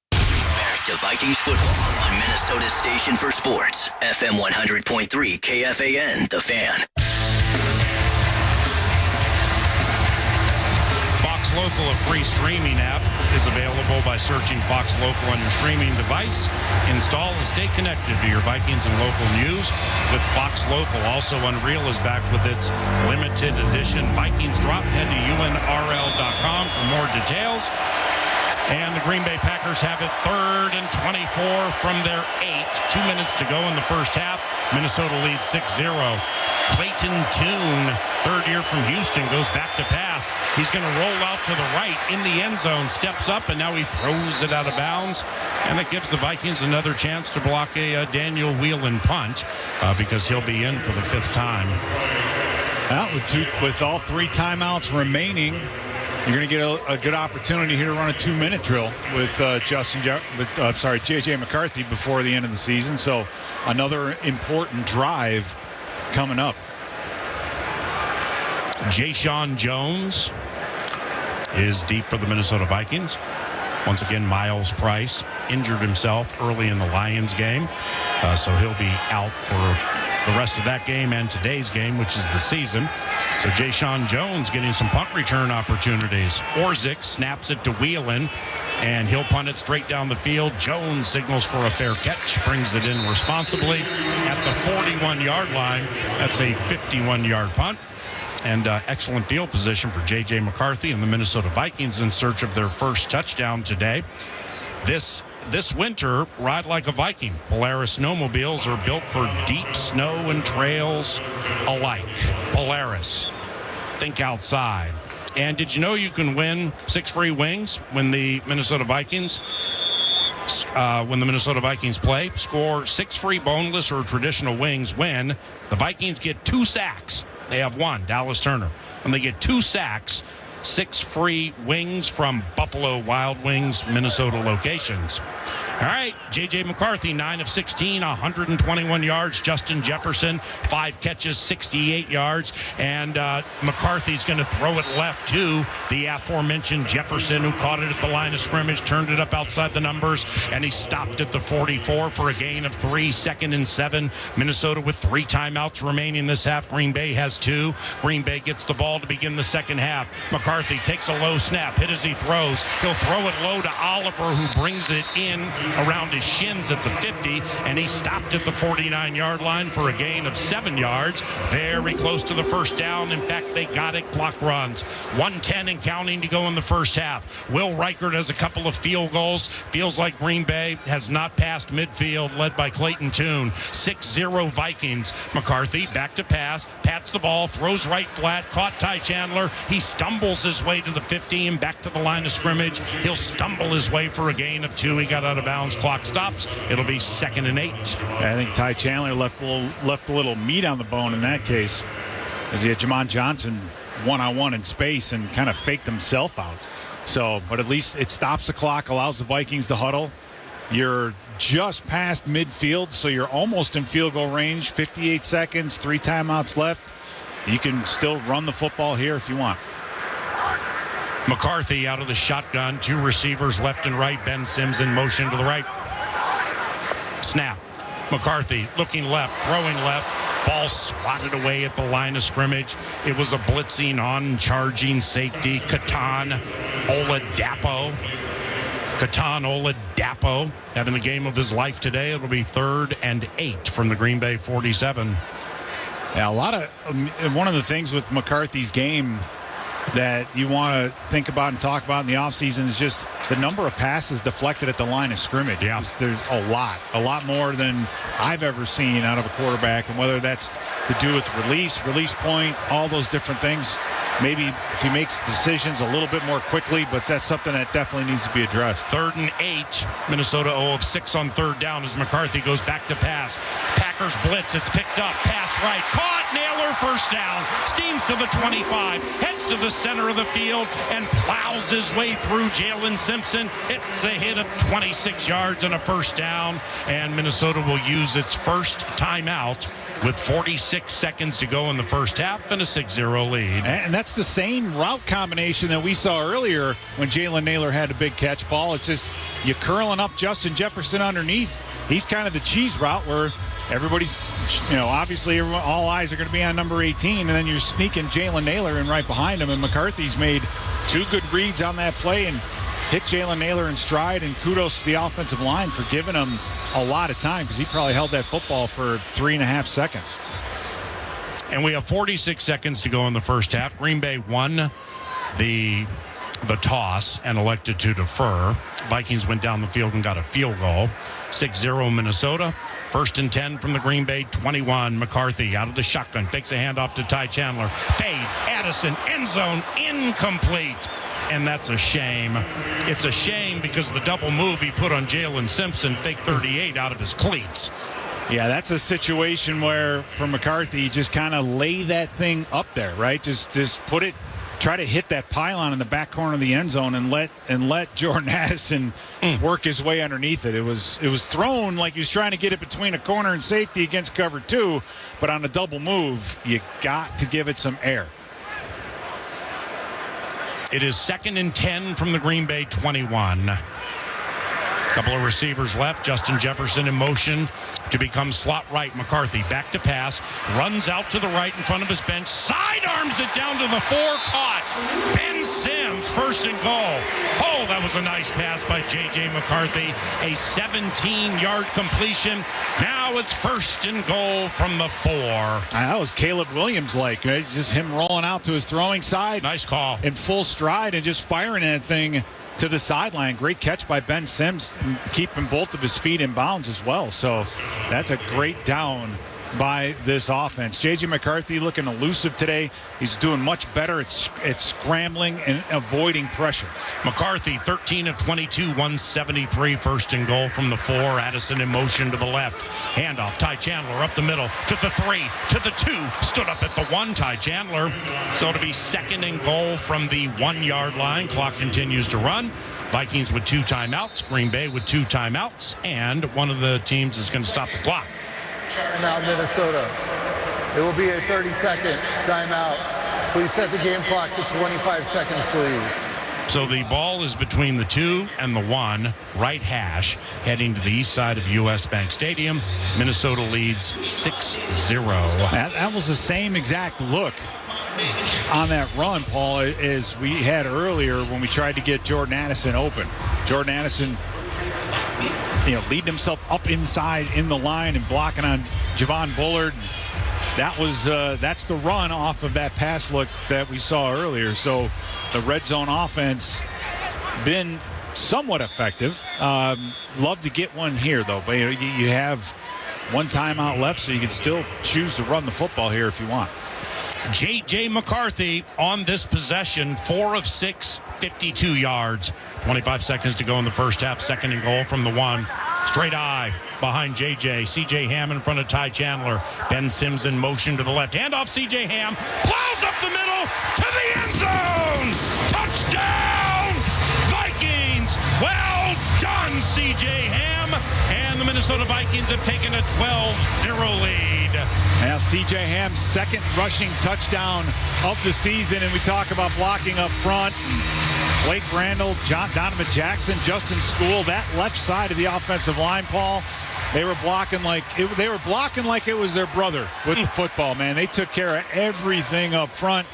Back to Vikings football on Minnesota's station for sports, FM 100.3 KFAN, The Fan. Fox Local, a free streaming app, is available by searching Fox Local on your streaming device. Install and stay connected to your Vikings and local news with Fox Local. Also, Unreal is back with its limited edition Vikings drop. Head to unrl.com for more details. And the Green Bay Packers have it 3rd and 24 from their 8. 2 minutes to go in the first half. Minnesota leads 6-0. Clayton Tune, third year from Houston, goes back to pass. He's going to roll out to the right in the end zone, steps up, and now he throws it out of bounds. And it gives the Vikings another chance to block a Daniel Whelan punt because he'll be in for the 5th time. Well, with all 3 timeouts remaining, you're going to get a good opportunity here to run a 2-minute drill with J.J. McCarthy before the end of the season. So another important drive coming up. Jayshon Jones is deep for the Minnesota Vikings. Once again, Miles Price injured himself early in the Lions game, so he'll be out for the rest of that game and today's game, which is the season. So Jayshon Jones getting some punt return opportunities. Orzik snaps it to Whelan, and he'll punt it straight down the field. Jones signals for a fair catch, brings it in responsibly at the 41-yard line. That's a 51-yard punt. And excellent field position for J.J. McCarthy and the Minnesota Vikings in search of their first touchdown today. This winter, ride like a Viking. Polaris snowmobiles are built for deep snow and trails alike. Polaris, think outside. And did you know you can win 6 free wings when the Minnesota Vikings play? Score 6 free boneless or traditional wings when the Vikings get 2 sacks. They have 1, Dallas Turner. When they get 2 sacks, 6 free wings from Buffalo Wild Wings, Minnesota locations. All right, J.J. McCarthy, 9 of 16, 121 yards. Justin Jefferson, 5 catches, 68 yards. And McCarthy's going to throw it left to the aforementioned Jefferson, who caught it at the line of scrimmage, turned it up outside the numbers, and he stopped at the 44 for a gain of 3, 2nd and 7. Minnesota with 3 timeouts remaining this half. Green Bay has 2. Green Bay gets the ball to begin the second half. McCarthy takes a low snap, hit as he throws. He'll throw it low to Oliver, who brings it in around his shins at the 50, and he stopped at the 49-yard line for a gain of 7 yards. Very close to the first down. In fact, they got it. Clock runs. 1:10 and counting to go in the first half. Will Reichert has a couple of field goals. Feels like Green Bay has not passed midfield, led by Clayton Tune. 6-0 Vikings. McCarthy back to pass, pats the ball, throws right flat, caught Ty Chandler. He stumbles his way to the 50 and back to the line of scrimmage. He'll stumble his way for a gain of 2. He got out of bounds. Clock stops. It'll be 2nd and 8. I think Ty Chandler left a little meat on the bone in that case, as he had Jamon Johnson one-on-one in space and kind of faked himself out. So, but at least it stops the clock, allows the Vikings to huddle. You're just past midfield, so you're almost in field goal range. 58 seconds, 3 timeouts left. You can still run the football here if you want. McCarthy out of the shotgun. 2 receivers left and right. Ben Sims in motion to the right. Snap. McCarthy looking left, throwing left. Ball swatted away at the line of scrimmage. It was a blitzing on charging safety. Katan Oladapo Catan Oladapo having the game of his life today. It'll be 3rd and 8 from the Green Bay 47. Yeah, one of the things with McCarthy's game that you want to think about and talk about in the offseason is just the number of passes deflected at the line of scrimmage. Yeah. There's a lot more than I've ever seen out of a quarterback, and whether that's to do with release point, all those different things. Maybe if he makes decisions a little bit more quickly, but that's something that definitely needs to be addressed. 3rd and 8. Minnesota 0 of 6 on 3rd down as McCarthy goes back to pass. Packers blitz. It's picked up. Pass right. Caught. Naylor first down. Steams to the 25. Heads to the center of the field and plows his way through Jalen Simpson. It's a hit of 26 yards and a first down. And Minnesota will use its first timeout with 46 seconds to go in the first half and a 6-0 lead. And that's the same route combination that we saw earlier when Jalen Naylor had a big catch, Paul. It's just you curling up Justin Jefferson underneath. He's kind of the cheese route where everybody's, obviously all eyes are going to be on number 18, and then you're sneaking Jalen Naylor in right behind him. And McCarthy's made 2 good reads on that play and hit Jalen Naylor in stride, and kudos to the offensive line for giving him a lot of time because he probably held that football for 3.5 seconds. And we have 46 seconds to go in the first half. Green Bay won the toss and elected to defer. Vikings went down the field and got a field goal. 6-0 Minnesota. 1st and 10 from the Green Bay 21. McCarthy out of the shotgun. Fakes a handoff to Ty Chandler. Fade. Addison. End zone. Incomplete. And that's a shame. It's a shame because the double move he put on Jalen Simpson, fake 38 out of his cleats. Yeah, that's a situation where, for McCarthy, you just kind of lay that thing up there, right? Just put it, try to hit that pylon in the back corner of the end zone and let Jordan Addison work his way underneath it. It was thrown like he was trying to get it between a corner and safety against cover 2, but on a double move, you got to give it some air. It is 2nd and 10 from the Green Bay 21. Couple of receivers left. Justin Jefferson in motion to become slot right. McCarthy back to pass. Runs out to the right in front of his bench. Sidearms it down to the 4. Caught. Ben Sims, 1st and goal. Oh, that was a nice pass by J.J. McCarthy. A 17-yard completion. Now it's 1st and goal from the 4. That was Caleb Williams-like, right? Just him rolling out to his throwing side. Nice call. In full stride and just firing that thing to the sideline. Great catch by Ben Sims, and keeping both of his feet in bounds as well. So that's a great down by this offense. J.J. McCarthy looking elusive today. He's doing much better at scrambling and avoiding pressure. McCarthy, 13 of 22, 173, 1st and goal from the 4. Addison in motion to the left. Handoff, Ty Chandler up the middle to the 3, to the 2, stood up at the 1, Ty Chandler. So to be 2nd and goal from the 1-yard line. Clock continues to run. Vikings with 2 timeouts, Green Bay with 2 timeouts, and one of the teams is going to stop the clock. Timeout, Minnesota. It will be a 30-second timeout. Please set the game clock to 25 seconds, please. So the ball is between the 2 and the 1, right hash, heading to the east side of U.S. Bank Stadium. Minnesota leads 6-0. That was the same exact look on that run, Paul, as we had earlier when we tried to get Jordan Addison open. Jordan Addison, leading himself up inside in the line and blocking on Javon Bullard. That's the run off of that pass look that we saw earlier. So the red zone offense been somewhat effective. Love to get one here, though. But you have 1 timeout left, so you can still choose to run the football here if you want. J.J. McCarthy on this possession, 4 of 6, 52 yards. 25 seconds to go in the first half. 2nd and goal from the 1. Straight eye behind J.J. C.J. Ham in front of Ty Chandler. Ben Sims in motion to the left. Handoff C.J. Ham. Plows up the middle to the end zone. Touchdown, Vikings. Well done, C.J. Ham. And the Minnesota Vikings have taken a 12-0 lead. Now C.J. Ham's 2nd rushing touchdown of the season, and we talk about blocking up front. Blake Randall, Donovan Jackson, Justin School, that left side of the offensive line, Paul, they were blocking like it was their brother with the football, man. They took care of everything up front.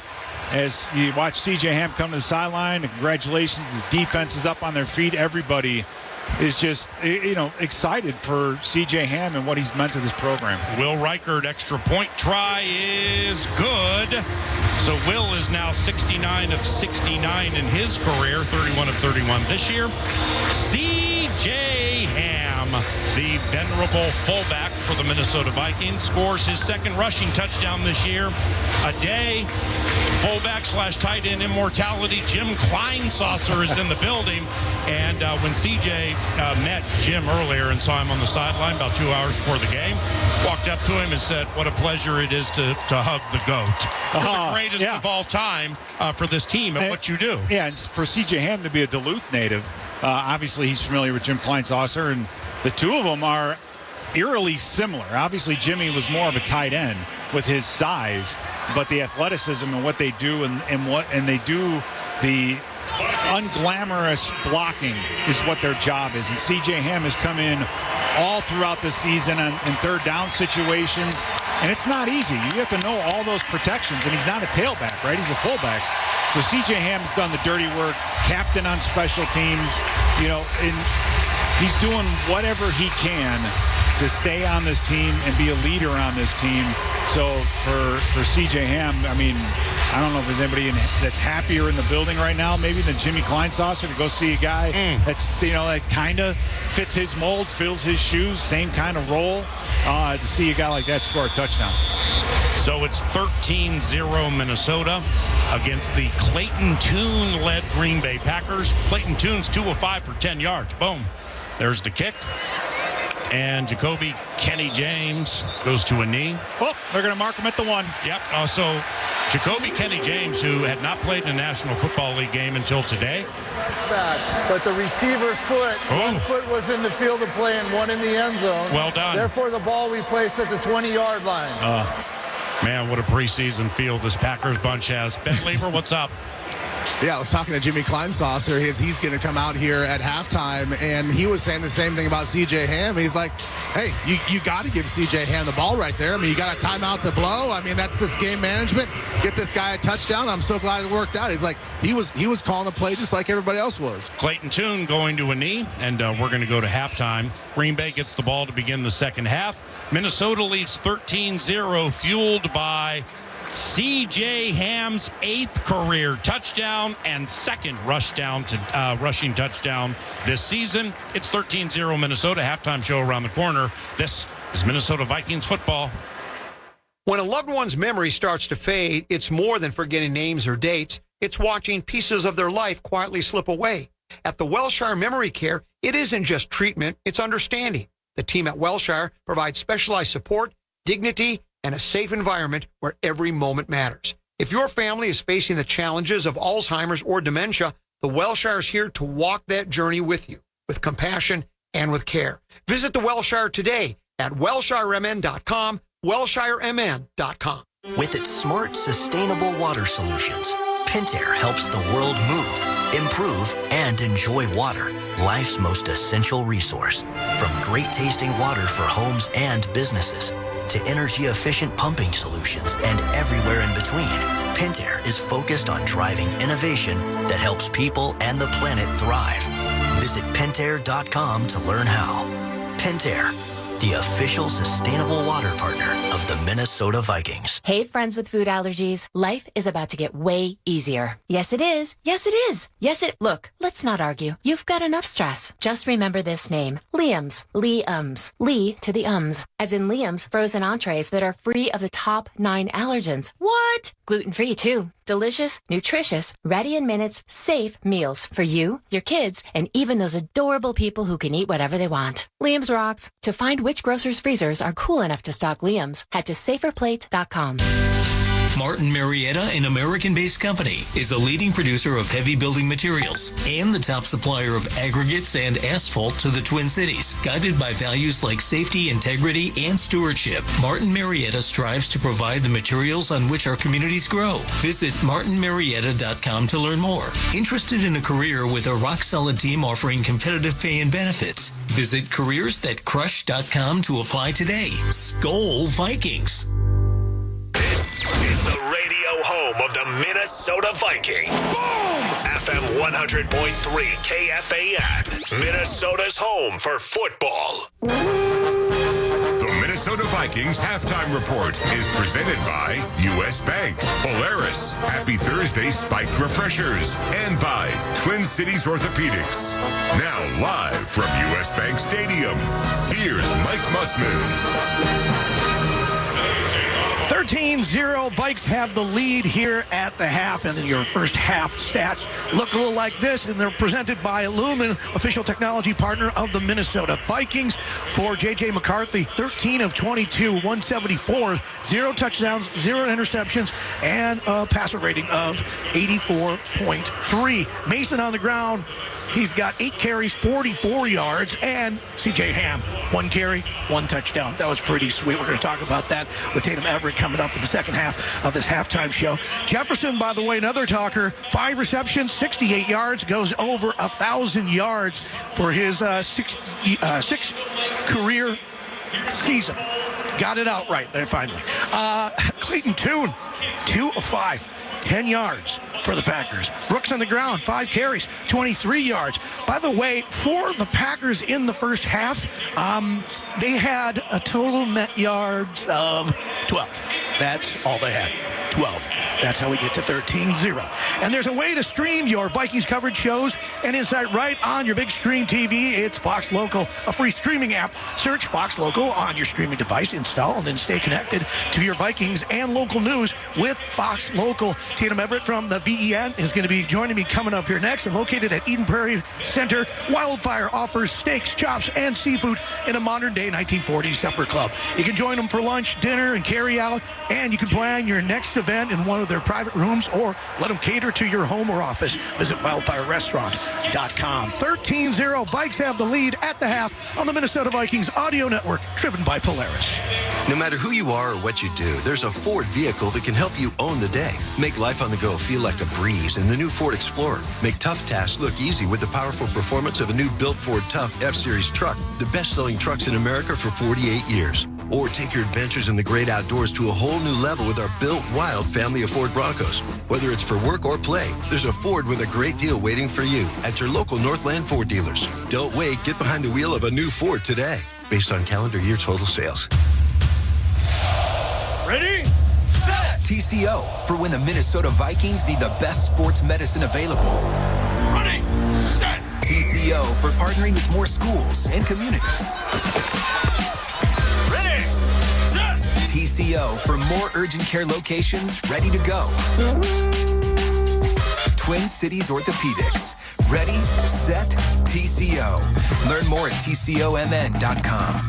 as you watch C.J. Ham come to the sideline, congratulations, the defense is up on their feet. Everybody is just, excited for C.J. Ham and what he's meant to this program. Will Reichert extra point try is good. So Will is now 69 of 69 in his career, 31 of 31 this year. C.J. Ham, the venerable fullback for the Minnesota Vikings, scores his second rushing touchdown this year. A day, fullback / tight end immortality, Jim Kleinsaucer is in the building. And when C.J. met Jim earlier and saw him on the sideline about 2 hours before the game, walked up to him and said, what a pleasure it is to hug the GOAT. You're the greatest of all time for this team at what you do. Yeah, and for C.J. Ham to be a Duluth native, obviously he's familiar with Jim Kleinsaucer, and the two of them are eerily similar. Obviously, Jimmy was more of a tight end with his size, but the athleticism and what they do and they do the unglamorous blocking is what their job is. And C.J. Ham has come in all throughout the season in third down situations, and it's not easy. You have to know all those protections, and he's not a tailback, right? He's a fullback. So C.J. Ham's done the dirty work, captain on special teams, and he's doing whatever he can to stay on this team and be a leader on this team. So for C.J. Ham, I don't know if there's anybody that's happier in the building right now, maybe than Jimmy Kleinsaucer, to go see a guy that's, that kind of fits his mold, fills his shoes, same kind of role. To see a guy like that score a touchdown. So it's 13-0 Minnesota against the Clayton Tune-led Green Bay Packers. Clayton Tune's 2 of 5 for 10 yards. Boom. There's the kick. And Jacoby Kenny James goes to a knee. Oh, they're going to mark him at the 1. Yep. So Jacoby Kenny James, who had not played in a National Football League game until today. But the receiver's foot, one foot was in the field of play and one in the end zone. Well done. Therefore, the ball we placed at the 20-yard line. Man, what a preseason field this Packers bunch has. Ben Lever, what's up? Yeah, I was talking to Jimmy Kleinsaucer. He's going to come out here at halftime, and he was saying the same thing about C.J. Ham. He's like, hey, you got to give C.J. Ham the ball right there. You got a timeout to blow. That's this game management. Get this guy a touchdown. I'm so glad it worked out. He's like, he was calling the play just like everybody else was. Clayton Tune going to a knee, and we're going to go to halftime. Green Bay gets the ball to begin the second half. Minnesota leads 13-0, fueled by C.J. Ham's 8th career touchdown and second rushing touchdown this season. It's 13-0 Minnesota. Halftime show around the corner. This is Minnesota Vikings football. When a loved one's memory starts to fade, it's more than forgetting names or dates. It's watching pieces of their life quietly slip away. At the Wellshire Memory Care, it isn't just treatment, it's understanding. The team at Wellshire provides specialized support, dignity, and a safe environment where every moment matters. If your family is facing the challenges of Alzheimer's or dementia, the Wellshire is here to walk that journey with you, with compassion and with care. Visit the Wellshire today at WellshireMN.com, WellshireMN.com. With its smart, sustainable water solutions, Pentair helps the world move, improve, and enjoy water, life's most essential resource. From great tasting water for homes and businesses, to energy-efficient pumping solutions and everywhere in between, Pentair is focused on driving innovation that helps people and the planet thrive. Visit Pentair.com to learn how. Pentair, the official sustainable water partner of the Minnesota Vikings. Hey, friends with food allergies. Life is about to get way easier. Yes, it is. Yes, it is. Look, let's not argue. You've got enough stress. Just remember this name. Liam's. Liam's. Lee to the ums. As in Liam's frozen entrees that are free of the top 9 allergens. What? Gluten-free, too. Delicious, nutritious, ready in minutes, safe meals for you, your kids, and even those adorable people who can eat whatever they want. Liam's rocks. To find which grocer's freezers are cool enough to stock Liam's, head to saferplate.com. Martin Marietta, an American-based company, is a leading producer of heavy building materials and the top supplier of aggregates and asphalt to the Twin Cities. Guided by values like safety, integrity, and stewardship, Martin Marietta strives to provide the materials on which our communities grow. Visit martinmarietta.com to learn more. Interested in a career with a rock-solid team offering competitive pay and benefits? Visit careersthatcrush.com to apply today. Skol Vikings! This is the radio home of the Minnesota Vikings. Boom! FM 100.3 KFAN. Minnesota's home for football. The Minnesota Vikings halftime report is presented by U.S. Bank, Polaris, Happy Thursday Spiked Refreshers, and by Twin Cities Orthopedics. Now live from U.S. Bank Stadium, here's Mike Mussman. 13-0, Vikes have the lead here at the half, and your first half stats look a little like this, and they're presented by Lumen, official technology partner of the Minnesota Vikings. For J.J. McCarthy, 13 of 22, 174, 0 touchdowns, 0 interceptions, and a passer rating of 84.3. Mason on the ground, he's got 8 carries, 44 yards, and C.J. Ham, 1 carry, 1 touchdown. That was pretty sweet. We're going to talk about that with Tatum Everett coming up in the second half of this halftime show. Jefferson, by the way, another talker, 5 receptions, 68 yards, goes over 1,000 yards for his sixth career season. Got it out right there finally. Clayton Tune, 2 of 5, 10 yards for the Packers. Brooks on the ground, 5 carries, 23 yards. By the way, for the Packers in the first half, they had a total net yards of 12. That's all they had. 12. That's how we get to 13-0. And there's a way to stream your Vikings coverage shows and insight right on your big screen TV. It's Fox Local, a free streaming app. Search Fox Local on your streaming device, install, and then stay connected to your Vikings and local news with Fox Local. Tatum Everett from the VEN is going to be joining me coming up here next. And located at Eden Prairie Center, Wildfire offers steaks, chops, and seafood in a modern-day 1940s supper club. You can join them for lunch, dinner, and carry out, and you can plan your next event in one of their private rooms or let them cater to your home or office. Visit wildfirerestaurant.com. 13-0, Vikes have the lead at the half on the Minnesota Vikings audio network, driven by Polaris. No matter who you are or what you do, there's a Ford vehicle that can help you own the day. Make life on the go feel like a breeze in the new Ford Explorer. Make tough tasks look easy with the powerful performance of a new built Ford Tough F-Series truck, the best-selling trucks in America for 48 years. Or take your adventures in the great outdoors to a whole new level with our Built Wild family of Ford Broncos. Whether it's for work or play, there's a Ford with a great deal waiting for you at your local Northland Ford dealers. Don't wait. Get behind the wheel of a new Ford today, based on calendar year total sales. Ready, set! TCO, for when the Minnesota Vikings need the best sports medicine available. Ready, set! TCO, for partnering with more schools and communities. Ready, set! TCO, for more urgent care locations ready to go. Twin Cities Orthopedics. Ready, set, TCO. Learn more at tcomn.com.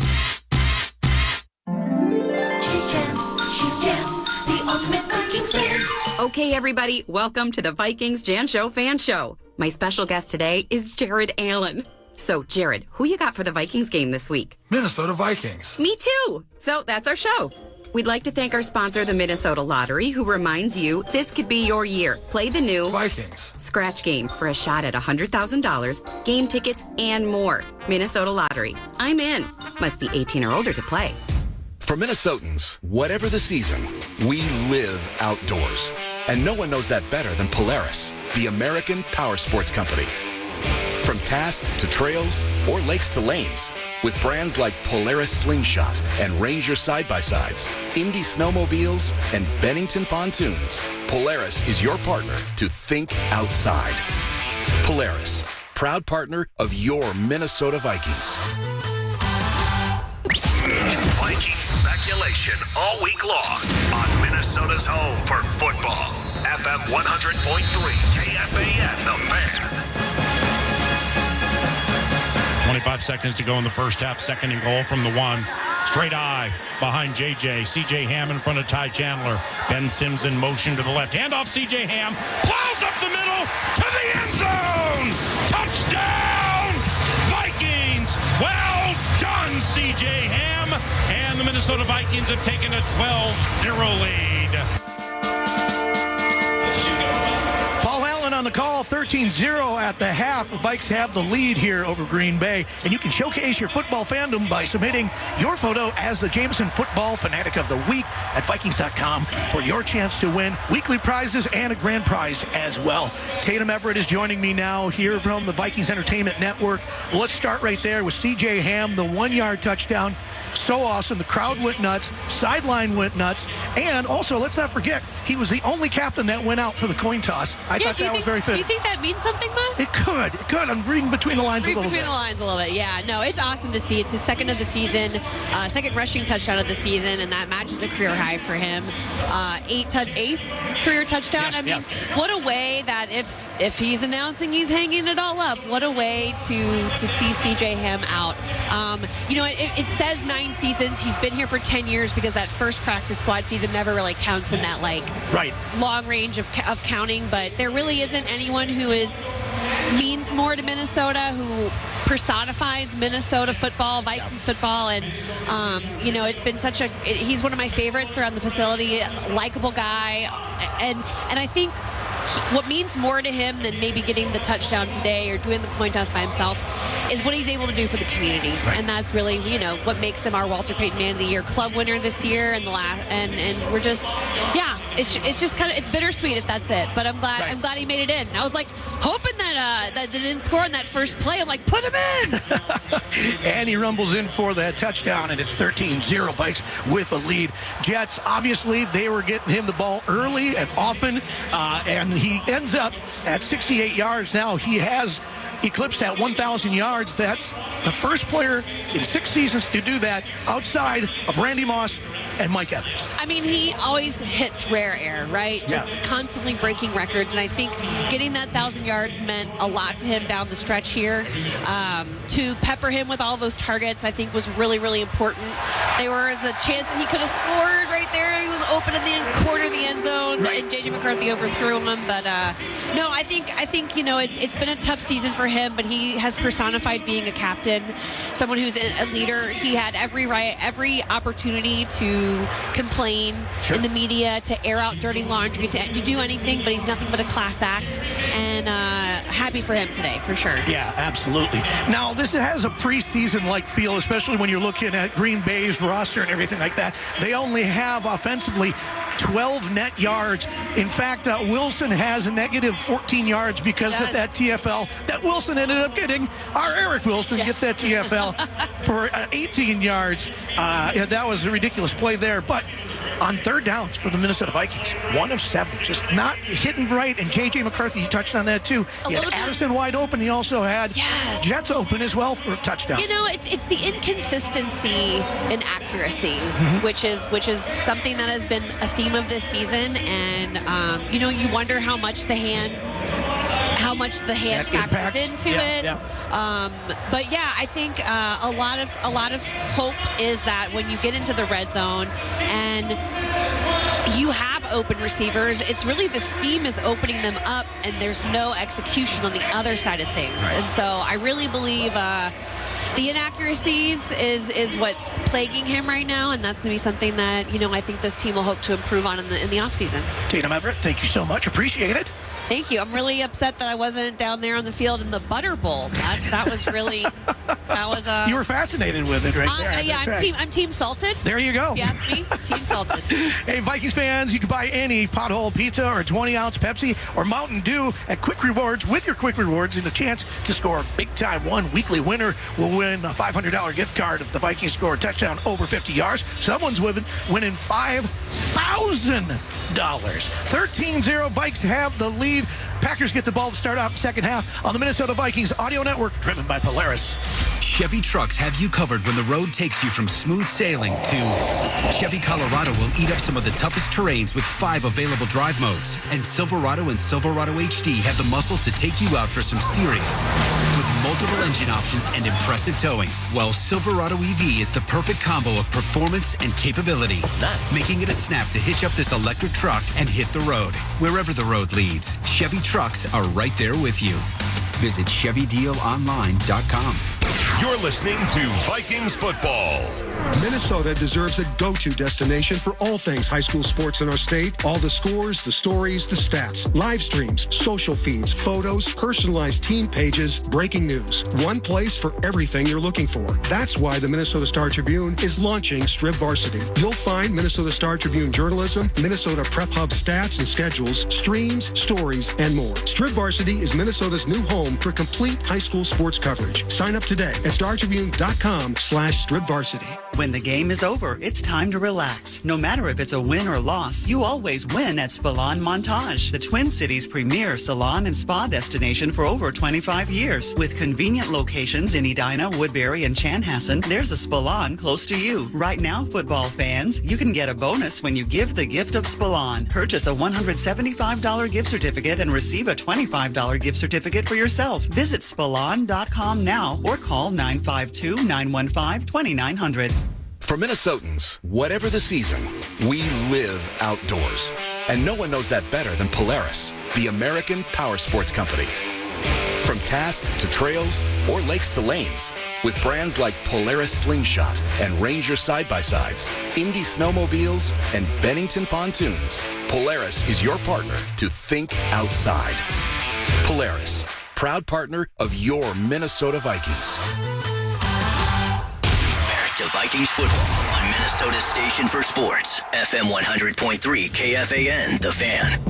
She's Jan, the ultimate Vikings fan. Okay, everybody, welcome to the Vikings Jan Show fan show. My special guest today is Jared Allen. So, Jared, who you got for the Vikings game this week? Minnesota Vikings. Me too. So, that's our show. We'd like to thank our sponsor, the Minnesota Lottery, who reminds you this could be your year. Play the new Vikings Scratch Game for a shot at $100,000, game tickets, and more. Minnesota Lottery. I'm in. Must be 18 or older to play. For Minnesotans, whatever the season, we live outdoors. And no one knows that better than Polaris, the American power sports company. From tasks to trails or lakes to lanes, with brands like Polaris Slingshot and Ranger Side-by-Sides, Indy Snowmobiles, and Bennington Pontoons, Polaris is your partner to think outside. Polaris, proud partner of your Minnesota Vikings. Viking speculation all week long on Minnesota's home for football. FM 100.3 KFAN, The Fan. 25 seconds to go in the first half. Second and goal from the 1. Straight eye behind JJ. CJ Ham in front of Ty Chandler. Ben Sims in motion to the left. Handoff CJ Ham. Plows up the middle to the end zone. Touchdown, Vikings. Well done, CJ Ham. And the Minnesota Vikings have taken a 12-0 lead. Paul Allen on the call, 13-0 at the half. The Vikes have the lead here over Green Bay. And you can showcase your football fandom by submitting your photo as the Jameson Football Fanatic of the Week at Vikings.com for your chance to win weekly prizes and a grand prize as well. Tatum Everett is joining me now here from the Vikings Entertainment Network. Let's start right there with C.J. Ham, the 1-yard touchdown. So awesome. The crowd went nuts. Sideline went nuts. And also, let's not forget, he was the only captain that went out for the coin toss. I thought that was very fitting. Do you think that means something, Mus? It could. It could. I'm reading between the lines a little bit. Between the lines a little bit, yeah. No, it's awesome to see. It's his second of the season, second rushing touchdown of the season, and that matches a career high for him. Eighth career touchdown. Yes, I mean, what a way that if he's announcing he's hanging it all up, what a way to see C.J. Ham out. It says 9 seasons. He's been here for 10 years because that first practice squad season never really counts in that long range of counting. But there really isn't anyone who means more to Minnesota, who personifies Minnesota football, Vikings football, and it's been he's one of my favorites around the facility, likable guy, and I think what means more to him than maybe getting the touchdown today or doing the coin toss by himself is what he's able to do for the community. Right. And that's really, what makes him our Walter Payton Man of the Year club winner this year and and we're just, it's just kind of, it's bittersweet if that's it. But I'm glad he made it in. I was like hoping that they didn't score on that first play. I'm like, put him in. And he rumbles in for that touchdown, and it's 13-0 Vikes with a lead. Jets, obviously, they were getting him the ball early and often, and he ends up at 68 yards now. He has eclipsed at 1,000 yards. That's the first player in 6 seasons to do that outside of Randy Moss and Mike Evans. I mean, he always hits rare air, right? Just constantly breaking records. And I think getting that 1,000 yards meant a lot to him down the stretch here. To pepper him with all those targets, I think, was really, really important. There was a chance that he could have scored right there. He was open in the corner of the end zone, and J.J. McCarthy overthrew him. But no, I think it's been a tough season for him, but he has personified being a captain, someone who's a leader. He had every opportunity to complain in the media, to air out dirty laundry, to do anything, but he's nothing but a class act, and happy for him today, for sure. Yeah, absolutely. Now, this has a preseason-like feel, especially when you're looking at Green Bay's roster and everything like that. They only have offensively 12 net yards. In fact, Wilson has a negative 14 yards because of that TFL that Wilson ended up getting. Our Eric Wilson gets that TFL for 18 yards. That was a ridiculous play there. But on third downs for the Minnesota Vikings, 1 of 7, just not hitting right. And J.J. McCarthy, he touched on that too. He had Addison wide open. He also had Jets open as well for a touchdown. It's the inconsistency in accuracy, which is something that has been a theme of this season. And you wonder how much the hand factors into it. But I think a lot of hope is that when you get into the red zone and you have open receivers, it's really the scheme is opening them up, and there's no execution on the other side of things. And so I really believe the inaccuracies is what's plaguing him right now, and that's going to be something that I think this team will hope to improve on in the offseason. Tatum Everett, thank you so much. Appreciate it. Thank you. I'm really upset that I wasn't down there on the field in the Butter Bowl. That was really, you were fascinated with it right there. I'm Team Salted. There you go. Yes, me, Team Salted. Hey, Vikings fans, you can buy any pothole pizza or 20-ounce Pepsi or Mountain Dew at Quick Rewards with your Quick Rewards, and a chance to score a big-time one weekly winner will win a $500 gift card if the Vikings score a touchdown over 50 yards. Someone's winning $5,000. 13-0, Vikes have the lead. Packers get the ball to start off the second half on the Minnesota Vikings Audio Network, driven by Polaris. Chevy trucks have you covered when the road takes you from smooth sailing to Chevy Colorado will eat up some of the toughest terrains with 5 available drive modes. And Silverado and Silverado HD have the muscle to take you out for some serious with multiple engine options and impressive towing. Well, Silverado EV is the perfect combo of performance and capability, making it a snap to hitch up this electric truck and hit the road. Wherever the road leads, Chevy trucks are right there with you. Visit ChevyDealOnline.com. You're listening to Vikings football. Minnesota deserves a go-to destination for all things high school sports in our state. All the scores, the stories, the stats, live streams, social feeds, photos, personalized team pages, breaking news. One place for everything you're looking for. That's why the Minnesota Star Tribune is launching Strip Varsity. You'll find Minnesota Star Tribune journalism, Minnesota Prep Hub stats and schedules, streams, stories, and more. Strip Varsity is Minnesota's new home for complete high school sports coverage. Sign up today at startribune.com/stripvarsity. When the game is over, it's time to relax. No matter if it's a win or loss, you always win at Spalon Montage, the Twin Cities' premier salon and spa destination for over 25 years. With convenient locations in Edina, Woodbury, and Chanhassen, there's a Spalon close to you. Right now, football fans, you can get a bonus when you give the gift of Spalon. Purchase a $175 gift certificate and receive a $25 gift certificate for yourself. Visit Spalon.com now or call 952-915-2900. For Minnesotans, whatever the season, we live outdoors. And no one knows that better than Polaris, the American power sports company. From tasks to trails or lakes to lanes, with brands like Polaris Slingshot and Ranger Side-by-Sides, Indy Snowmobiles, and Bennington Pontoons, Polaris is your partner to think outside. Polaris, proud partner of your Minnesota Vikings. To Vikings football on Minnesota's station for sports, FM 100.3 KFAN, The Fan.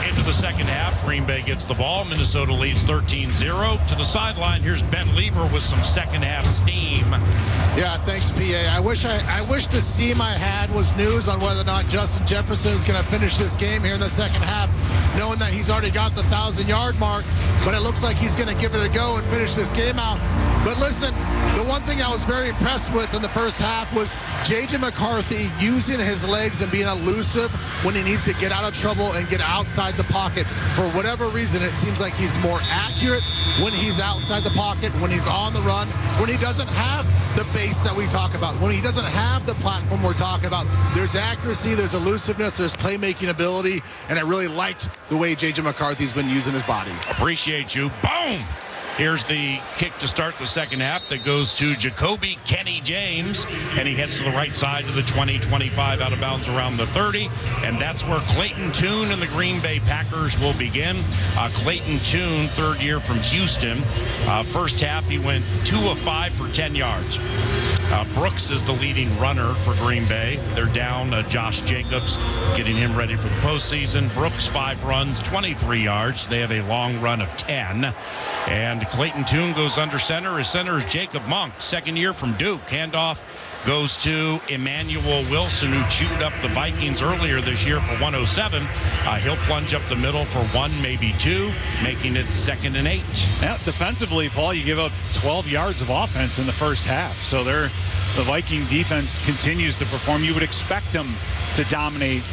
Into the second half, Green Bay gets the ball. Minnesota leads 13-0. To the sideline, here's Ben Lieber with some second half steam. Yeah, thanks, PA. I wish the steam I had was news on whether or not Justin Jefferson is going to finish this game here in the second half, knowing that he's already got the 1,000-yard mark, but it looks like he's going to give it a go and finish this game out. But listen, the one thing I was very impressed with in the first half was J.J. McCarthy using his legs and being elusive when he needs to get out of trouble and get outside the pocket. For whatever reason, it seems like he's more accurate when he's outside the pocket, when he's on the run, when he doesn't have the base that we talk about, when he doesn't have the platform we're talking about. There's accuracy, there's elusiveness, there's playmaking ability, and I really liked the way J.J. McCarthy's been using his body. Appreciate you. Boom! Here's the kick to start the second half that goes to Jacoby Kenny James, and he heads to the right side to the 20-25 out of bounds around the 30, and that's where Clayton Tune and the Green Bay Packers will begin. Clayton Tune, third year from Houston. First half, he went 2 of 5 for 10 yards. Brooks is the leading runner for Green Bay. They're down Josh Jacobs, getting him ready for the postseason. Brooks, 5 runs, 23 yards. They have a long run of 10. And Clayton Tune goes under center. His center is Jacob Monk, second year from Duke. Handoff goes to Emmanuel Wilson, who chewed up the Vikings earlier this year for 107. He'll plunge up the middle for 1, maybe 2, making it 2nd and 8. Yeah, defensively, Paul, you give up 12 yards of offense in the first half. So the Viking defense continues to perform. You would expect them to dominate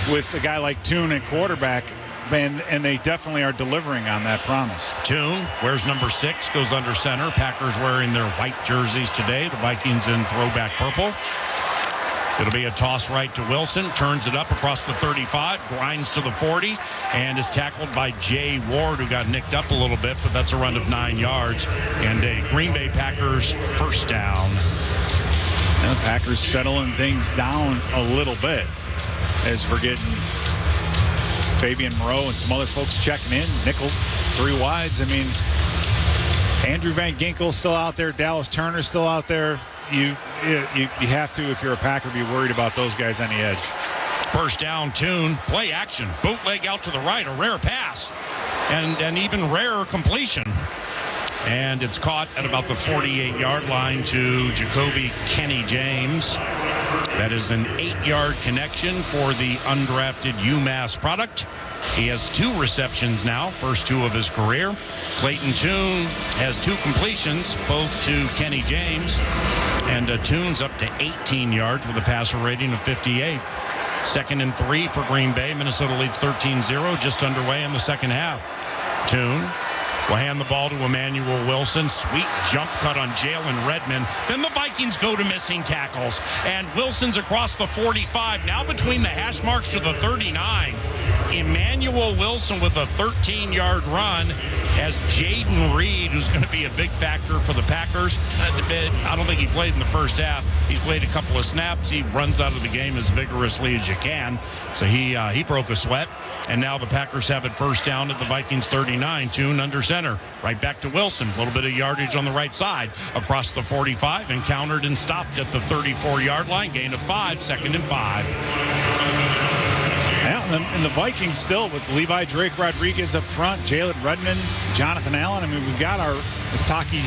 with a guy like Tune at quarterback. And they definitely are delivering on that promise. Tune wears number 6, goes under center. Packers wearing their white jerseys today. The Vikings in throwback purple. It'll be a toss right to Wilson. Turns it up across the 35, grinds to the 40, and is tackled by Jay Ward, who got nicked up a little bit, but that's a run of 9 yards. And a Green Bay Packers first down. And the Packers settling things down a little bit as we're getting Fabian Moreau and some other folks checking in. Nickel, 3 wides. I mean, Andrew Van Ginkel's still out there. Dallas Turner's still out there. You have to, if you're a Packer, be worried about those guys on the edge. First down, Tune. Play action. Bootleg out to the right. A rare pass. And even rarer completion. And it's caught at about the 48-yard line to Jacoby Kenny James. That is an 8-yard connection for the undrafted UMass product. He has 2 receptions now, first 2 of his career. Clayton Tune has 2 completions, both to Kenny James. And Tune's up to 18 yards with a passer rating of 58. 2nd and 3 for Green Bay. Minnesota leads 13-0, just underway in the second half. Tune will hand the ball to Emmanuel Wilson. Sweet jump cut on Jalen Redmond. Then the Vikings go to missing tackles. And Wilson's across the 45, now between the hash marks to the 39. Emmanuel Wilson with a 13-yard run as Jaden Reed, who's going to be a big factor for the Packers. I don't think he played in the first half. He's played a couple of snaps. He runs out of the game as vigorously as you can. So he broke a sweat. And now the Packers have it first down at the Vikings 39, Tune under center. Right back to Wilson. A little bit of yardage on the right side. Across the 45, encountered and stopped at the 34-yard line. Gain of 5, 2nd and 5. Yeah, and the Vikings still with Levi Drake Rodriguez up front, Jalen Rudman, Jonathan Allen. I mean, we've got this Taki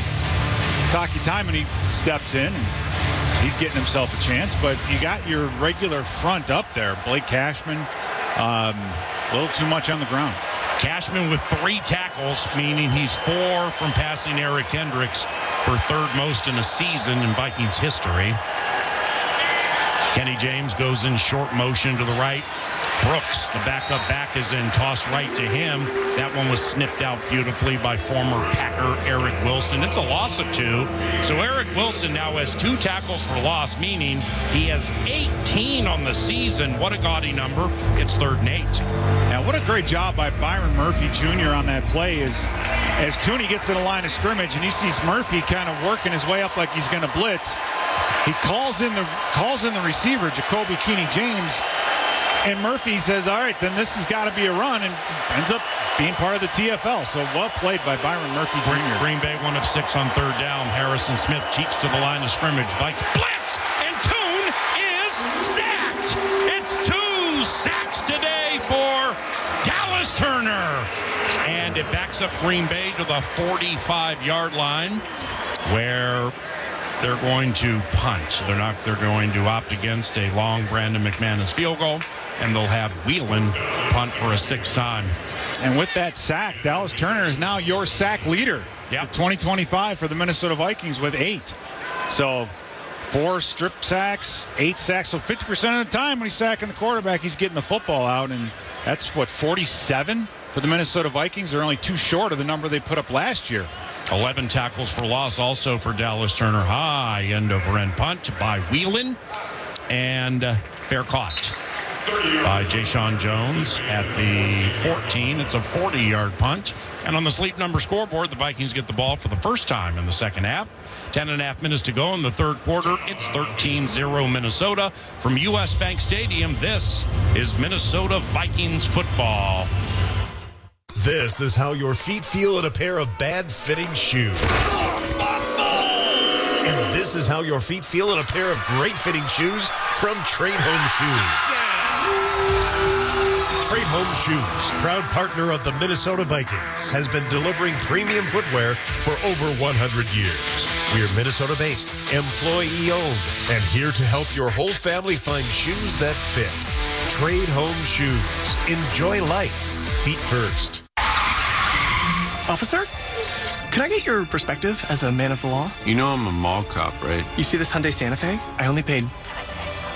Timon, he steps in and he's getting himself a chance. But you got your regular front up there. Blake Cashman, a little too much on the ground. Cashman with 3 tackles, meaning he's 4 from passing Eric Hendricks for 3rd most in a season in Vikings history. Kenny James goes in short motion to the right. Brooks, the backup back, is in, tossed right to him. That one was snipped out beautifully by former Packer Eric Wilson. It's a loss of 2. So Eric Wilson now has 2 tackles for loss, meaning he has 18 on the season. What a gaudy number. It's 3rd and 8. Now, what a great job by Byron Murphy Jr. on that play as Tooney gets to the line of scrimmage and he sees Murphy kind of working his way up like he's going to blitz. He calls in the receiver, Jacoby Keeney James, and Murphy says, all right, then this has got to be a run, and ends up being part of the TFL. So well played by Byron Murphy Jr. Green Bay 1 of 6 on 3rd down. Harrison Smith cheats to the line of scrimmage. Vikes blitz, and Toon is sacked. It's 2 sacks today for Dallas Turner. And it backs up Green Bay to the 45-yard line where they're going to punt. They're going to opt against a long Brandon McManus field goal, and they'll have Whelan punt for a 6th time. And with that sack, Dallas Turner is now your sack leader. Yeah, 2025 for the Minnesota Vikings with 8. So 4 strip sacks, 8 sacks. So 50% of the time when he's sacking the quarterback, he's getting the football out. And that's 47 for the Minnesota Vikings. They're only 2 short of the number they put up last year. 11 tackles for loss also for Dallas Turner. High end-over-end punt by Whelan. And fair caught by Jayshon Jones at the 14. It's a 40-yard punt. And on the sleep number scoreboard, the Vikings get the ball for the first time in the second half. 10.5 minutes to go in the 3rd quarter. It's 13-0 Minnesota. From U.S. Bank Stadium, this is Minnesota Vikings football. This is how your feet feel in a pair of bad-fitting shoes. And this is how your feet feel in a pair of great-fitting shoes from Trade Home Shoes. Trade Home Shoes, proud partner of the Minnesota Vikings, has been delivering premium footwear for over 100 years. We are Minnesota-based, employee-owned, and here to help your whole family find shoes that fit. Trade Home Shoes. Enjoy life. Feet first. Officer, can I get your perspective as a man of the law? You know I'm a mall cop, right? You see this Hyundai Santa Fe? I only paid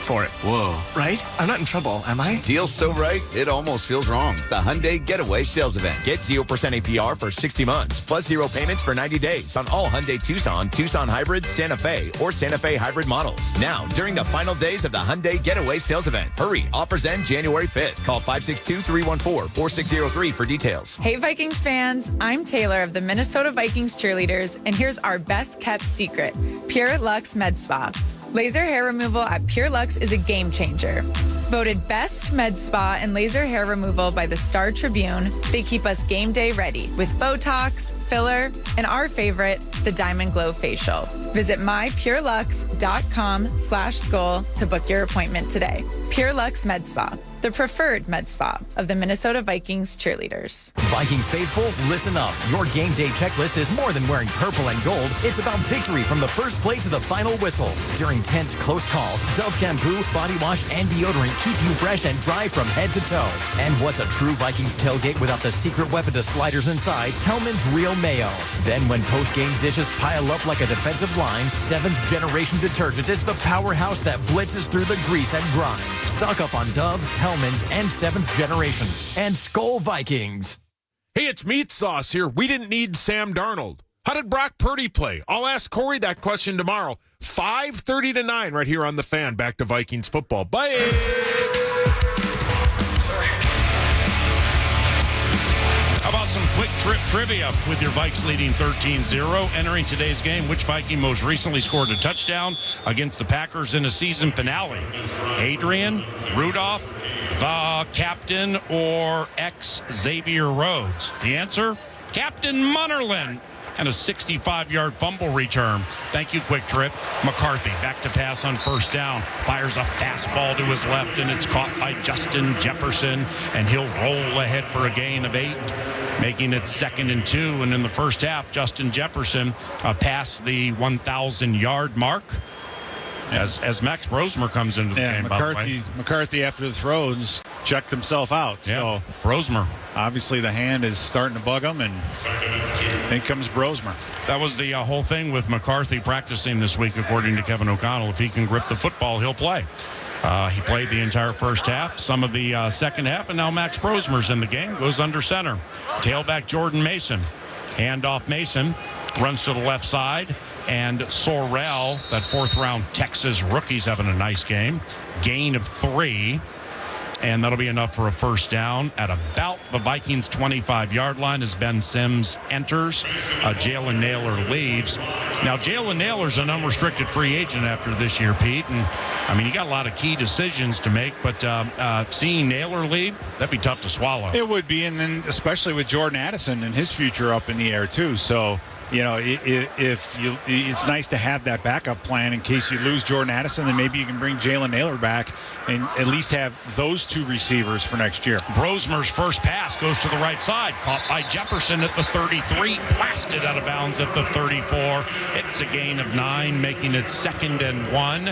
for it. Whoa. Right? I'm not in trouble, am I? Deal's so right, it almost feels wrong. The Hyundai Getaway Sales Event. Get 0% APR for 60 months, plus 0 payments for 90 days on all Hyundai Tucson, Tucson Hybrid, Santa Fe, or Santa Fe Hybrid models. Now, during the final days of the Hyundai Getaway Sales Event. Hurry, offers end January 5th. Call 562-314-4603 for details. Hey, Vikings fans. I'm Taylor of the Minnesota Vikings cheerleaders, and here's our best kept secret, Pure Luxe Med Spa. Laser hair removal at Pure Luxe is a game changer. Voted best med spa and laser hair removal by the Star Tribune, they keep us game day ready with Botox, filler, and our favorite, the Diamond Glow Facial. Visit mypurelux.com/skull to book your appointment today. Pure Luxe Med Spa, the preferred med spa of the Minnesota Vikings cheerleaders. Vikings faithful, listen up. Your game day checklist is more than wearing purple and gold. It's about victory from the first play to the final whistle. During tense, close calls, Dove shampoo, body wash, and deodorant keep you fresh and dry from head to toe. And what's a true Vikings tailgate without the secret weapon to sliders and sides, Hellman's Real Mayo. Then when post-game dishes pile up like a defensive line, 7th generation detergent is the powerhouse that blitzes through the grease and grime. Stock up on Dove, Hellman's, and 7th generation. And Skol Vikings. Hey, it's Meat Sauce here. We didn't need Sam Darnold. How did Brock Purdy play? I'll ask Corey that question tomorrow. 5:30 to 9 right here on The Fan. Back to Vikings football. Bye. Trip Trivia with your Vikes leading 13-0. Entering today's game, which Viking most recently scored a touchdown against the Packers in a season finale? Adrian, Rudolph, the captain, or ex-Xavier Rhodes? The answer, Captain Munnerlyn. And a 65-yard fumble return. Thank you, Quick Trip. McCarthy back to pass on first down. Fires a fastball to his left, and it's caught by Justin Jefferson. And he'll roll ahead for a gain of 8, making it 2nd and 2. And in the first half, Justin Jefferson passed the 1,000-yard mark. As Max Brosmer comes into the game, by the way. McCarthy, after the throws, checked himself out. Yeah, so Brosmer. Obviously, the hand is starting to bug him, and then comes Brosmer. That was the whole thing with McCarthy practicing this week, according to Kevin O'Connell. If he can grip the football, he'll play. He played the entire first half, some of the second half, and now Max Brosmer's in the game, goes under center. Tailback Jordan Mason. Handoff Mason, runs to the left side, and Sorrell, that 4th-round Texas rookie's having a nice game. Gain of 3, and that'll be enough for a first down at about the Vikings' 25-yard line as Ben Sims enters. Jalen Naylor leaves. Now, Jalen Naylor's an unrestricted free agent after this year, Pete, and I mean, you got a lot of key decisions to make, but seeing Naylor leave, that'd be tough to swallow. It would be, and then especially with Jordan Addison and his future up in the air, too. So, you know, it's nice to have that backup plan in case you lose Jordan Addison, then maybe you can bring Jalen Naylor back and at least have those 2 receivers for next year. Brosmer's first pass goes to the right side, caught by Jefferson at the 33, blasted out of bounds at the 34. It's a gain of 9, making it 2nd and 1.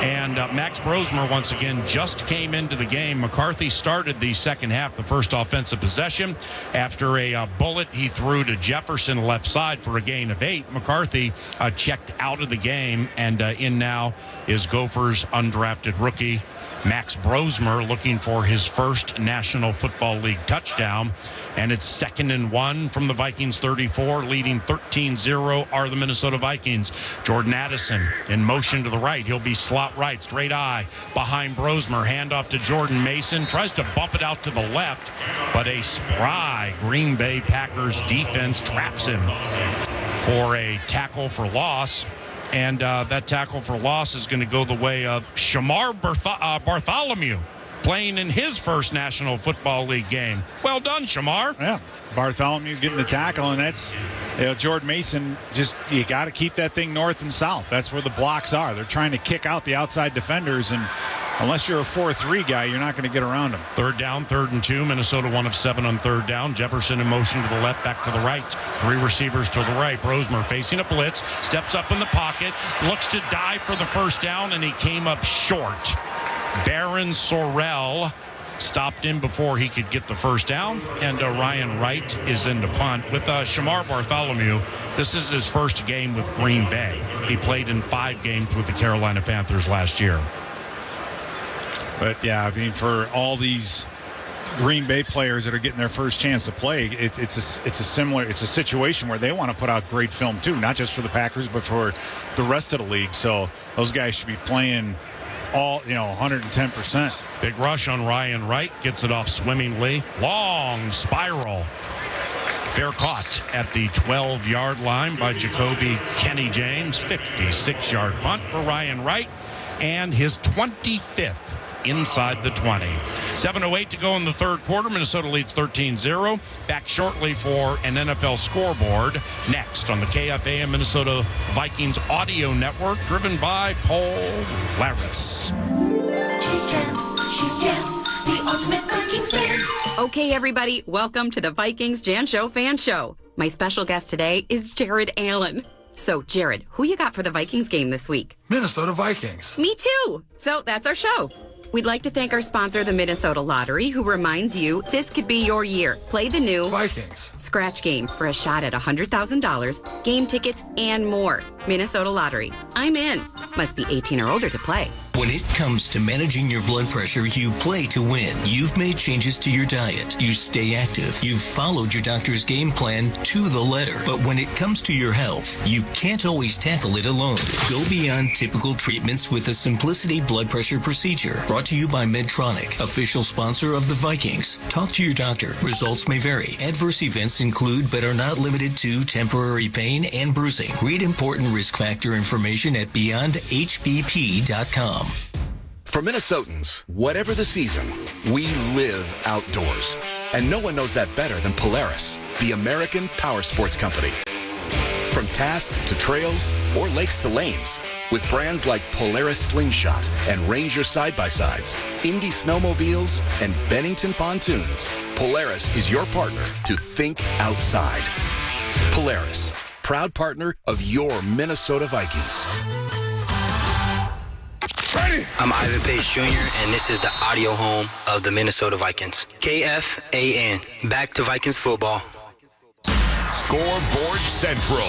And Max Brosmer, once again, just came into the game. McCarthy started the second half, the first offensive possession. After a bullet he threw to Jefferson left side for a gain of 8, McCarthy checked out of the game, and in now is Gophers undrafted rookie Max Brosmer, looking for his first National Football League touchdown. And it's 2nd and 1 from the Vikings 34, leading 13-0 are the Minnesota Vikings. Jordan Addison in motion to the right. He'll be slot right, straight eye behind Brosmer. Handoff to Jordan Mason. Tries to bump it out to the left, but a spry Green Bay Packers defense traps him for a tackle for loss. And that tackle for loss is going to go the way of Shamar Bartholomew, playing in his first National Football League game. Well done, Shamar. Yeah, Bartholomew getting the tackle, and that's, Jordan Mason, just, you got to keep that thing north and south. That's where the blocks are. They're trying to kick out the outside defenders, and unless you're a 4-3 guy, you're not going to get around them. 3rd down, 3rd and 2. Minnesota 1 of 7 on 3rd down. Jefferson in motion to the left, back to the right. 3 receivers to the right. Brosmer facing a blitz, steps up in the pocket, looks to dive for the first down, and he came up short. Baron Sorrell stopped him before he could get the first down, and Ryan Wright is in to punt. With Shamar Bartholomew, this is his first game with Green Bay. He played in 5 games with the Carolina Panthers last year. But, yeah, I mean, for all these Green Bay players that are getting their first chance to play, it's a situation where they want to put out great film, too, not just for the Packers, but for the rest of the league. So those guys should be playing all, 110%. Big rush on Ryan Wright, gets it off swimmingly. Long spiral. Fair caught at the 12-yard line by Jacoby Kenny James. 56-yard punt for Ryan Wright, and his 25th inside the 20. 7:08 to go in the 3rd quarter. Minnesota leads 13-0. Back shortly for an NFL scoreboard. Next on the KFAN Minnesota Vikings audio network, driven by Paul Laris. She's Jen, the ultimate Vikings fan. Okay, everybody, welcome to the Vikings Jan Show Fan Show. My special guest today is Jared Allen. So, Jared, who you got for the Vikings game this week? Minnesota Vikings. Me too. So that's our show. We'd like to thank our sponsor, the Minnesota Lottery, who reminds you this could be your year. Play the new Vikings Scratch Game for a shot at $100,000, game tickets, and more. Minnesota Lottery. I'm in. Must be 18 or older to play. When it comes to managing your blood pressure, you play to win. You've made changes to your diet. You stay active. You've followed your doctor's game plan to the letter. But when it comes to your health, you can't always tackle it alone. Go beyond typical treatments with a Simplicity blood pressure procedure. Brought to you by Medtronic, official sponsor of the Vikings. Talk to your doctor. Results may vary. Adverse events include but are not limited to temporary pain and bruising. Read important risk factor information at beyondhbp.com. For Minnesotans, whatever the season, we live outdoors. And no one knows that better than Polaris, the American power sports company. From tasks to trails or lakes to lanes, with brands like Polaris Slingshot and Ranger Side-by-Sides, Indy Snowmobiles, and Bennington Pontoons, Polaris is your partner to think outside. Polaris, proud partner of your Minnesota Vikings. I'm Ivan Pace Jr., and this is the audio home of the Minnesota Vikings. KFAN. Back to Vikings football. Scoreboard Central.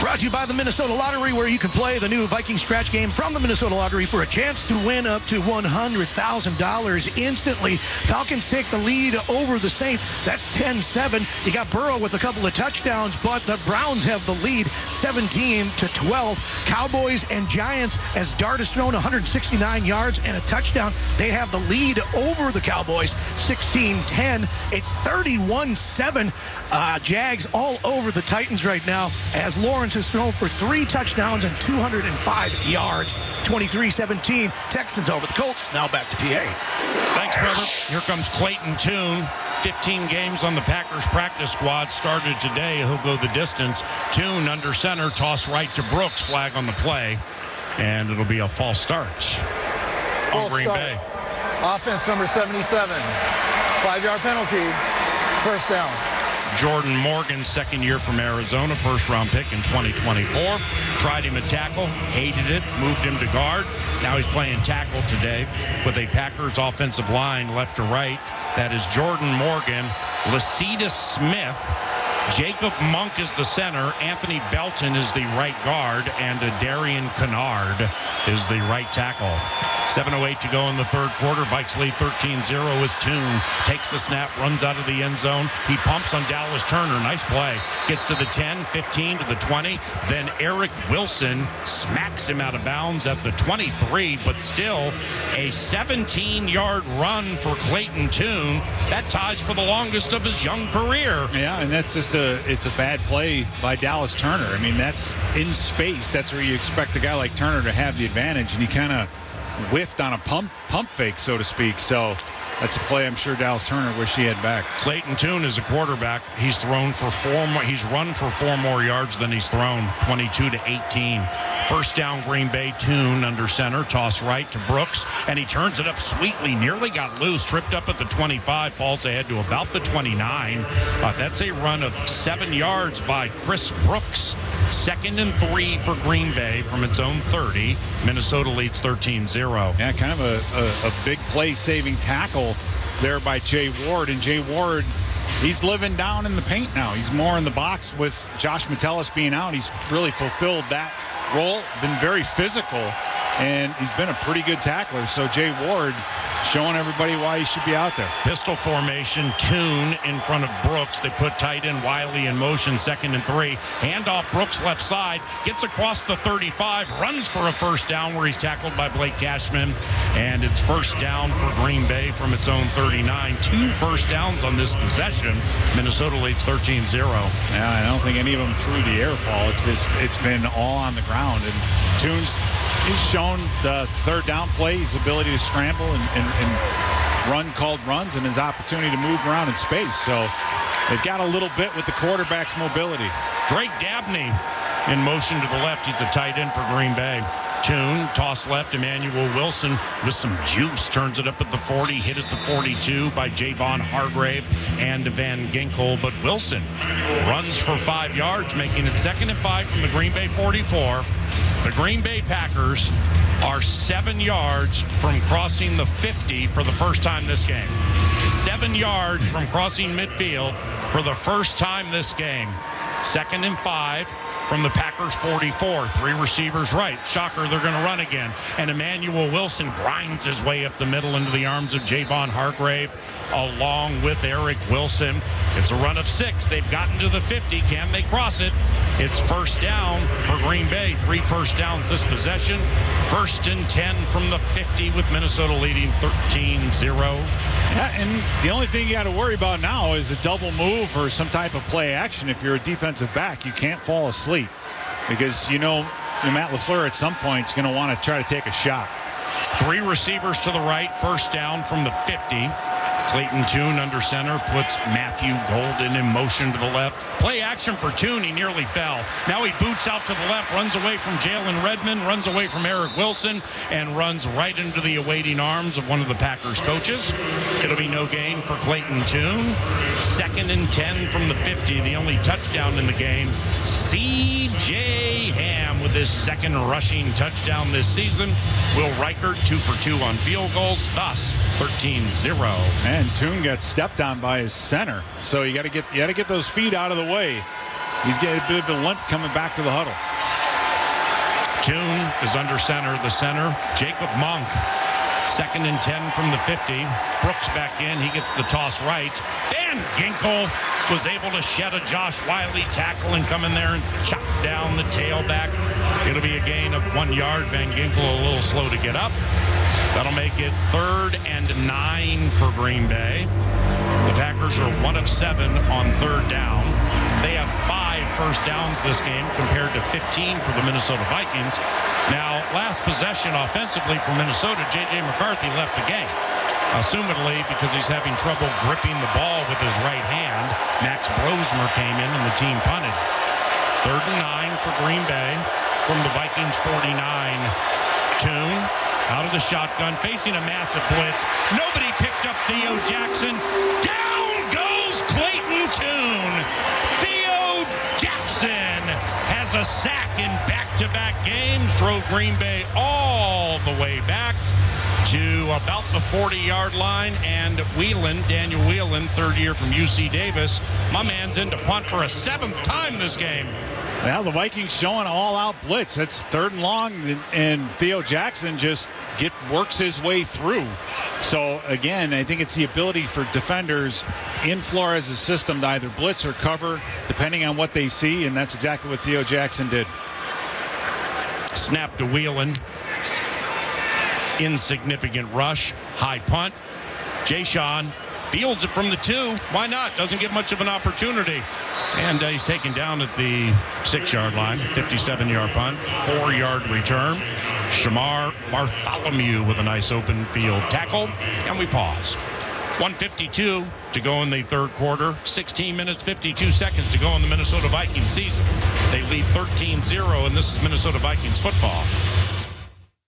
Brought to you by the Minnesota Lottery, where you can play the new Viking scratch game from the Minnesota Lottery for a chance to win up to $100,000 instantly. Falcons take the lead over the Saints. That's 10-7. You got Burrow with a couple of touchdowns, but the Browns have the lead 17-12. Cowboys and Giants, as Dart has thrown 169 yards and a touchdown, they have the lead over the Cowboys 16-10. It's 31-7. Jags all over the Titans right now, as Lawrence has thrown for 3 touchdowns and 205 yards. 23-17. Texans over the Colts. Now back to PA. Thanks, brother. Here comes Clayton Tune. 15 games on the Packers practice squad. Started today. He'll go the distance. Tune under center. Toss right to Brooks. Flag on the play. And it'll be a false start on Green Bay. Offense number 77. 5-yard penalty. First down. Jordan Morgan, second year from Arizona, first-round pick in 2024. Tried him at tackle, hated it, moved him to guard. Now he's playing tackle today with a Packers offensive line left to right. That is Jordan Morgan, Lacita Smith, Jacob Monk is the center, Anthony Belton is the right guard, and Darian Kennard is the right tackle. 7:08 to go in the third quarter. Vikes lead 13-0 as Tune takes the snap, runs out of the end zone. He pumps on Dallas Turner. Nice play. Gets to the 10, 15 to the 20. Then Eric Wilson smacks him out of bounds at the 23, but still a 17-yard run for Clayton Tune. That ties for the longest of his young career. Yeah, and that's just it's a bad play by Dallas Turner. I mean, that's in space. That's where you expect a guy like Turner to have the advantage, and he kind of whiffed on a pump fake, so to speak. So that's a play I'm sure Dallas Turner wished he had back. Clayton Tune is a quarterback. He's thrown for 4 more. He's run for 4 more yards than he's thrown. 22-18. First down, Green Bay. Tune under center. Toss right to Brooks, and he turns it up sweetly. Nearly got loose. Tripped up at the 25. Falls ahead to about the 29. That's a run of 7 yards by Chris Brooks. 2nd and 3 for Green Bay from its own 30. Minnesota leads 13-0. Yeah, kind of a big play-saving tackle there by Jay Ward. And Jay Ward, he's living down in the paint now. He's more in the box with Josh Metellus being out. He's really fulfilled that role, been very physical, and he's been a pretty good tackler. So Jay Ward showing everybody why he should be out there. Pistol formation, Tune in front of Brooks. They put tight end Wiley in motion, 2nd and 3. Handoff Brooks left side, gets across the 35, runs for a first down where he's tackled by Blake Cashman. And it's first down for Green Bay from its own 39. 2 first downs on this possession. Minnesota leads 13-0. Yeah, I don't think any of them threw the air ball. It's been all on the ground. And Tune's he's shown the third down play, his ability to scramble and run called runs, and his opportunity to move around in space. So they've got a little bit with the quarterback's mobility. Drake Dabney in motion to the left. He's a tight end for Green Bay. Tune, toss left, Emmanuel Wilson with some juice. Turns it up at the 40, hit at the 42 by Javon Hargrave and Van Ginkel. But Wilson runs for 5 yards, making it 2nd and 5 from the Green Bay 44. The Green Bay Packers are 7 yards from crossing the 50 for the first time this game. 7 yards from crossing midfield for the first time this game. 2nd and 5 from the Packers 44. 3 receivers right. Shocker, they're going to run again. And Emmanuel Wilson grinds his way up the middle into the arms of Javon Hargrave along with Eric Wilson. It's a run of 6. They've gotten to the 50. Can they cross it? It's first down for Green Bay. 3 first downs this possession. 1st and 10 from the 50 with Minnesota leading 13-0. Yeah, and the only thing you got to worry about now is a double move or some type of play action. If you're a defensive back, you can't fall asleep because Matt LaFleur at some point is going to want to try to take a shot. 3 receivers to the right, first down from the 50. Clayton Tune under center puts Matthew Golden in motion to the left. Play action for Tune. He nearly fell. Now he boots out to the left, runs away from Jalen Redmond, runs away from Eric Wilson, and runs right into the awaiting arms of one of the Packers coaches. It'll be no gain for Clayton Tune. 2nd and 10 from the 50. The only touchdown in the game. C.J. Ham with his 2nd rushing touchdown this season. Will Reichert 2 for 2 on field goals. Thus 13-0. And Tune got stepped on by his center, so you got to get those feet out of the way. He's getting a bit of a limp coming back to the huddle. Tune is under center. The center, Jacob Monk. 2nd and 10 from the 50. Brooks back in. He gets the toss right. Van Ginkel was able to shed a Josh Wiley tackle and come in there and chop down the tailback. It'll be a gain of 1 yard. Van Ginkel a little slow to get up. That'll make it 3rd and 9 for Green Bay. The Packers are 1 of 7 on 3rd down. They have 5 first downs this game compared to 15 for the Minnesota Vikings. Now, last possession offensively for Minnesota, J.J. McCarthy left the game. Assumedly because he's having trouble gripping the ball with his right hand. Max Brosmer came in and the team punted. 3rd and 9 for Green Bay from the Vikings 49. Tune out of the shotgun, facing a massive blitz. Nobody picked up Theo Jackson. Down goes Clayton Tune. Theo Jackson has a sack in back-to-back games. Drove Green Bay all the way back to about the 40-yard line. And Daniel Whelan, 3rd year from UC Davis. My man's in to punt for a 7th time this game. Well, the Vikings showing all-out blitz. That's 3rd and long, and Theo Jackson just works his way through. So, again, I think it's the ability for defenders in Flores' system to either blitz or cover, depending on what they see, and that's exactly what Theo Jackson did. Snap to Whelan. Insignificant rush. High punt. Jayshon fields it from the 2. Why not? Doesn't get much of an opportunity. And he's taken down at the 6-yard line. 57-yard punt. 4-yard return. Shamar Bartholomew with a nice open field tackle. And we pause. 1:52 to go in the 3rd quarter. 16 minutes, 52 seconds to go in the Minnesota Vikings season. They lead 13-0, and this is Minnesota Vikings football.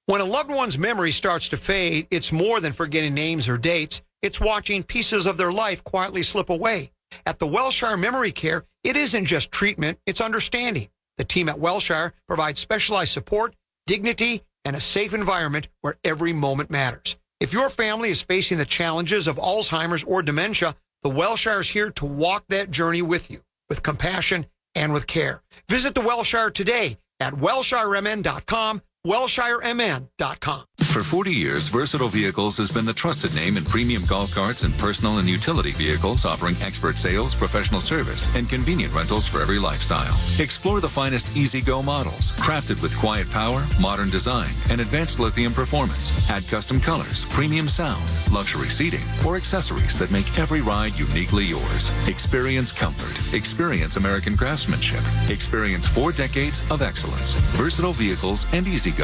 When a loved one's memory starts to fade, it's more than forgetting names or dates. It's watching pieces of their life quietly slip away. At the Wellshire Memory Care, it isn't just treatment, it's understanding. The team at Wellshire provides specialized support, dignity, and a safe environment where every moment matters. If your family is facing the challenges of Alzheimer's or dementia, the Wellshire is here to walk that journey with you, with compassion and with care. Visit the Wellshire today at WellshireMN.com, WellshireMN.com. For 40 years, Versatile Vehicles has been the trusted name in premium golf carts and personal and utility vehicles, offering expert sales, professional service, and convenient rentals for every lifestyle. Explore the finest EasyGo models, crafted with quiet power, modern design, and advanced lithium performance. Add custom colors, premium sound, luxury seating, or accessories that make every ride uniquely yours. Experience comfort. Experience American craftsmanship. Experience 4 decades of excellence. Versatile Vehicles and EasyGo.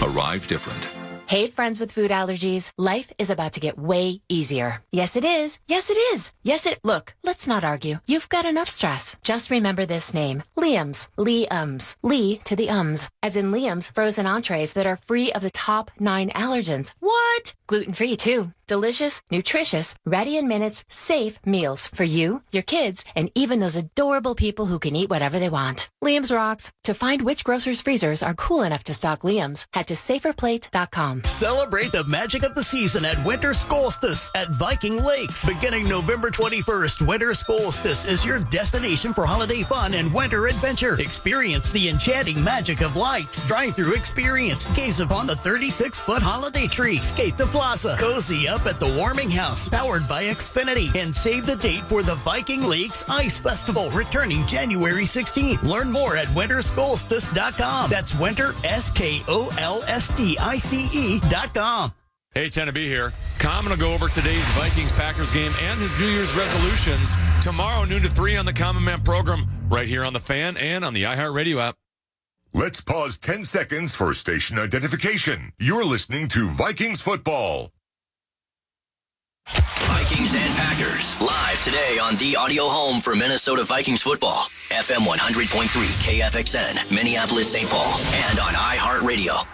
Arrive different. Hey, friends with food allergies. Life is about to get way easier. Yes, it is. Yes, it is. Look, let's not argue. You've got enough stress. Just remember this name. Liam's. Liam's. Lee to the ums. As in Liam's frozen entrees that are free of the top 9 allergens. What? Gluten-free, too. Delicious, nutritious, ready in minutes, safe meals for you, your kids, and even those adorable people who can eat whatever they want. Liam's rocks. To find which grocer's freezers are cool enough to stock Liam's, head to saferplate.com. Celebrate the magic of the season at Winter Solstice at Viking Lakes. Beginning November 21st, Winter Solstice is your destination for holiday fun and winter adventure. Experience the enchanting magic of lights. Drive-through experience. Gaze upon the 36-foot holiday tree. Skate the plaza. Cozy up at the warming house, powered by Xfinity. And save the date for the Viking Lakes Ice Festival, returning January 16th. Learn more at wintersolstice.com. That's winter, SKOLSTICE.com. Hey, Tennessee here. Common will go over today's Vikings-Packers game and his New Year's resolutions tomorrow, noon to 3 on the Common Man program, right here on The Fan and on the iHeartRadio app. Let's pause 10 seconds for station identification. You're listening to Vikings football. Vikings and Packers, live today on the audio home for Minnesota Vikings football. FM 100.3 KFXN, Minneapolis, St. Paul, and on iHeartRadio.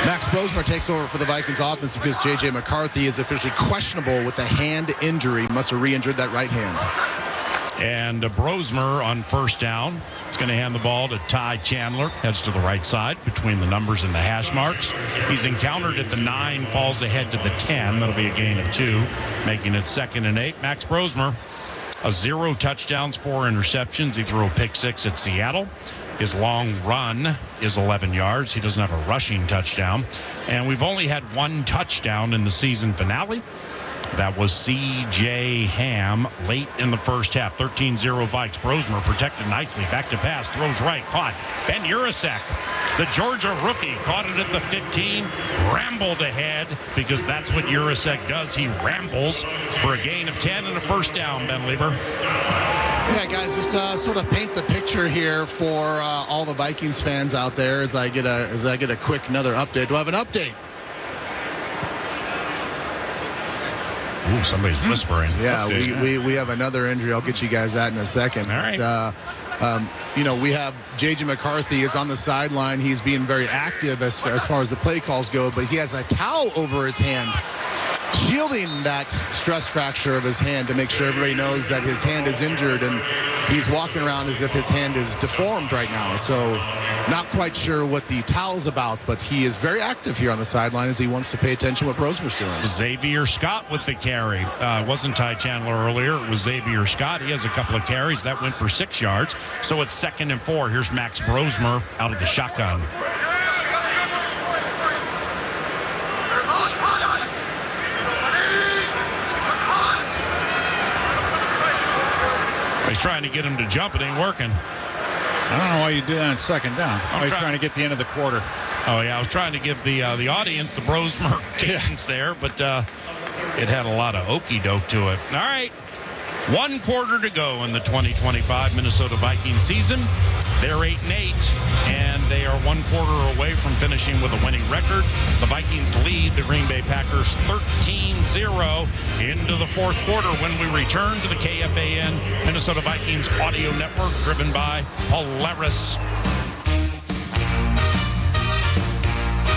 Max Brosmer takes over for the Vikings offense because J.J. McCarthy is officially questionable with a hand injury. Must have re-injured that right hand. And Brosmer on first down. It's going to hand the ball to Ty Chandler. Heads to the right side between the numbers and the hash marks. He's encountered at the 9, falls ahead to the 10. That'll be a gain of 2, making it 2nd and 8. Max Brosmer, 0 touchdowns, 4 interceptions. He threw a pick 6 at Seattle. His long run is 11 yards. He doesn't have a rushing touchdown. And we've only had 1 touchdown in the season finale. That was C.J. Ham late in the first half. 13-0 Vikes. Brosmer protected nicely. Back to pass. Throws right. Caught. Ben Urasek, the Georgia rookie, caught it at the 15. Rambled ahead because that's what Urasek does. He rambles for a gain of 10 and a first down, Ben Lieber. Yeah, guys, just sort of paint the picture here for all the Vikings fans out there as I get a quick another update. Do I have an update? Ooh, somebody's whispering. Yeah, we have another injury. I'll get you guys that in a second. All right. We have J.J. McCarthy is on the sideline. He's being very active as far as the play calls go, but he has a towel over his hand, shielding that stress fracture of his hand to make sure everybody knows that his hand is injured, and he's walking around as if his hand is deformed right now. So not quite sure what the towel's about, but he is very active here on the sideline as he wants to pay attention to what Brosmer's doing. Xavier Scott with the carry. Wasn't Ty Chandler earlier. It was Xavier Scott. He has a couple of carries. That went for 6 yards. So it's 2nd and 4. Here's Max Brosmer out of the shotgun. He's trying to get him to jump. It ain't working. I don't know why you do that on 2nd down. Why are you trying to get the end of the quarter? Oh, yeah. I was trying to give the audience the Brosmer cadence there, but it had a lot of okey-doke to it. All right. 1 quarter to go in the 2025 Minnesota Vikings season. They're 8-8, and they are 1 quarter away from finishing with a winning record. The Vikings lead the Green Bay Packers 13-0 into the 4th quarter when we return to the KFAN Minnesota Vikings audio network, driven by Polaris.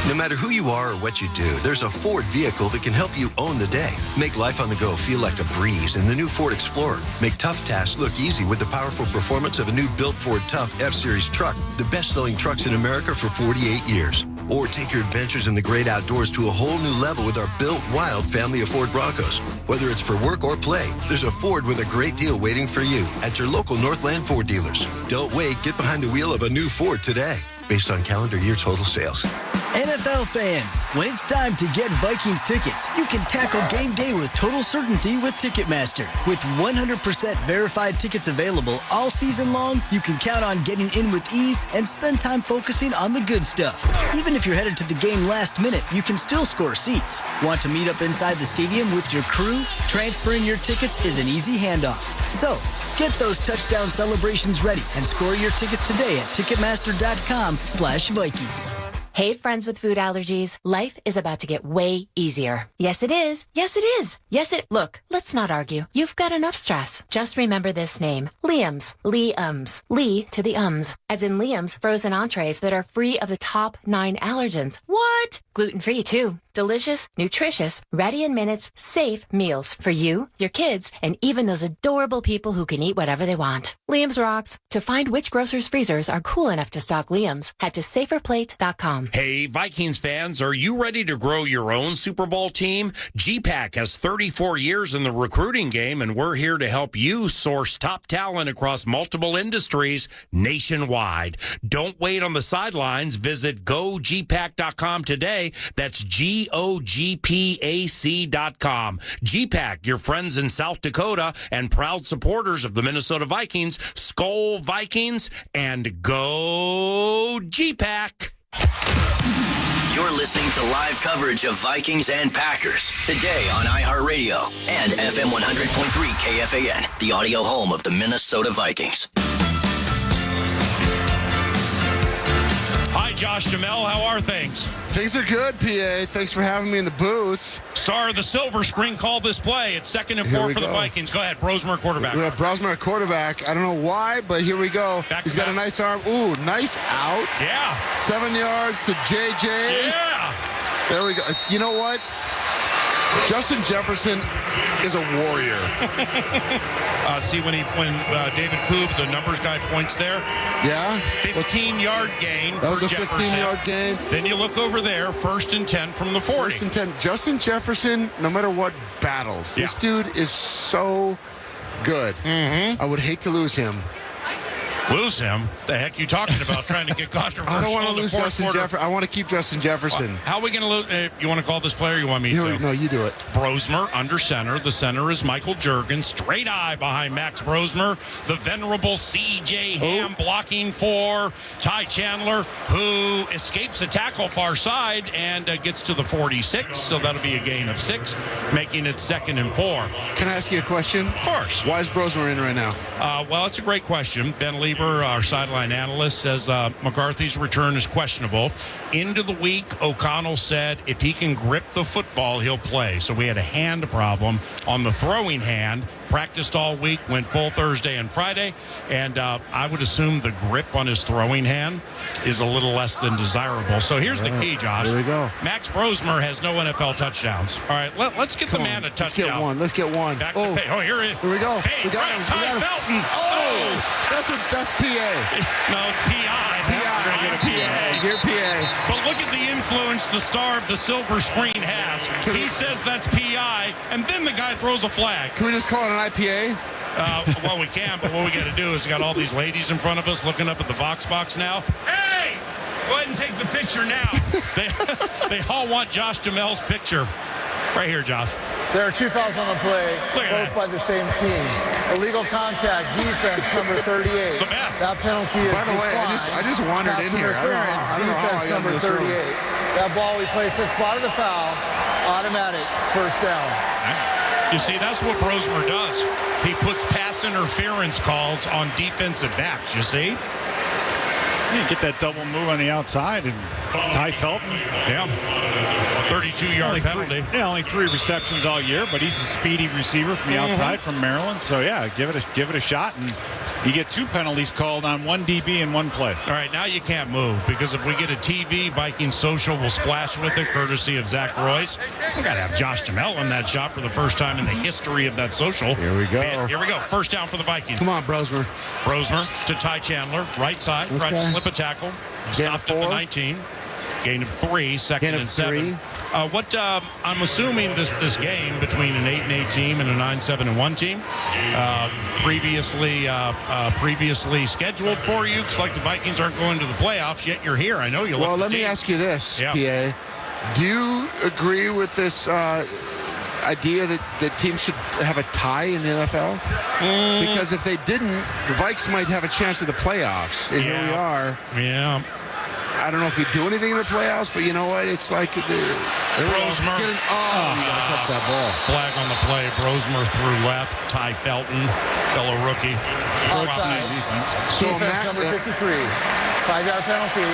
No matter who you are or what you do, there's a Ford vehicle that can help you own the day. Make life on the go feel like a breeze in the new Ford Explorer. Make tough tasks look easy with the powerful performance of a new built Ford Tough F-Series truck, the best-selling trucks in America for 48 years. Or take your adventures in the great outdoors to a whole new level with our built wild family of Ford Broncos. Whether it's for work or play, there's a Ford with a great deal waiting for you at your local Northland Ford dealers. Don't wait. Get behind the wheel of a new Ford today, based on calendar year total sales. NFL fans, when it's time to get Vikings tickets, you can tackle game day with total certainty with Ticketmaster. With 100% verified tickets available all season long, you can count on getting in with ease and spend time focusing on the good stuff. Even if you're headed to the game last minute, you can still score seats. Want to meet up inside the stadium with your crew? Transferring your tickets is an easy handoff. So, get those touchdown celebrations ready and score your tickets today at Ticketmaster.com/Vikings. Hey, friends with food allergies. Life is about to get way easier. Yes, it is. Yes, it is. Yes, it... Look, let's not argue. You've got enough stress. Just remember this name. Liam's. Liam's. Lee to the ums. As in Liam's frozen entrees that are free of the top 9 allergens. What? Gluten-free, too. Delicious, nutritious, ready in minutes, safe meals for you, your kids, and even those adorable people who can eat whatever they want. Liam's rocks. To find which grocer's freezers are cool enough to stock Liam's, head to saferplate.com. GPAC.com. Hey, Vikings fans, are you ready to grow your own Super Bowl team? GPAC has 34 years in the recruiting game, and we're here to help you source top talent across multiple industries nationwide. Don't wait on the sidelines. Visit GoGPAC.com today. That's GOGPAC.com. GPAC, your friends in South Dakota and proud supporters of the Minnesota Vikings. Skol Vikings and go GPAC. You're listening to live coverage of Vikings and Packers today on iHeartRadio and FM 100.3 KFAN, the audio home of the Minnesota Vikings. Hi, Josh Jamel. How are things? Things are good, PA. Thanks for having me in the booth. Star of the silver screen called this play. It's 2nd and 4 for the Vikings. Go ahead, Brosmer quarterback. We have Brosmer quarterback. I don't know why, but here we go. He's got a nice arm. Ooh, nice out. Yeah. 7 yards to JJ. Yeah. There we go. You know what? Justin Jefferson is a warrior. See when David Koob, the numbers guy, points there. Yeah. 15-yard gain. That was for a Jefferson. 15-yard gain. Then you look over there, 1st and 10 from the 40. 1st and 10. Justin Jefferson, no matter what, battles. This dude is so good. I would hate to lose him. Lose him? The heck you talking about? Trying to get controversial? I don't want to lose Justin Jefferson. I want to keep Justin Jefferson. How are we going to lose? You want to call this player or you want me to? No, you do it. Brosmer under center. The center is Michael Juergens. Straight eye behind Max Brosmer. The venerable C.J. Ham blocking for Ty Chandler, who escapes a tackle far side and gets to the 46. So that'll be a gain of 6, making it 2nd and 4. Can I ask you a question? Of course. Why is Brosmer in right now? Well, it's a great question. Ben Lieber, our sideline analyst, says McCarthy's return is questionable. Into the week, O'Connell said if he can grip the football, he'll play. So we had a hand problem on the throwing hand. Practiced all week, went full Thursday and Friday, and I would assume the grip on his throwing hand is a little less than desirable. So here's the key, Josh. Here we go. Max Brosmer has no NFL touchdowns. All right, let's get the man a touchdown. Let's get one. Back to pay. Oh, here we go. Hey, we got him. Ty Felton. Oh, that's PA. No, it's PI. You're PA. But look at the influence the star of the silver screen has. He says that's PI, and then the guy throws a flag. Can we just call it an IPA? Well, we can, but what we got to do is got all these ladies in front of us looking up at the Vox box now. Hey, go ahead and take the picture now. They all want Josh Duhamel's picture. Right here, Josh. There are 2 fouls on the play, both by the same team. Illegal contact, defense, number 38. The best. That penalty is By the way, I just wandered in here. I don't know how I got number in this 38. room. That ball we placed at the spot of the foul, automatic, 1st down. You see, that's what Brosmer does. He puts pass interference calls on defensive backs, you see? Yeah, get that double move on the outside, and Ty Felton. Yeah. 32-yard penalty. Only 3 receptions all year, but he's a speedy receiver from the outside from Maryland. So, yeah, give it a shot, and you get 2 penalties called on 1 DB in 1 play. All right, now you can't move because if we get a TV, Vikings social will splash with it, courtesy of Zach Royce. We got to have Josh Duhamel in that shot for the first time in the history of that social. Here we go. And here we go. 1st down for the Vikings. Come on, Brosmer. Brosmer to Ty Chandler, right side, tried to slip a tackle. Stopped at the 19. Gain of 3, 2nd and 7. I'm assuming this game between an 8-8 team and a 9-7-1 team, previously scheduled for you. It's like the Vikings aren't going to the playoffs yet. You're here. I know you. Well, let me ask you this, PA. Do you agree with this idea that teams should have a tie in the NFL? Because if they didn't, the Vikes might have a chance at the playoffs. And here we are. Yeah. I don't know if we do anything in the playoffs, but you know what? It's like Brosmer. You gotta catch that ball. Flag on the play. Brosmer through left. Ty Felton, fellow rookie. Offside. Defense number 53. 5-yard penalty.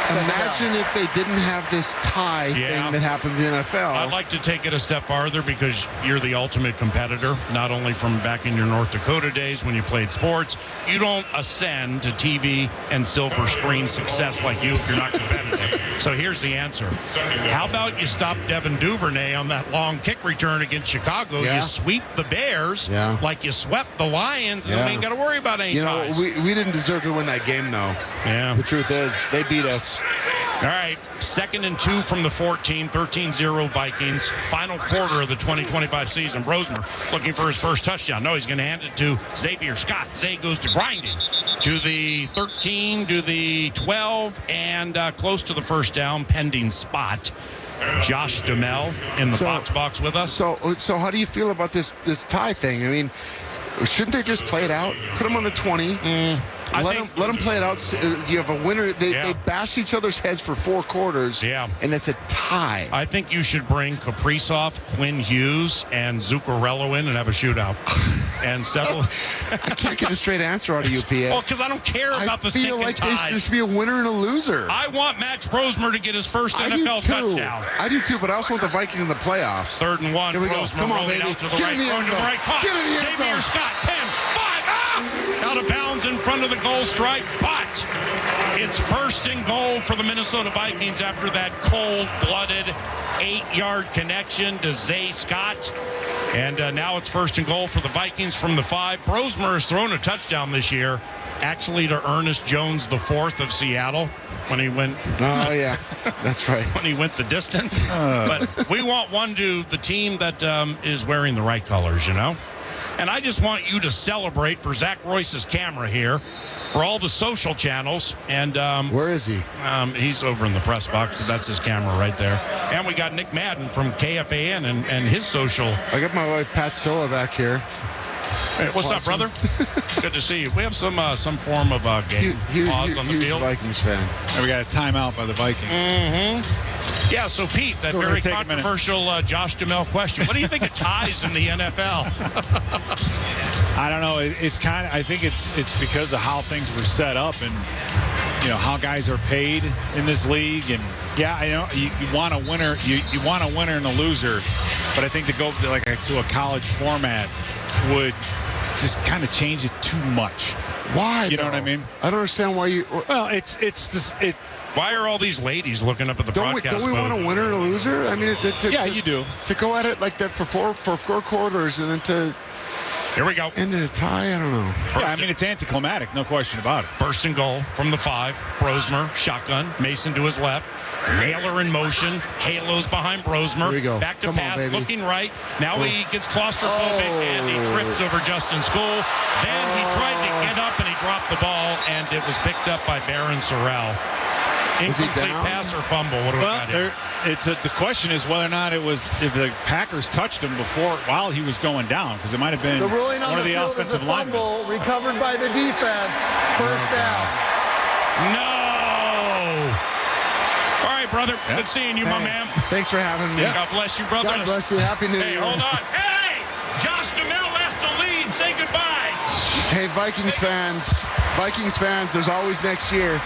Imagine if they didn't have this tie thing that happens in the NFL. I'd like to take it a step farther because you're the ultimate competitor, not only from back in your North Dakota days when you played sports. You don't ascend to TV and silver screen success like you if you're not competitive. So here's the answer. How about you stop Devin Duvernay on that long kick return against Chicago? You sweep the Bears like you swept the Lions, and you ain't got to worry about any ties. We didn't deserve to win that game, though. Yeah. The truth is, they beat us. All right, 2nd and 2 from the 14, 13-0 Vikings. Final quarter of the 2025 season. Brosmer looking for his first touchdown. No, he's going to hand it to Xavier Scott. Zay goes to grinding to the 13, to the 12, and close to the first down, pending spot. Josh Duhamel in the box with us. So how do you feel about this tie thing? I mean, shouldn't they just play it out? Put them on the 20. Let them play it out. You have a winner. They bash each other's heads for 4 quarters. Yeah. And it's a tie. I think you should bring Kaprizov, Quinn Hughes, and Zuccarello in and have a shootout. And settle. I can't get a straight answer out of you, PA. Well, because I don't care about the stinking I feel like ties. there should be a winner and a loser. I want Max Brosmer to get his first NFL touchdown. I do too, but I also want the Vikings in the playoffs. 3rd and 1. Here we go. Brosmer Come on, rolling baby. out to the Get right. in the end Brosmer zone. right. Caught. Get in the end Xavier zone. Scott, 10, 5, out of bounds in front of the goal stripe, but it's 1st and goal for the Minnesota Vikings after that cold-blooded 8-yard connection to Zay Scott. And now it's 1st and goal for the Vikings from the 5. Brosmer has thrown a touchdown this year, actually to Ernest Jones IV of Seattle when he went. Oh, yeah, that's right. When he went the distance. But we want one to the team that is wearing the right colors, you know? And I just want you to celebrate for Zach Royce's camera here, for all the social channels. And where is he? He's over in the press box, but that's his camera right there. And we got Nick Madden from KFAN and his social. I got my wife Pat Stola back here. Hey, what's up, brother? Good to see you. We have some form of game pause on the field. Vikings fan. And we got a timeout by the Vikings. Mm-hmm. Yeah, so Pete, that very controversial Josh Duhamel question. What do you think of ties in the NFL? I don't know. It's kind of. I think it's because of how things were set up and how guys are paid in this league. And yeah, I know you want a winner. You want a winner and a loser, but I think to go to a college format would just kind of change it too much. Why? You know what I mean? I don't understand why you. Well, it's this. Why are all these ladies looking up at the broadcast? Don't we want a winner and a loser? I mean, you do. To go at it like that for four quarters and then to. Here we go. End in a tie? I don't know. Yeah, I mean, it's anticlimactic, no question about it. 1st and goal from the 5. Brosmer, shotgun. Mason to his left. Naylor in motion. Halos behind Brosmer. Here we go. Back to Come pass, on, baby. looking right. Now he gets claustrophobic and he trips over Justin School. Then he tried to get up and he dropped the ball, and it was picked up by Baron Sorrell. Incomplete pass or fumble? What do we got here? The question is whether or not it was if the Packers touched him while he was going down, because it might have been the ruling on one of the field offensive is a fumble recovered by the defense. First down. No. All right, brother. Yeah. Good seeing you, my man. Thanks for having me. Yeah. God bless you, brother. God bless you. Happy New Year. Hey, hold on. Hey, Josh Duhamel has to lead. Say goodbye. Hey, Vikings fans, there's always next year.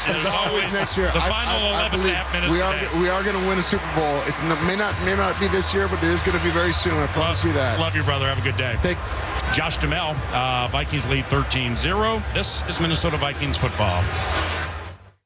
There's always next year. The final 11 and a half minutes we are going to win a Super Bowl. It may not be this year, but it is going to be very soon. I promise you that. Love you, brother. Have a good day. Josh Duhamel, Vikings lead 13-0. This is Minnesota Vikings football.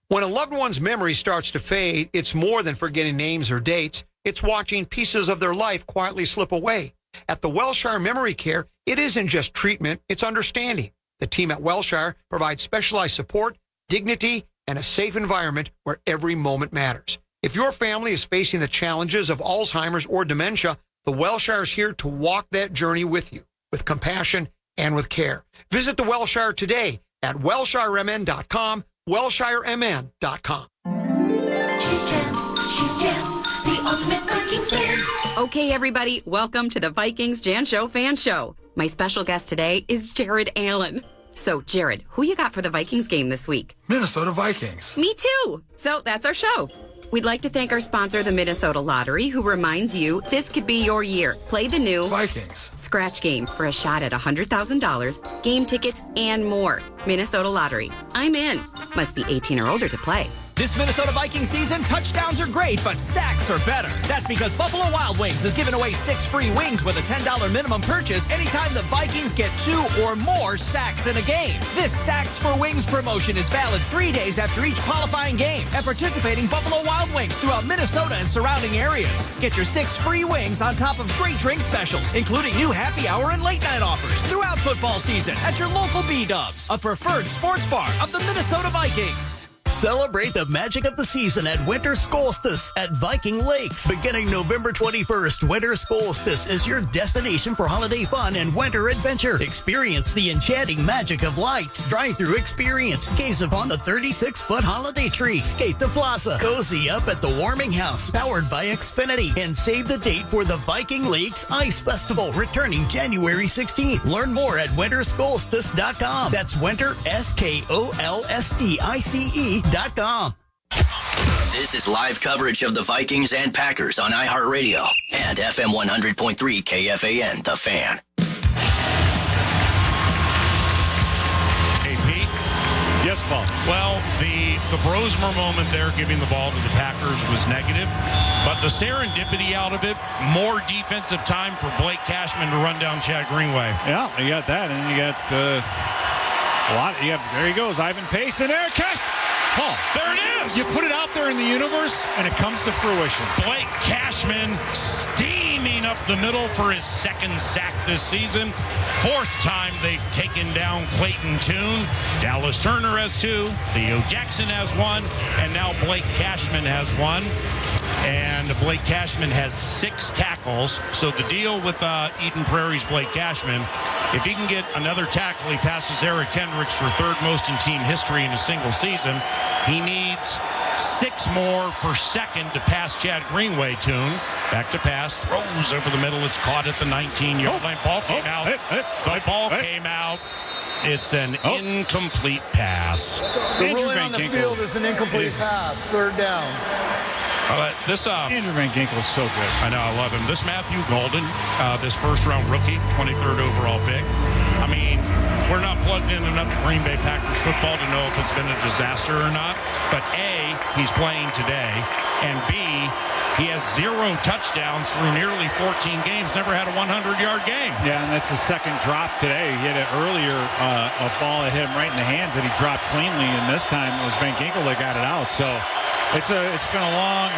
When a loved one's memory starts to fade, it's more than forgetting names or dates. It's watching pieces of their life quietly slip away. At the Wellshire Memory Care, it isn't just treatment, it's understanding. The team at Wellshire provides specialized support, dignity, and a safe environment where every moment matters. If your family is facing the challenges of Alzheimer's or dementia, the Wellshire is here to walk that journey with you, with compassion and with care. Visit the Wellshire today at WellshireMN.com, WellshireMN.com. She's Jen, the ultimate Vikings fan. Okay, everybody, welcome to the Vikings Jan Show Fan Show. My special guest today is Jared Allen. So, Jared, who you got for the Vikings game this week? Minnesota Vikings. Me too. So that's our show. We'd like to thank our sponsor, the Minnesota Lottery, who reminds you this could be your year. Play the new Vikings Scratch Game for a shot at $100,000, game tickets, and more. Minnesota Lottery. I'm in. Must be 18 or older to play. This Minnesota Vikings season, touchdowns are great, but sacks are better. That's because Buffalo Wild Wings is giving away 6 free wings with a $10 minimum purchase anytime the Vikings get 2 or more sacks in a game. This Sacks for Wings promotion is valid 3 days after each qualifying game at participating Buffalo Wild Wings throughout Minnesota and surrounding areas. Get your 6 free wings on top of great drink specials, including new happy hour and late night offers throughout football season at your local B-Dubs, a preferred sports bar of the Minnesota Vikings. Celebrate the magic of the season at Winter Solstice at Viking Lakes. Beginning November 21st, Winter Solstice is your destination for holiday fun and winter adventure. Experience the enchanting magic of lights, drive-through experience, gaze upon the 36-foot holiday tree, skate the plaza, cozy up at the warming house, powered by Xfinity, and save the date for the Viking Lakes Ice Festival, returning January 16th. Learn more at wintersolstice.com. That's winter, SKOLSTICE.com. This is live coverage of the Vikings and Packers on iHeartRadio and FM 100.3 KFAN, The Fan. Hey, Pete. Yes, Paul. Well, the Brosmer moment there giving the ball to the Packers was negative, but the serendipity out of it, more defensive time for Blake Cashman to run down Chad Greenway. Yeah, you got that, and you got a lot. There he goes, Ivan Pace, and there, Cash. Paul, there it is. You put it out there in the universe, and it comes to fruition. Blake Cashman steaming up the middle for his second sack this season. Fourth time they've taken down Clayton Tune. Dallas Turner has 2. Theo Jackson has 1. And now Blake Cashman has 1. And Blake Cashman has 6 tackles. So the deal with Eden Prairie's Blake Cashman, if he can get another tackle, he passes Eric Hendricks for third most in team history in a single season. He needs 6 more for second to pass Chad Greenway. Tune back to pass, throws over the middle. It's caught at the 19-yard line. Ball came out. The ball came out. It's an incomplete pass. The ruling on the field is an incomplete pass. Third down. Andrew Van Ginkel is so good. I know, I love him. This Matthew Golden, this first-round rookie, 23rd overall pick. I mean, we're not plugged in enough to Green Bay Packers football to know if it's been a disaster or not. But A, he's playing today, and B, he has 0 touchdowns through nearly 14 games, never had a 100-yard game. Yeah, and that's the second drop today. He had it earlier, a ball that hit him right in the hands that he dropped cleanly, and this time it was Van Ginkel that got it out. So it's been a long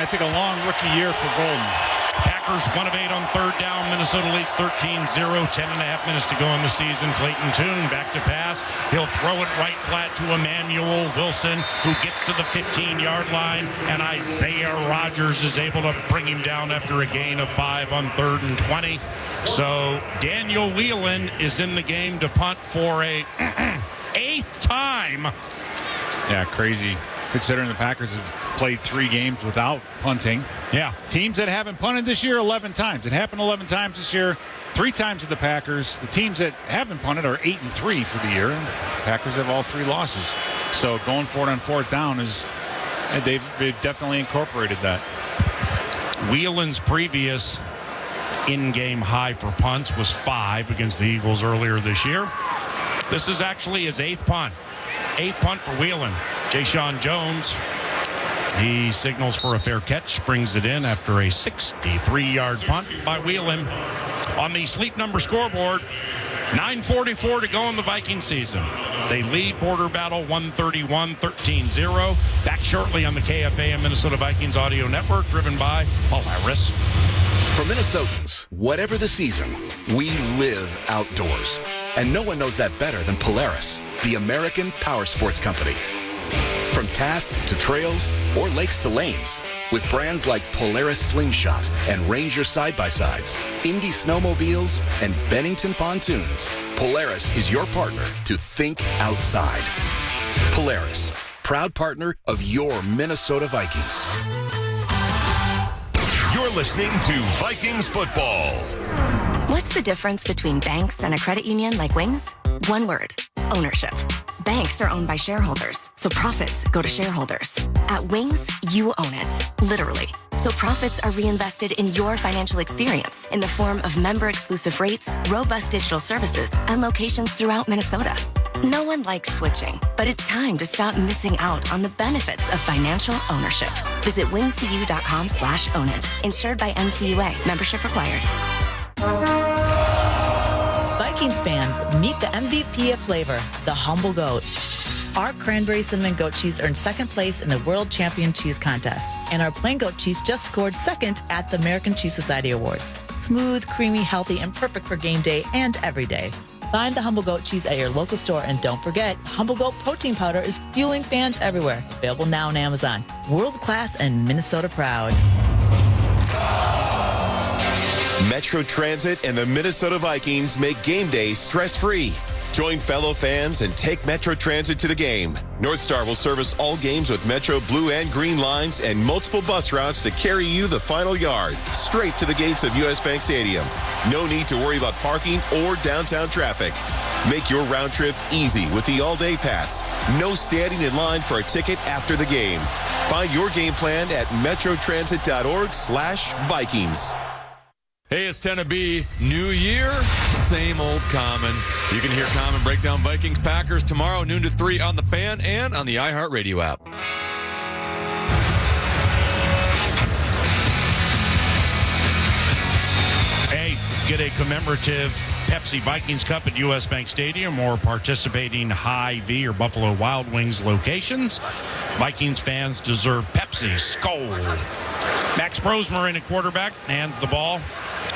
rookie year for Golden. Packers 1 of 8 on third down. Minnesota leads 13-0. 10.5 minutes to go in the season. Clayton Tune back to pass. He'll throw it right flat to Emmanuel Wilson, who gets to the 15-yard line, and Isaiah Rodgers is able to bring him down after a gain of 5 on 3rd and 20. So Daniel Whelan is in the game to punt for a 8th time. Yeah, crazy. Considering the Packers have played 3 games without punting. Yeah. Teams that haven't punted this year, 11 times. It happened 11 times this year, 3 times to the Packers. The teams that haven't punted are 8-3 for the year. The Packers have all 3 losses. So going for it on 4th down they've definitely incorporated that. Whelan's previous in-game high for punts was 5 against the Eagles earlier this year. This is actually his 8th punt. 8th punt for Whelan. Jayshon Jones, he signals for a fair catch, brings it in after a 63-yard punt by Whelan. On the Sleep Number scoreboard, 9:44 to go in the Viking season. They lead Border Battle 131-13-0. Back shortly on the KFAN Minnesota Vikings audio network, driven by Polaris. For Minnesotans, whatever the season, we live outdoors. And no one knows that better than Polaris, the American power sports company. From tasks to trails or lakes to lanes, with brands like Polaris Slingshot and Ranger Side-by-Sides, Indy Snowmobiles, and Bennington Pontoons, Polaris is your partner to think outside. Polaris, proud partner of your Minnesota Vikings. You're listening to Vikings football. What's the difference between banks and a credit union like Wings? One word: ownership. Banks are owned by shareholders, so profits go to shareholders. At Wings, you own it, literally. So profits are reinvested in your financial experience in the form of member-exclusive rates, robust digital services, and locations throughout Minnesota. No one likes switching, but it's time to stop missing out on the benefits of financial ownership. Visit wingcu.com/own it. Insured by NCUA. Membership required. Vikings fans, meet the MVP of flavor, the Humble Goat. Our cranberry cinnamon goat cheese earned 2nd place in the World Champion Cheese Contest, and our plain goat cheese just scored 2nd at the American Cheese Society Awards. Smooth, creamy, healthy, and perfect for game day and every day. Find the Humble Goat Cheese at your local store, and don't forget, Humble Goat Protein Powder is fueling fans everywhere. Available now on Amazon. World class and Minnesota proud. Metro Transit and the Minnesota Vikings make game day stress-free. Join fellow fans and take Metro Transit to the game. North Star will service all games with Metro blue and green lines and multiple bus routes to carry you the final yard, straight to the gates of US Bank Stadium. No need to worry about parking or downtown traffic. Make your round trip easy with the all-day pass. No standing in line for a ticket after the game. Find your game plan at metrotransit.org/Vikings. Hey, it's 10 to B. New year, same old Common. You can hear Common break down Vikings Packers tomorrow, noon to 3 on the Fan and on the iHeartRadio app. Hey, get a commemorative Pepsi Vikings Cup at US Bank Stadium or participating Hy-Vee or Buffalo Wild Wings locations. Vikings fans deserve Pepsi. Skol. Max Brosmer at quarterback, hands the ball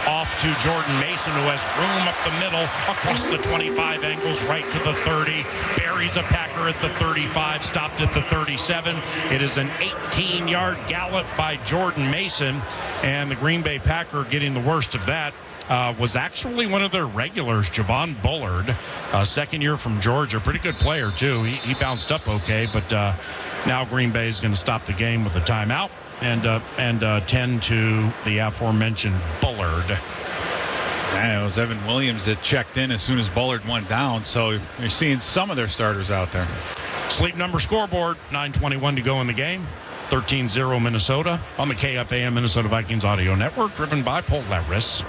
off to Jordan Mason, who has room up the middle, across the 25, angles right to the 30, buries a Packer at the 35, stopped at the 37. It is an 18-yard gallop by Jordan Mason, and the Green Bay Packer getting the worst of that was actually one of their regulars, Javon Bullard, second year from Georgia, pretty good player too. He bounced up okay, but now Green Bay is going to stop the game with a timeout and tend to the aforementioned Bullard. Yeah, it was Evan Williams that checked in as soon as Bullard went down, so you're seeing some of their starters out there. Sleep number scoreboard, 9:21 to go in the game. 13-0 Minnesota on the KFAN Minnesota Vikings audio network, driven by Polaris.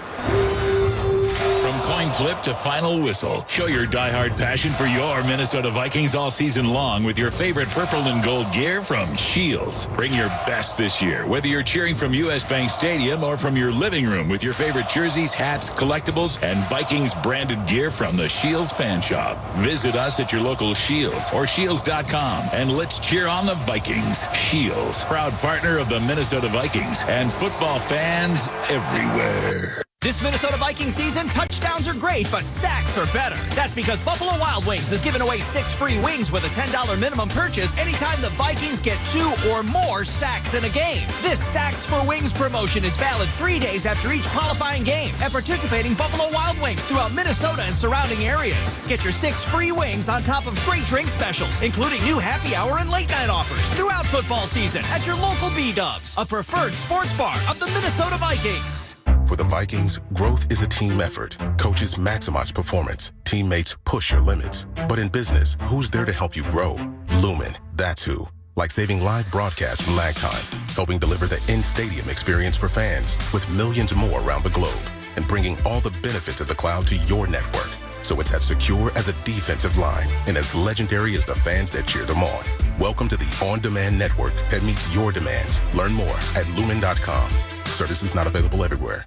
From coin flip to final whistle, show your diehard passion for your Minnesota Vikings all season long with your favorite purple and gold gear from Shields. Bring your best this year, whether you're cheering from US Bank Stadium or from your living room with your favorite jerseys, hats, collectibles, and Vikings branded gear from the Shields Fan Shop. Visit us at your local Shields or Shields.com and let's cheer on the Vikings. Shields, proud partner of the Minnesota Vikings and football fans everywhere. This Minnesota Vikings season, touchdowns are great, but sacks are better. That's because Buffalo Wild Wings is giving away 6 free wings with a $10 minimum purchase anytime the Vikings get 2 or more sacks in a game. This Sacks for Wings promotion is valid 3 days after each qualifying game at participating Buffalo Wild Wings throughout Minnesota and surrounding areas. Get your 6 free wings on top of great drink specials, including new happy hour and late night offers throughout football season at your local B-Dubs, a preferred sports bar of the Minnesota Vikings. For the Vikings, growth is a team effort. Coaches maximize performance. Teammates push your limits. But in business, who's there to help you grow? Lumen, that's who. Like saving live broadcasts from lag time, helping deliver the in-stadium experience for fans with millions more around the globe, and bringing all the benefits of the cloud to your network. So it's as secure as a defensive line and as legendary as the fans that cheer them on. Welcome to the on-demand network that meets your demands. Learn more at lumen.com. Services not available everywhere.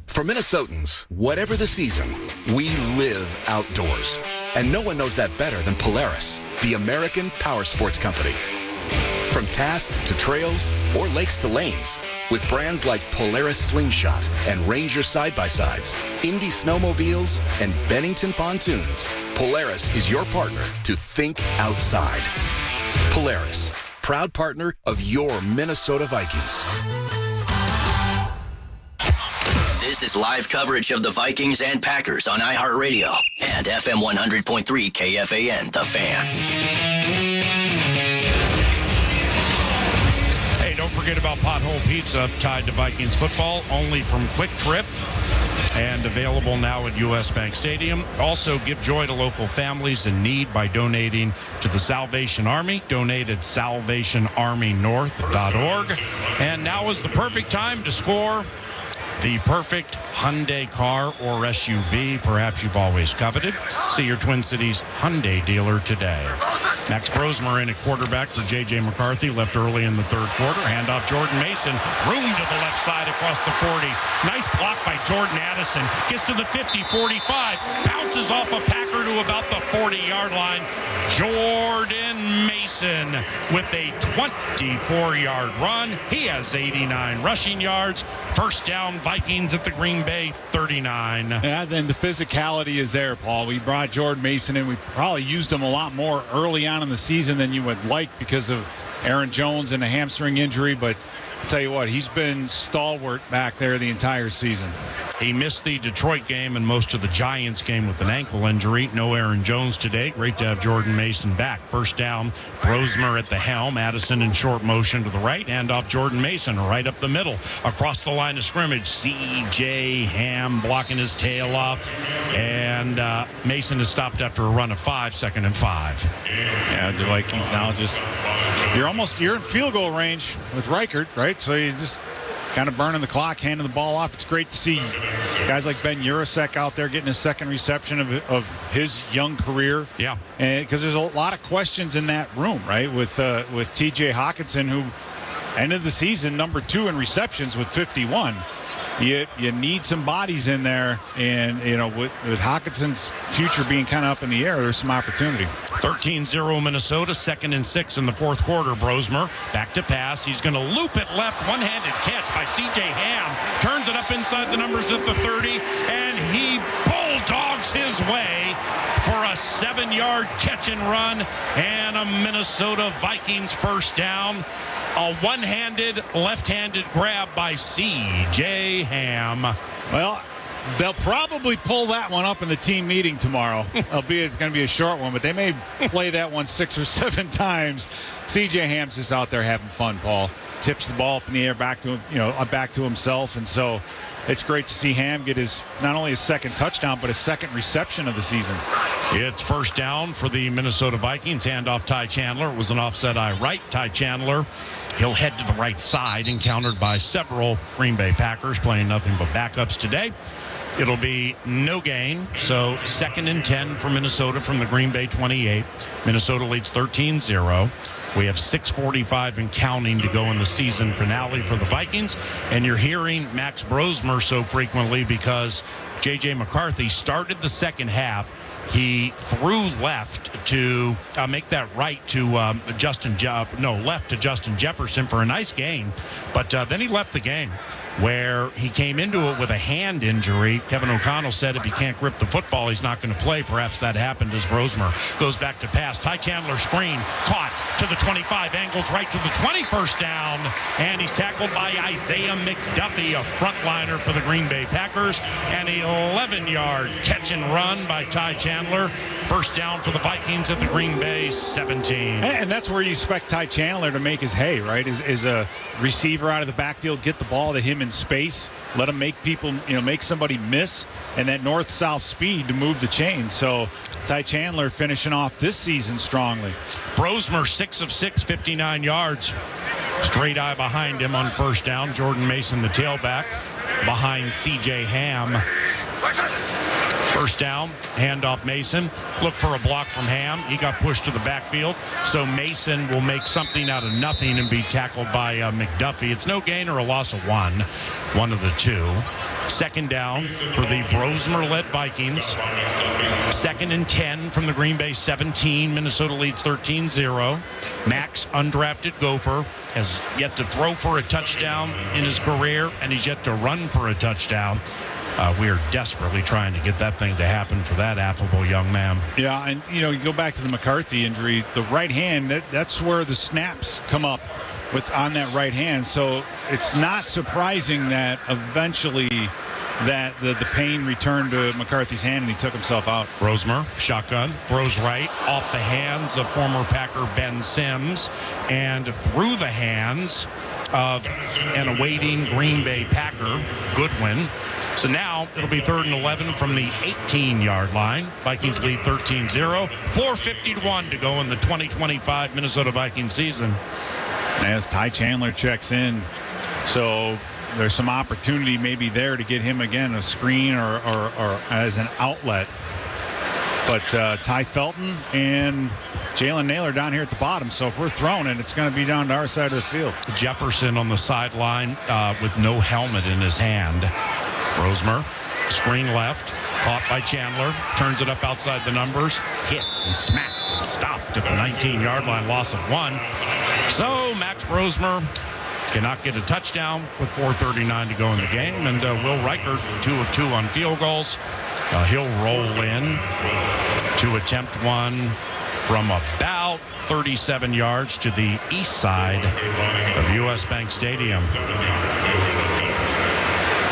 For Minnesotans, whatever the season, we live outdoors. And no one knows that better than Polaris, the American power sports company. From tasks to trails or lakes to lanes, with brands like Polaris Slingshot and Ranger side-by-sides, Indy snowmobiles, and Bennington pontoons, Polaris is your partner to think outside. Polaris, proud partner of your Minnesota Vikings. This is live coverage of the Vikings and Packers on iHeartRadio and FM 100.3 KFAN, The Fan. Hey, don't forget about Pothole Pizza, tied to Vikings football, only from Quick Trip and available now at US Bank Stadium. Also, give joy to local families in need by donating to the Salvation Army. Donate at salvationarmynorth.org. And now is the perfect time to score the perfect Hyundai car or SUV perhaps you've always coveted. See your Twin Cities Hyundai dealer today. Max Brosmer in at quarterback for J.J. McCarthy, left early in the third quarter. Handoff Jordan Mason, room to the left side across the 40. Nice block by Jordan Addison. Gets to the 50, 45, bounces off a Packer to about the 40-yard line. Jordan Mason with a 24-yard run. He has 89 rushing yards. First down, Vikings at the Green Bay 39. Yeah, then the physicality is there, Paul. We brought Jordan Mason in. We probably used him a lot more early on in the season than you would like because of Aaron Jones and a hamstring injury, but I'll tell you what, he's been stalwart back there the entire season. He missed the Detroit game and most of the Giants game with an ankle injury. No Aaron Jones today. Great to have Jordan Mason back. First down, Brosmer at the helm. Addison in short motion to the right. Handoff Jordan Mason right up the middle. Across the line of scrimmage, C.J. Ham blocking his tail off. And Mason is stopped after a run of 5, 2nd and 5. Yeah, the Vikings now just, you're in field goal range with Reichert, right? So you just kind of burning the clock, handing the ball off. It's great to see guys like Ben Urasek out there getting his second reception of his young career. Yeah. And because there's a lot of questions in that room, right? With T.J. Hawkinson, who ended the season number 2 in receptions with 51. You need some bodies in there, and with Hawkinson's future being kind of up in the air, there's some opportunity. 13-0 Minnesota, 2nd and 6 in the fourth quarter. Brosmer back to pass. He's going to loop it left, one-handed catch by C.J. Ham. Turns it up inside the numbers at the 30, and he bulldogs his way for a 7-yard catch and run and a Minnesota Vikings first down. A one-handed, left-handed grab by C.J. Ham. Well, they'll probably pull that one up in the team meeting tomorrow, albeit it's going to be a short one, but they may play that one 6 or 7 times. C.J. Ham's just out there having fun, Paul. Tips the ball up in the air back to him, back to himself, and so it's great to see Ham get his not only his second touchdown, but his second reception of the season. It's first down for the Minnesota Vikings. Handoff Ty Chandler. It was an offset eye right. Ty Chandler, he'll head to the right side, encountered by several Green Bay Packers playing nothing but backups today. It'll be no gain, so 2nd and 10 for Minnesota from the Green Bay 28. Minnesota leads 13-0. We have 6:45 and counting to go in the season finale for the Vikings. And you're hearing Max Brosmer so frequently because J.J. McCarthy started the second half. He threw left to make that right to left to Justin Jefferson for a nice gain. But then he left the game where he came into it with a hand injury. Kevin O'Connell said if he can't grip the football, he's not going to play. Perhaps that happened as Brosmer goes back to pass. Ty Chandler screen, caught to the 25, angles right to the 20, first down. And he's tackled by Isaiah McDuffie, a frontliner for the Green Bay Packers. An 11-yard catch and run by Ty Chandler. First down for the Vikings at the Green Bay 17. And that's where you expect Ty Chandler to make his hay, right? Is a receiver out of the backfield, get the ball to him in space, let him make people, make somebody miss, and that north-south speed to move the chain. So Ty Chandler finishing off this season strongly. Brosmer 6 of 6, 59 yards. Straight eye behind him on first down. Jordan Mason, the tailback, behind C.J. Ham. First down, handoff Mason. Look for a block from Ham. He got pushed to the backfield. So Mason will make something out of nothing and be tackled by McDuffie. It's no gain or a loss of one of the two. Second down for the Brosmer-led Vikings. 2nd and 10 from the Green Bay 17. Minnesota leads 13-0. Max, undrafted Gopher, has yet to throw for a touchdown in his career, and he's yet to run for a touchdown. We are desperately trying to get that thing to happen for that affable young man. Yeah, and, you go back to the McCarthy injury, the right hand, that's where the snaps come up on that right hand. So it's not surprising that eventually that the pain returned to McCarthy's hand and he took himself out. Brosmer, shotgun, throws right off the hands of former Packer Ben Sims and through the hands of an awaiting Green Bay Packer, Goodwin. So now it'll be 3rd and 11 from the 18-yard line. Vikings lead 13-0. 4:51 to go in the 2025 Minnesota Vikings season. As Ty Chandler checks in, so there's some opportunity maybe there to get him again a screen or as an outlet. But Ty Felton and Jalen Naylor down here at the bottom. So if we're throwing it, it's going to be down to our side of the field. Jefferson on the sideline with no helmet in his hand. Rosemer, screen left, caught by Chandler, turns it up outside the numbers, hit and smacked and stopped at the 19-yard line, loss of 1. So Max Rosemer cannot get a touchdown with 4:39 to go in the game. And Will Reichert, 2 of 2 on field goals. He'll roll in to attempt one from about 37 yards to the east side of U.S. Bank Stadium.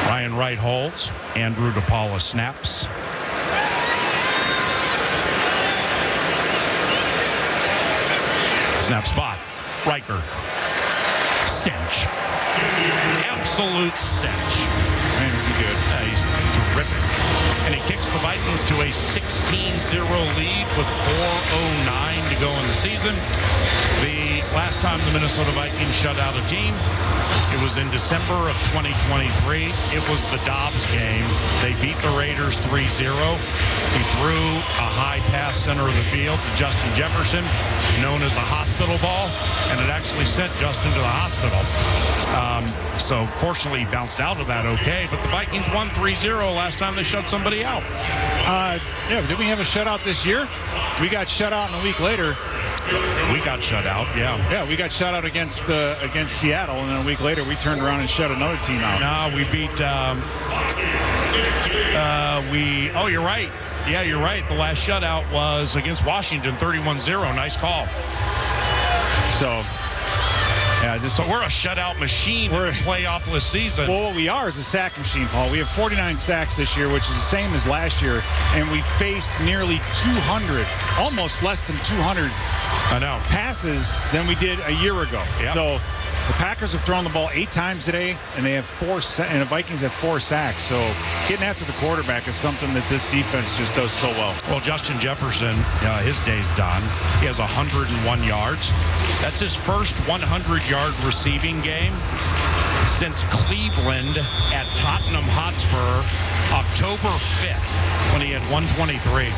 Ryan Wright holds. Andrew DePaula snaps. Snap spot. Riker. Cinch. Absolute cinch. Man, is he good. He's terrific. And he kicks the Vikings to a 16-0 lead with 4:09 to go in the season. The last time the Minnesota Vikings shut out a team, it was in December of 2023. It was the Dobbs game. They beat the Raiders 3-0. He threw a high pass center of the field to Justin Jefferson, known as a hospital ball, and it actually sent Justin to the hospital. So fortunately, he bounced out of that okay, but the Vikings won 3-0 last time they shut somebody out. Yeah, did we have a shutout this year? We got shut out, and a week later, we got shut out. Yeah, we got shut out against Seattle, and then a week later we turned around and shut another team out. No, we beat. Oh, you're right. Yeah, you're right. The last shutout was against Washington, 31-0. Nice call. So. Yeah, so we're a shutout machine in a playoff-less season. Well, what we are is a sack machine, Paul. We have 49 sacks this year, which is the same as last year, and we faced nearly 200, almost less than 200 passes than we did a year ago. Yep. So the Packers have thrown the ball 8 times today, and they have 4 and the Vikings have 4 sacks. So getting after the quarterback is something that this defense just does so well. Well, Justin Jefferson, his day's done. He has 101 yards. That's his first 100-yard receiving game since Cleveland at Tottenham Hotspur, October 5th, when he had 123.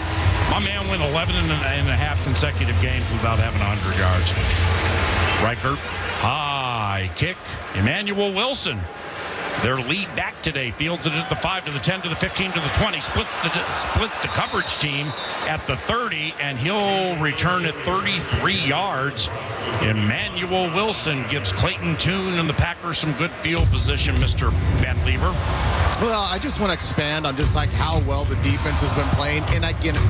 My man went 11 and a half consecutive games without having 100 yards. Reichert, high kick. Emmanuel Wilson, their lead back today, fields it at the 5 to the 10 to the 15 to the 20, splits the coverage team at the 30, and he'll return at 33 yards. Emmanuel Wilson gives Clayton Tune and the Packers some good field position, Mr. Van Lieber. Well, I just want to expand on just like how well the defense has been playing, and I get it.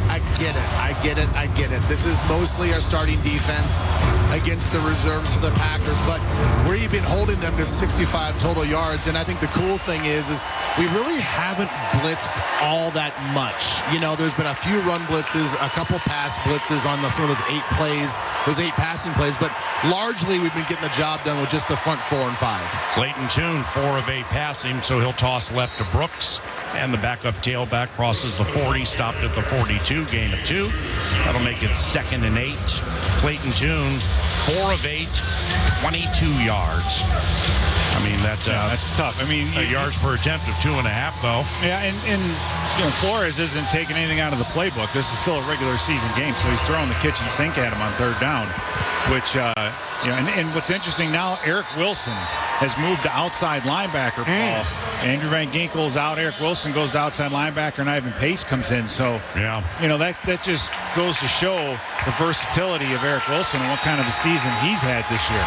This is mostly our starting defense against the reserves for the Packers, but we're even holding them to 65 total yards, and I think the cool thing is we really haven't blitzed all that much. You know, there's been a few run blitzes, a couple pass blitzes on some of those 8 plays, those 8 passing plays, but largely we've been getting the job done with just the front 4 and 5. Clayton Tune, 4 of 8 passing, so he'll toss left to Brooks, and the backup tailback crosses the 40, stopped at the 42, gain of 2. That'll make it 2nd and 8. Clayton Tune, 4 of 8, 22 yards. I mean, that's tough. I mean, yards per attempt of 2.5, though. Yeah, and Flores isn't taking anything out of the playbook. This is still a regular season game, so he's throwing the kitchen sink at him on 3rd down, which, and what's interesting now, Eric Wilson has moved to outside linebacker, Paul. Andrew Van Ginkel's out. Eric Wilson goes to outside linebacker, and Ivan Pace comes in. So, that just goes to show the versatility of Eric Wilson and what kind of a season he's had this year.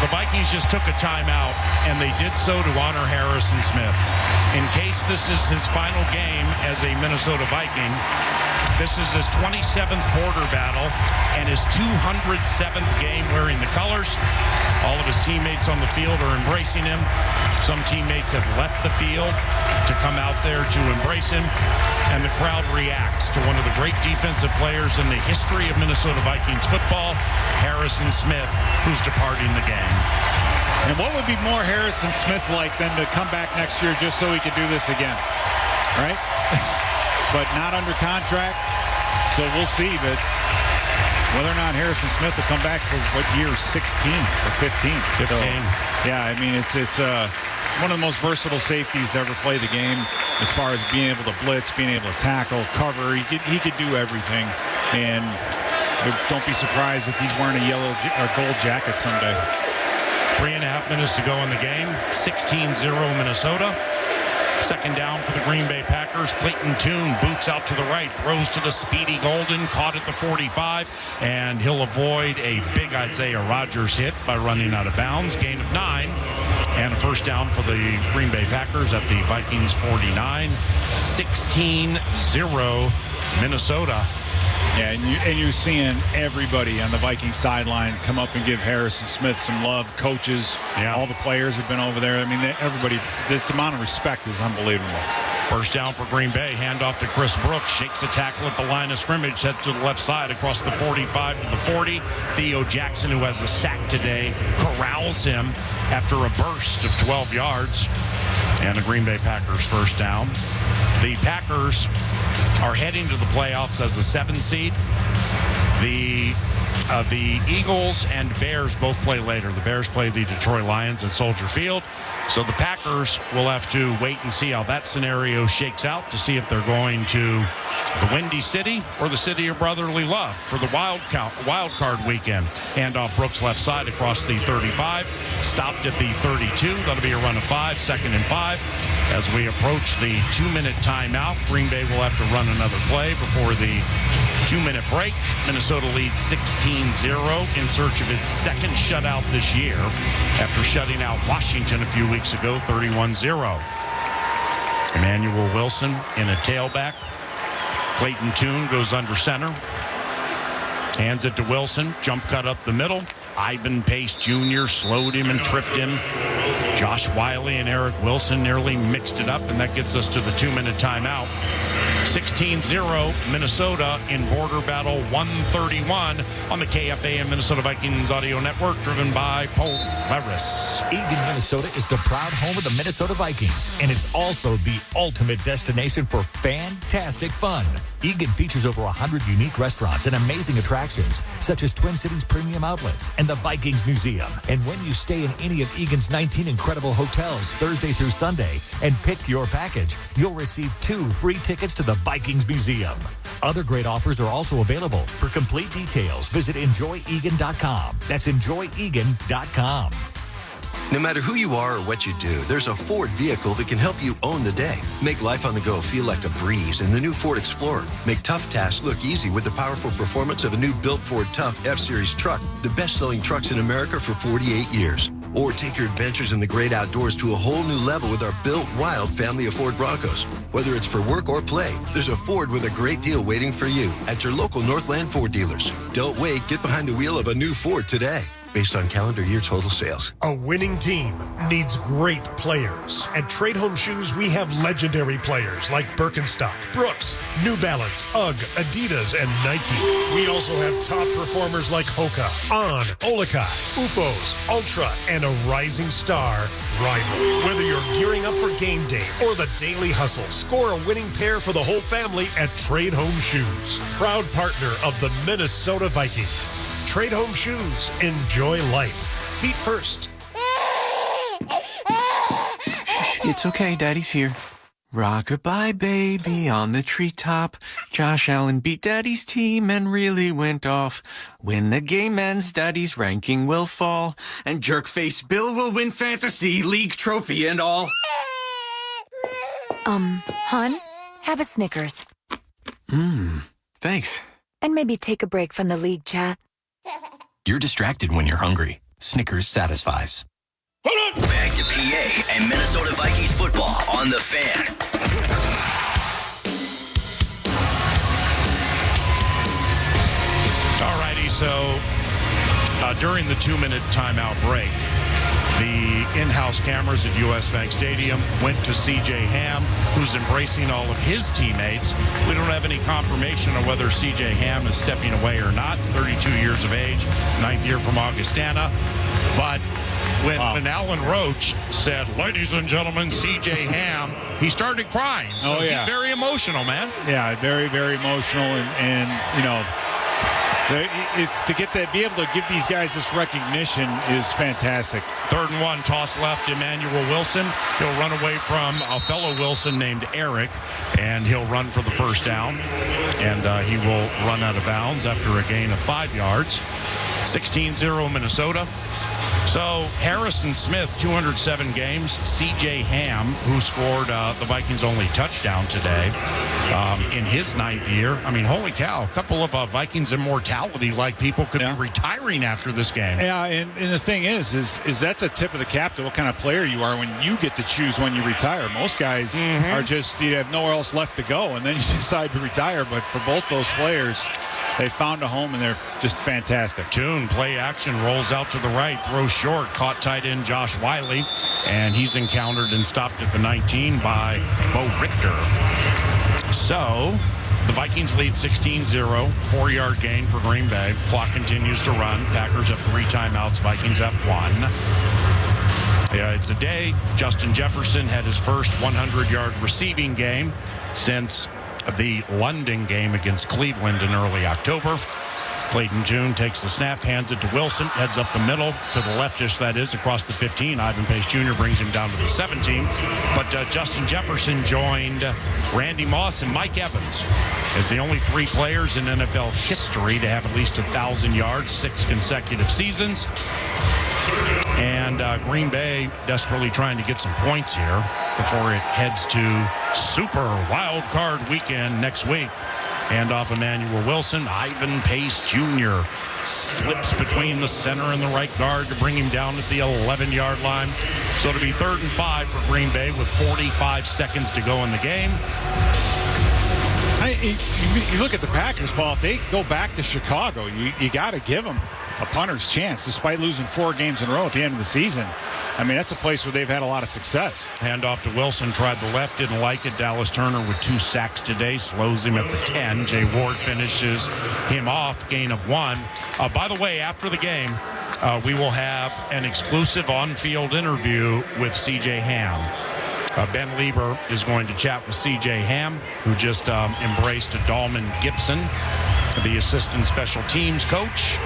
The Vikings just took a timeout, and they did so to honor Harrison Smith. In case this is his final game as a Minnesota Viking, this is his 27th quarter battle and his 207th game wearing the colors. All of his teammates on the field are embracing him. Some teammates have left the field to come out there to embrace him. And the crowd reacts to one of the great defensive players in the history of Minnesota Vikings football, Harrison Smith, who's departing the game. And what would be more Harrison Smith-like than to come back next year just so he could do this again, right? But not under contract, so we'll see. But whether or not Harrison Smith will come back for what year, 16 or 15? 15. So, yeah, I mean, it's one of the most versatile safeties to ever play the game. as far as being able to blitz, being able to tackle, cover. He could do everything. And don't be surprised if he's wearing a yellow or gold jacket someday. 3.5 minutes to go in the game. 16-0 Minnesota. Second down for the Green Bay Packers. Clayton Tune boots out to the right, throws to the speedy Golden, caught at the 45, and he'll avoid a big Isaiah Rodgers hit by running out of bounds. Gain of 9, and a first down for the Green Bay Packers at the Vikings 49. 16-0 Minnesota. Yeah, and you're seeing everybody on the Vikings sideline come up and give Harrison Smith some love. Coaches, all the players have been over there. I mean, everybody, the amount of respect is unbelievable. First down for Green Bay. Handoff to Chris Brooks. Shakes the tackle at the line of scrimmage. Heads to the left side across the 45 to the 40. Theo Jackson, who has a sack today, corrals him after a burst of 12 yards. And the Green Bay Packers first down. The Packers are heading to the playoffs as a 7 seed. The Eagles and Bears both play later. The Bears play the Detroit Lions at Soldier Field. So the Packers will have to wait and see how that scenario shakes out to see if they're going to the Windy City or the City of Brotherly Love for the wild card weekend. Handoff Brooks left side across the 35. Stopped at the 32. That'll be a run of 5, 2nd and 5. As we approach the 2-minute timeout, Green Bay will have to run another play before the 2-minute break. Minnesota leads 16-0 in search of its second shutout this year after shutting out Washington a few weeks ago, 31-0. Emmanuel Wilson in a tailback. Clayton Tune goes under center. Hands it to Wilson. Jump cut up the middle. Ivan Pace Jr. slowed him and tripped him. Josh Wiley and Eric Wilson nearly mixed it up, and that gets us to the 2-minute timeout. 16-0 Minnesota in border battle 131 on the KFAN Minnesota Vikings audio network, driven by Polaris. Eagan, Minnesota is the proud home of the Minnesota Vikings, and it's also the ultimate destination for fantastic fun. Eagan features over 100 unique restaurants and amazing attractions, such as Twin Cities Premium Outlets and the Vikings Museum. And when you stay in any of Eagan's 19 incredible hotels Thursday through Sunday and pick your package, you'll receive 2 free tickets to the Vikings Museum. Other great offers are also available. For complete details, visit enjoyegan.com. That's enjoyegan.com. No matter who you are or what you do, there's a Ford vehicle that can help you own the day. Make life on the go feel like a breeze in the new Ford Explorer. Make tough tasks look easy with the powerful performance of a new built Ford Tough F-Series truck, the best-selling trucks in America for 48 years. Or take your adventures in the great outdoors to a whole new level with our built wild family of Ford Broncos. Whether it's for work or play, there's a Ford with a great deal waiting for you at your local Northland Ford dealers. Don't wait. Get behind the wheel of a new Ford today. Based on calendar year total sales. A winning team needs great players. At Trade Home Shoes, we have legendary players like Birkenstock, Brooks, New Balance, UGG, Adidas, and Nike. We also have top performers like Hoka, On, Olakai, UFOs, Ultra, and a rising star, Rival. Whether you're gearing up for game day or the daily hustle, score a winning pair for the whole family at Trade Home Shoes. Proud partner of the Minnesota Vikings. Trade Home Shoes. Enjoy life. Feet first. Shh, it's okay. Daddy's here. Rockabye baby on the treetop. Josh Allen beat Daddy's team and really went off. When the game ends, Daddy's ranking will fall. And jerk-face Bill will win Fantasy League trophy and all. Hon, have a Snickers. Thanks. And maybe take a break from the league chat. You're distracted when you're hungry. Snickers satisfies. Back to PA and Minnesota Vikings football on the Fan. All righty, so during the 2-minute timeout break, the in-house cameras at US Bank Stadium went to C.J. Ham, who's embracing all of his teammates. We don't have any confirmation on whether C.J. Ham is stepping away or not. 32 years of age, 9th year from Augustana. But when Alan Roach said, "Ladies and gentlemen, C.J. Ham," he started crying. So he's very emotional, man. Yeah, very, very emotional. And you know, It's to get that, be able to give these guys this recognition is fantastic. 3rd and 1, toss left, Emmanuel Wilson. He'll run away from a fellow Wilson named Eric, and he'll run for the first down. And he will run out of bounds after a gain of 5 yards. 16-0 Minnesota. So Harrison Smith, 207 games. C.J. Ham, who scored the Vikings' only touchdown today in his 9th year. I mean, holy cow, a couple of Vikings immortality-like people could be retiring after this game. Yeah, and the thing is that's a tip of the cap to what kind of player you are when you get to choose when you retire. Most guys are just, you have nowhere else left to go, and then you decide to retire. But for both those players, they found a home, and they're just fantastic. Tune, play action, rolls out to the right, throws short, caught tight end Josh Wiley, and he's encountered and stopped at the 19 by Bo Richter. So the Vikings lead 16-0, 4-yard gain for Green Bay. Clock continues to run. Packers have 3 timeouts. Vikings have 1. Yeah, it's a day. Justin Jefferson had his first 100-yard receiving game since the London game against Cleveland in early October. Clayton Tune takes the snap, hands it to Wilson, heads up the middle to the leftish, that is, across the 15. Ivan Pace Jr. brings him down to the 17. But Justin Jefferson joined Randy Moss and Mike Evans as the only 3 players in NFL history to have at least 1,000 yards, 6 consecutive seasons. And Green Bay desperately trying to get some points here before it heads to Super Wild Card Weekend next week. Hand off Emmanuel Wilson. Ivan Pace Jr. slips between the center and the right guard to bring him down at the 11-yard line. So it'll be 3rd and 5 for Green Bay with 45 seconds to go in the game. You look at the Packers, Paul. If they go back to Chicago, you got to give them a punter's chance, despite losing 4 games in a row at the end of the season. I mean, that's a place where they've had a lot of success. Hand off to Wilson, tried the left, didn't like it. Dallas Turner with 2 sacks today, slows him at the 10. Jay Ward finishes him off, gain of 1. By the way, after the game, we will have an exclusive on-field interview with C.J. Ham. Ben Lieber is going to chat with C.J. Ham, who just embraced Dalman Gibson, the assistant special teams coach.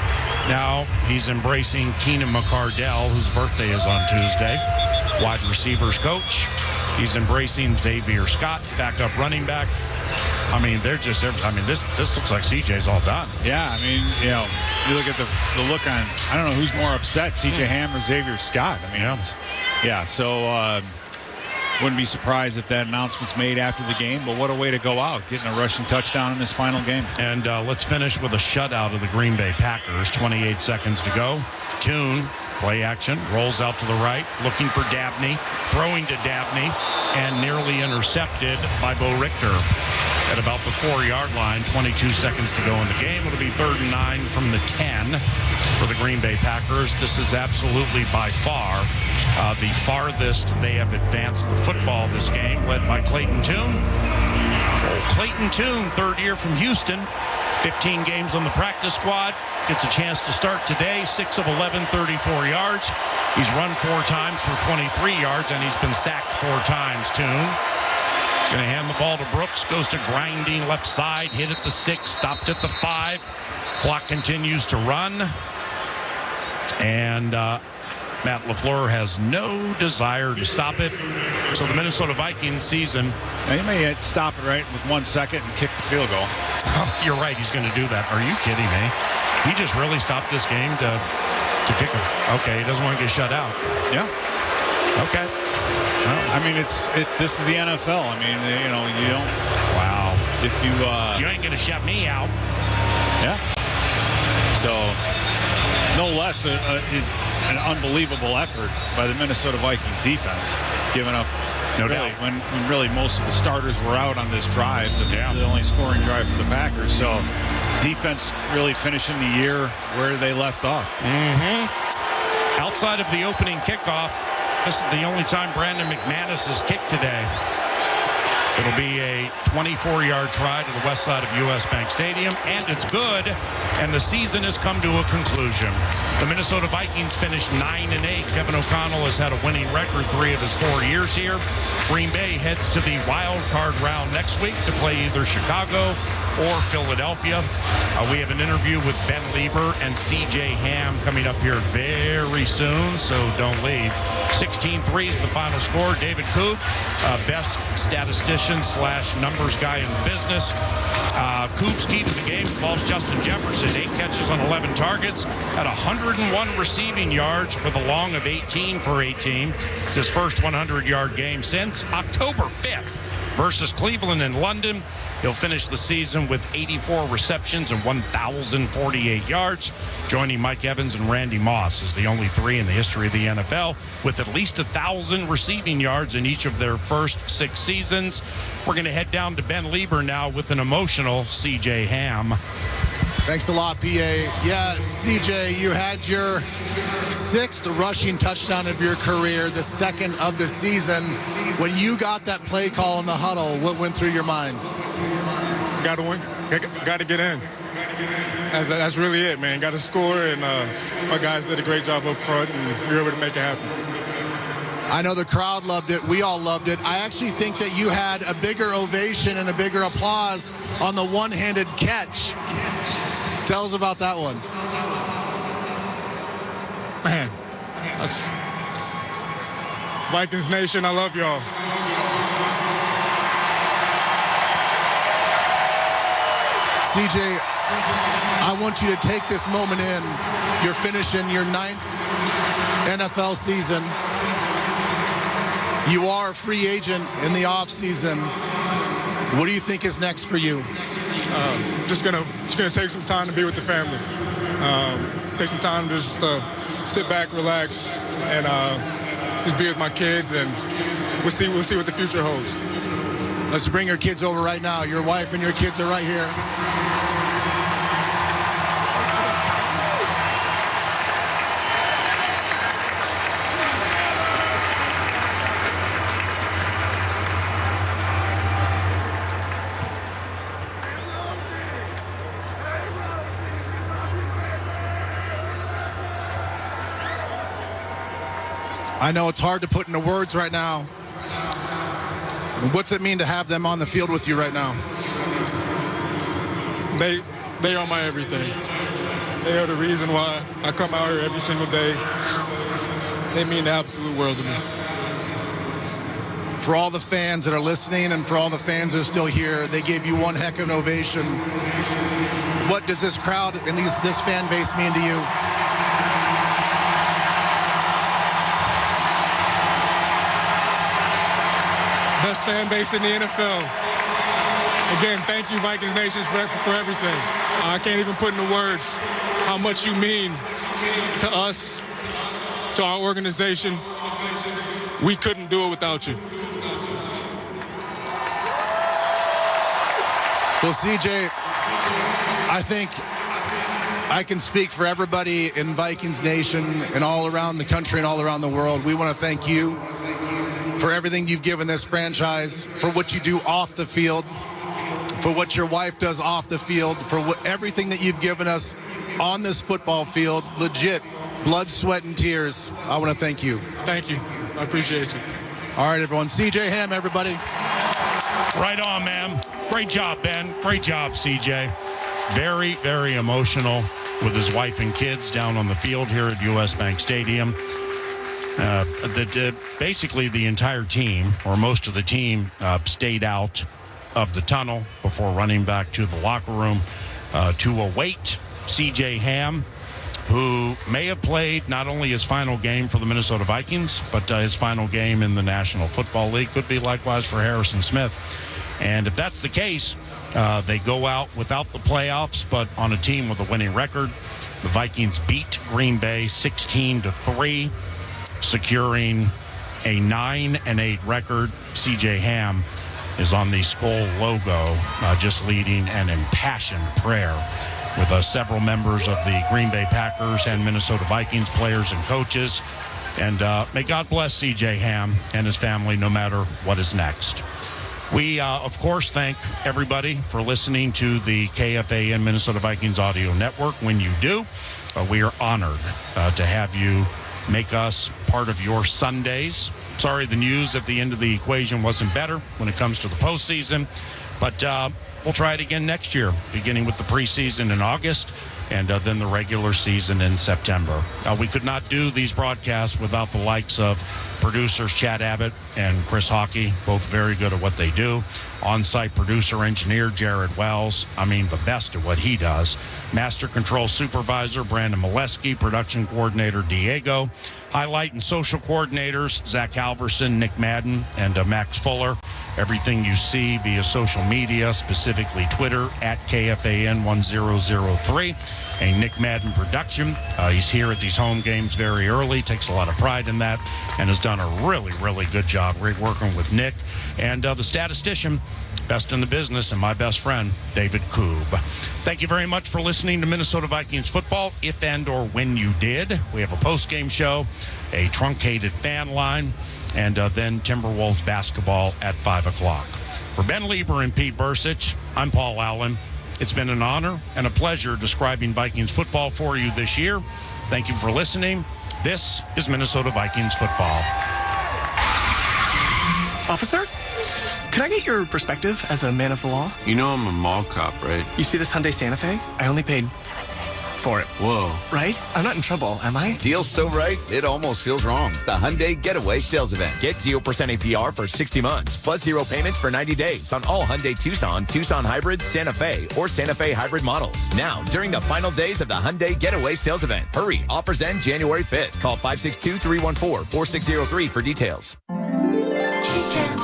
Now he's embracing Keenan McCardell, whose birthday is on Tuesday, wide receivers coach. He's embracing Xavier Scott, backup running back. I mean, they're just, this looks like CJ's all done. Yeah, I mean, you look at the look on, I don't know who's more upset, CJ Ham or Xavier Scott. I mean, so wouldn't be surprised if that announcement's made after the game, but what a way to go out, getting a rushing touchdown in this final game. And let's finish with a shutout of the Green Bay Packers. 28 seconds to go. Tune, play action, rolls out to the right, looking for Dabney, throwing to Dabney, and nearly intercepted by Bo Richter at about the 4-yard line. 22 seconds to go in the game. It'll be 3rd and 9 from the 10 for the Green Bay Packers. This is absolutely by far the farthest they have advanced the football this game, led by Clayton Tune. Clayton Tune, 3rd year from Houston, 15 games on the practice squad, gets a chance to start today. 6 of 11, 34 yards. He's run 4 times for 23 yards, and he's been sacked 4 times, Tune. He's going to hand the ball to Brooks, goes to grinding left side, hit at the 6, stopped at the 5. Clock continues to run. And Matt LaFleur has no desire to stop it. So the Minnesota Vikings season. Now you may stop it right with 1 second and kick the field goal. Oh, you're right. He's going to do that. Are you kidding me? He just really stopped this game to kick it. Okay, he doesn't want to get shut out. Yeah. Okay. Well, I mean, this is the NFL. I mean, you don't. Wow. If you ain't going to shut me out. Yeah. So, no less an unbelievable effort by the Minnesota Vikings defense, giving up no doubt when really most of the starters were out on this drive, the only scoring drive for the Packers. So defense really finishing the year where they left off. Outside of the opening kickoff, this is the only time Brandon McManus has kicked today. It'll be a 24-yard try to the west side of U.S. Bank Stadium, and it's good, and the season has come to a conclusion. The Minnesota Vikings finished 9-8. Kevin O'Connell has had a winning record 3 of his 4 years here. Green Bay heads to the wild card round next week to play either Chicago or Philadelphia. We have an interview with Ben Lieber and C.J. Ham coming up here very soon, so don't leave. 16-3 is the final score. David Coop, best statistician / numbers guy in the business. Coop's key to the game involves Justin Jefferson. 8 catches on 11 targets at 101 receiving yards with a long of 18 for 18. It's his first 100-yard game since October 5th. Versus Cleveland and London. He'll finish the season with 84 receptions and 1,048 yards. Joining Mike Evans and Randy Moss is the only 3 in the history of the NFL with at least 1,000 receiving yards in each of their first 6 seasons. We're going to head down to Ben Lieber now with an emotional C.J. Ham. Thanks a lot, PA. Yeah, CJ, you had your 6th rushing touchdown of your career, the 2nd of the season. When you got that play call in the huddle, what went through your mind? Got to win. Got to get in. That's really it, man. Got to score, and my guys did a great job up front, and we were able to make it happen. I know the crowd loved it. We all loved it. I actually think that you had a bigger ovation and a bigger applause on the one-handed catch. Tell us about that one. Man, that's Vikings Nation, I love y'all. CJ, I want you to take this moment in. You're finishing your 9th NFL season. You are a free agent in the offseason. What do you think is next for you? Just gonna take some time to be with the family. Take some time to just sit back, relax, and just be with my kids, and we'll see what the future holds. Let's bring your kids over right now. Your wife and your kids are right here. I know it's hard to put into words right now. What's it mean to have them on the field with you right now? They are my everything. They are the reason why I come out here every single day. They mean the absolute world to me. For all the fans that are listening and for all the fans that are still here, they gave you one heck of an ovation. What does this crowd and this fan base mean to you? Best fan base in the NFL. Again, thank you, Vikings Nation, for everything. I can't even put into words how much you mean to us, to our organization. We couldn't do it without you. Well, CJ, I think I can speak for everybody in Vikings Nation and all around the country and all around the world. We want to thank you for everything you've given this franchise, for what you do off the field, for what your wife does off the field, for everything that you've given us on this football field. Legit, blood, sweat, and tears. I want to thank you. Thank you. I appreciate you. All right, everyone. C.J. Ham, everybody. Right on, man. Great job, Ben. Great job, CJ. Very, very emotional with his wife and kids down on the field here at U.S. Bank Stadium. Basically, the entire team, or most of the team, stayed out of the tunnel before running back to the locker room to await C.J. Ham, who may have played not only his final game for the Minnesota Vikings, but his final game in the National Football League. Could be likewise for Harrison Smith. And if that's the case, they go out without the playoffs, but on a team with a winning record. The Vikings beat Green Bay 16-3, securing a 9-8 record. C.J. Ham is on the Skol logo, just leading an impassioned prayer with several members of the Green Bay Packers and Minnesota Vikings players and coaches. And may God bless C.J. Ham and his family no matter what is next. We, of course, thank everybody for listening to the KFAN Minnesota Vikings Audio Network. When you do, we are honored to have you make us part of your Sundays. Sorry the news at the end of the equation wasn't better when it comes to the postseason, but we'll try it again next year, beginning with the preseason in August and then the regular season in September. We could not do these broadcasts without the likes of producers Chad Abbott and Chris Hockey, both very good at what they do. On-site producer engineer Jared Wells, the best at what he does. Master control supervisor Brandon Molesky, production coordinator Diego. Highlight and social coordinators Zach Halverson, Nick Madden, and Max Fuller. Everything you see via social media, specifically Twitter at KFAN1003. A Nick Madden production. He's here at these home games very early, takes a lot of pride in that, and has done a really, really good job. Great working with Nick. And the statistician, best in the business, and my best friend, David Koob. Thank you very much for listening to Minnesota Vikings football, if and or when you did. We have a post-game show, a truncated fan line, and then Timberwolves basketball at 5 o'clock. For Ben Lieber and Pete Bursich, I'm Paul Allen. It's been an honor and a pleasure describing Vikings football for you this year. Thank you for listening. This is Minnesota Vikings football. Officer, can I get your perspective as a man of the law? You know I'm a mall cop, right? You see this Hyundai Santa Fe? I only paid for it. Whoa. Right? I'm not in trouble, am I? Deal's so right, it almost feels wrong. The Hyundai Getaway Sales Event. Get 0% APR for 60 months, plus 0 payments for 90 days on all Hyundai Tucson, Tucson Hybrid, Santa Fe, or Santa Fe Hybrid models. Now, during the final days of the Hyundai Getaway Sales Event. Hurry, offers end January 5th. Call 562-314-4603 for details. She's Jan,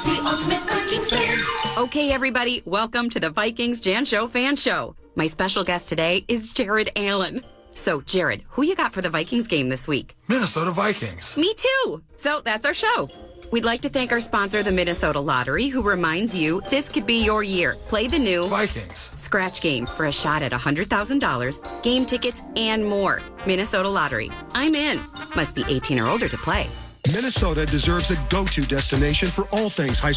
the ultimate Vikings fan. Okay, everybody, welcome to the Vikings Jan Show fan show. My special guest today is Jared Allen. So, Jared, who you got for the Vikings game this week? Minnesota Vikings. Me too. So, that's our show. We'd like to thank our sponsor, the Minnesota Lottery, who reminds you this could be your year. Play the new Vikings Scratch Game for a shot at $100,000, game tickets, and more. Minnesota Lottery. I'm in. Must be 18 or older to play. Minnesota deserves a go-to destination for all things high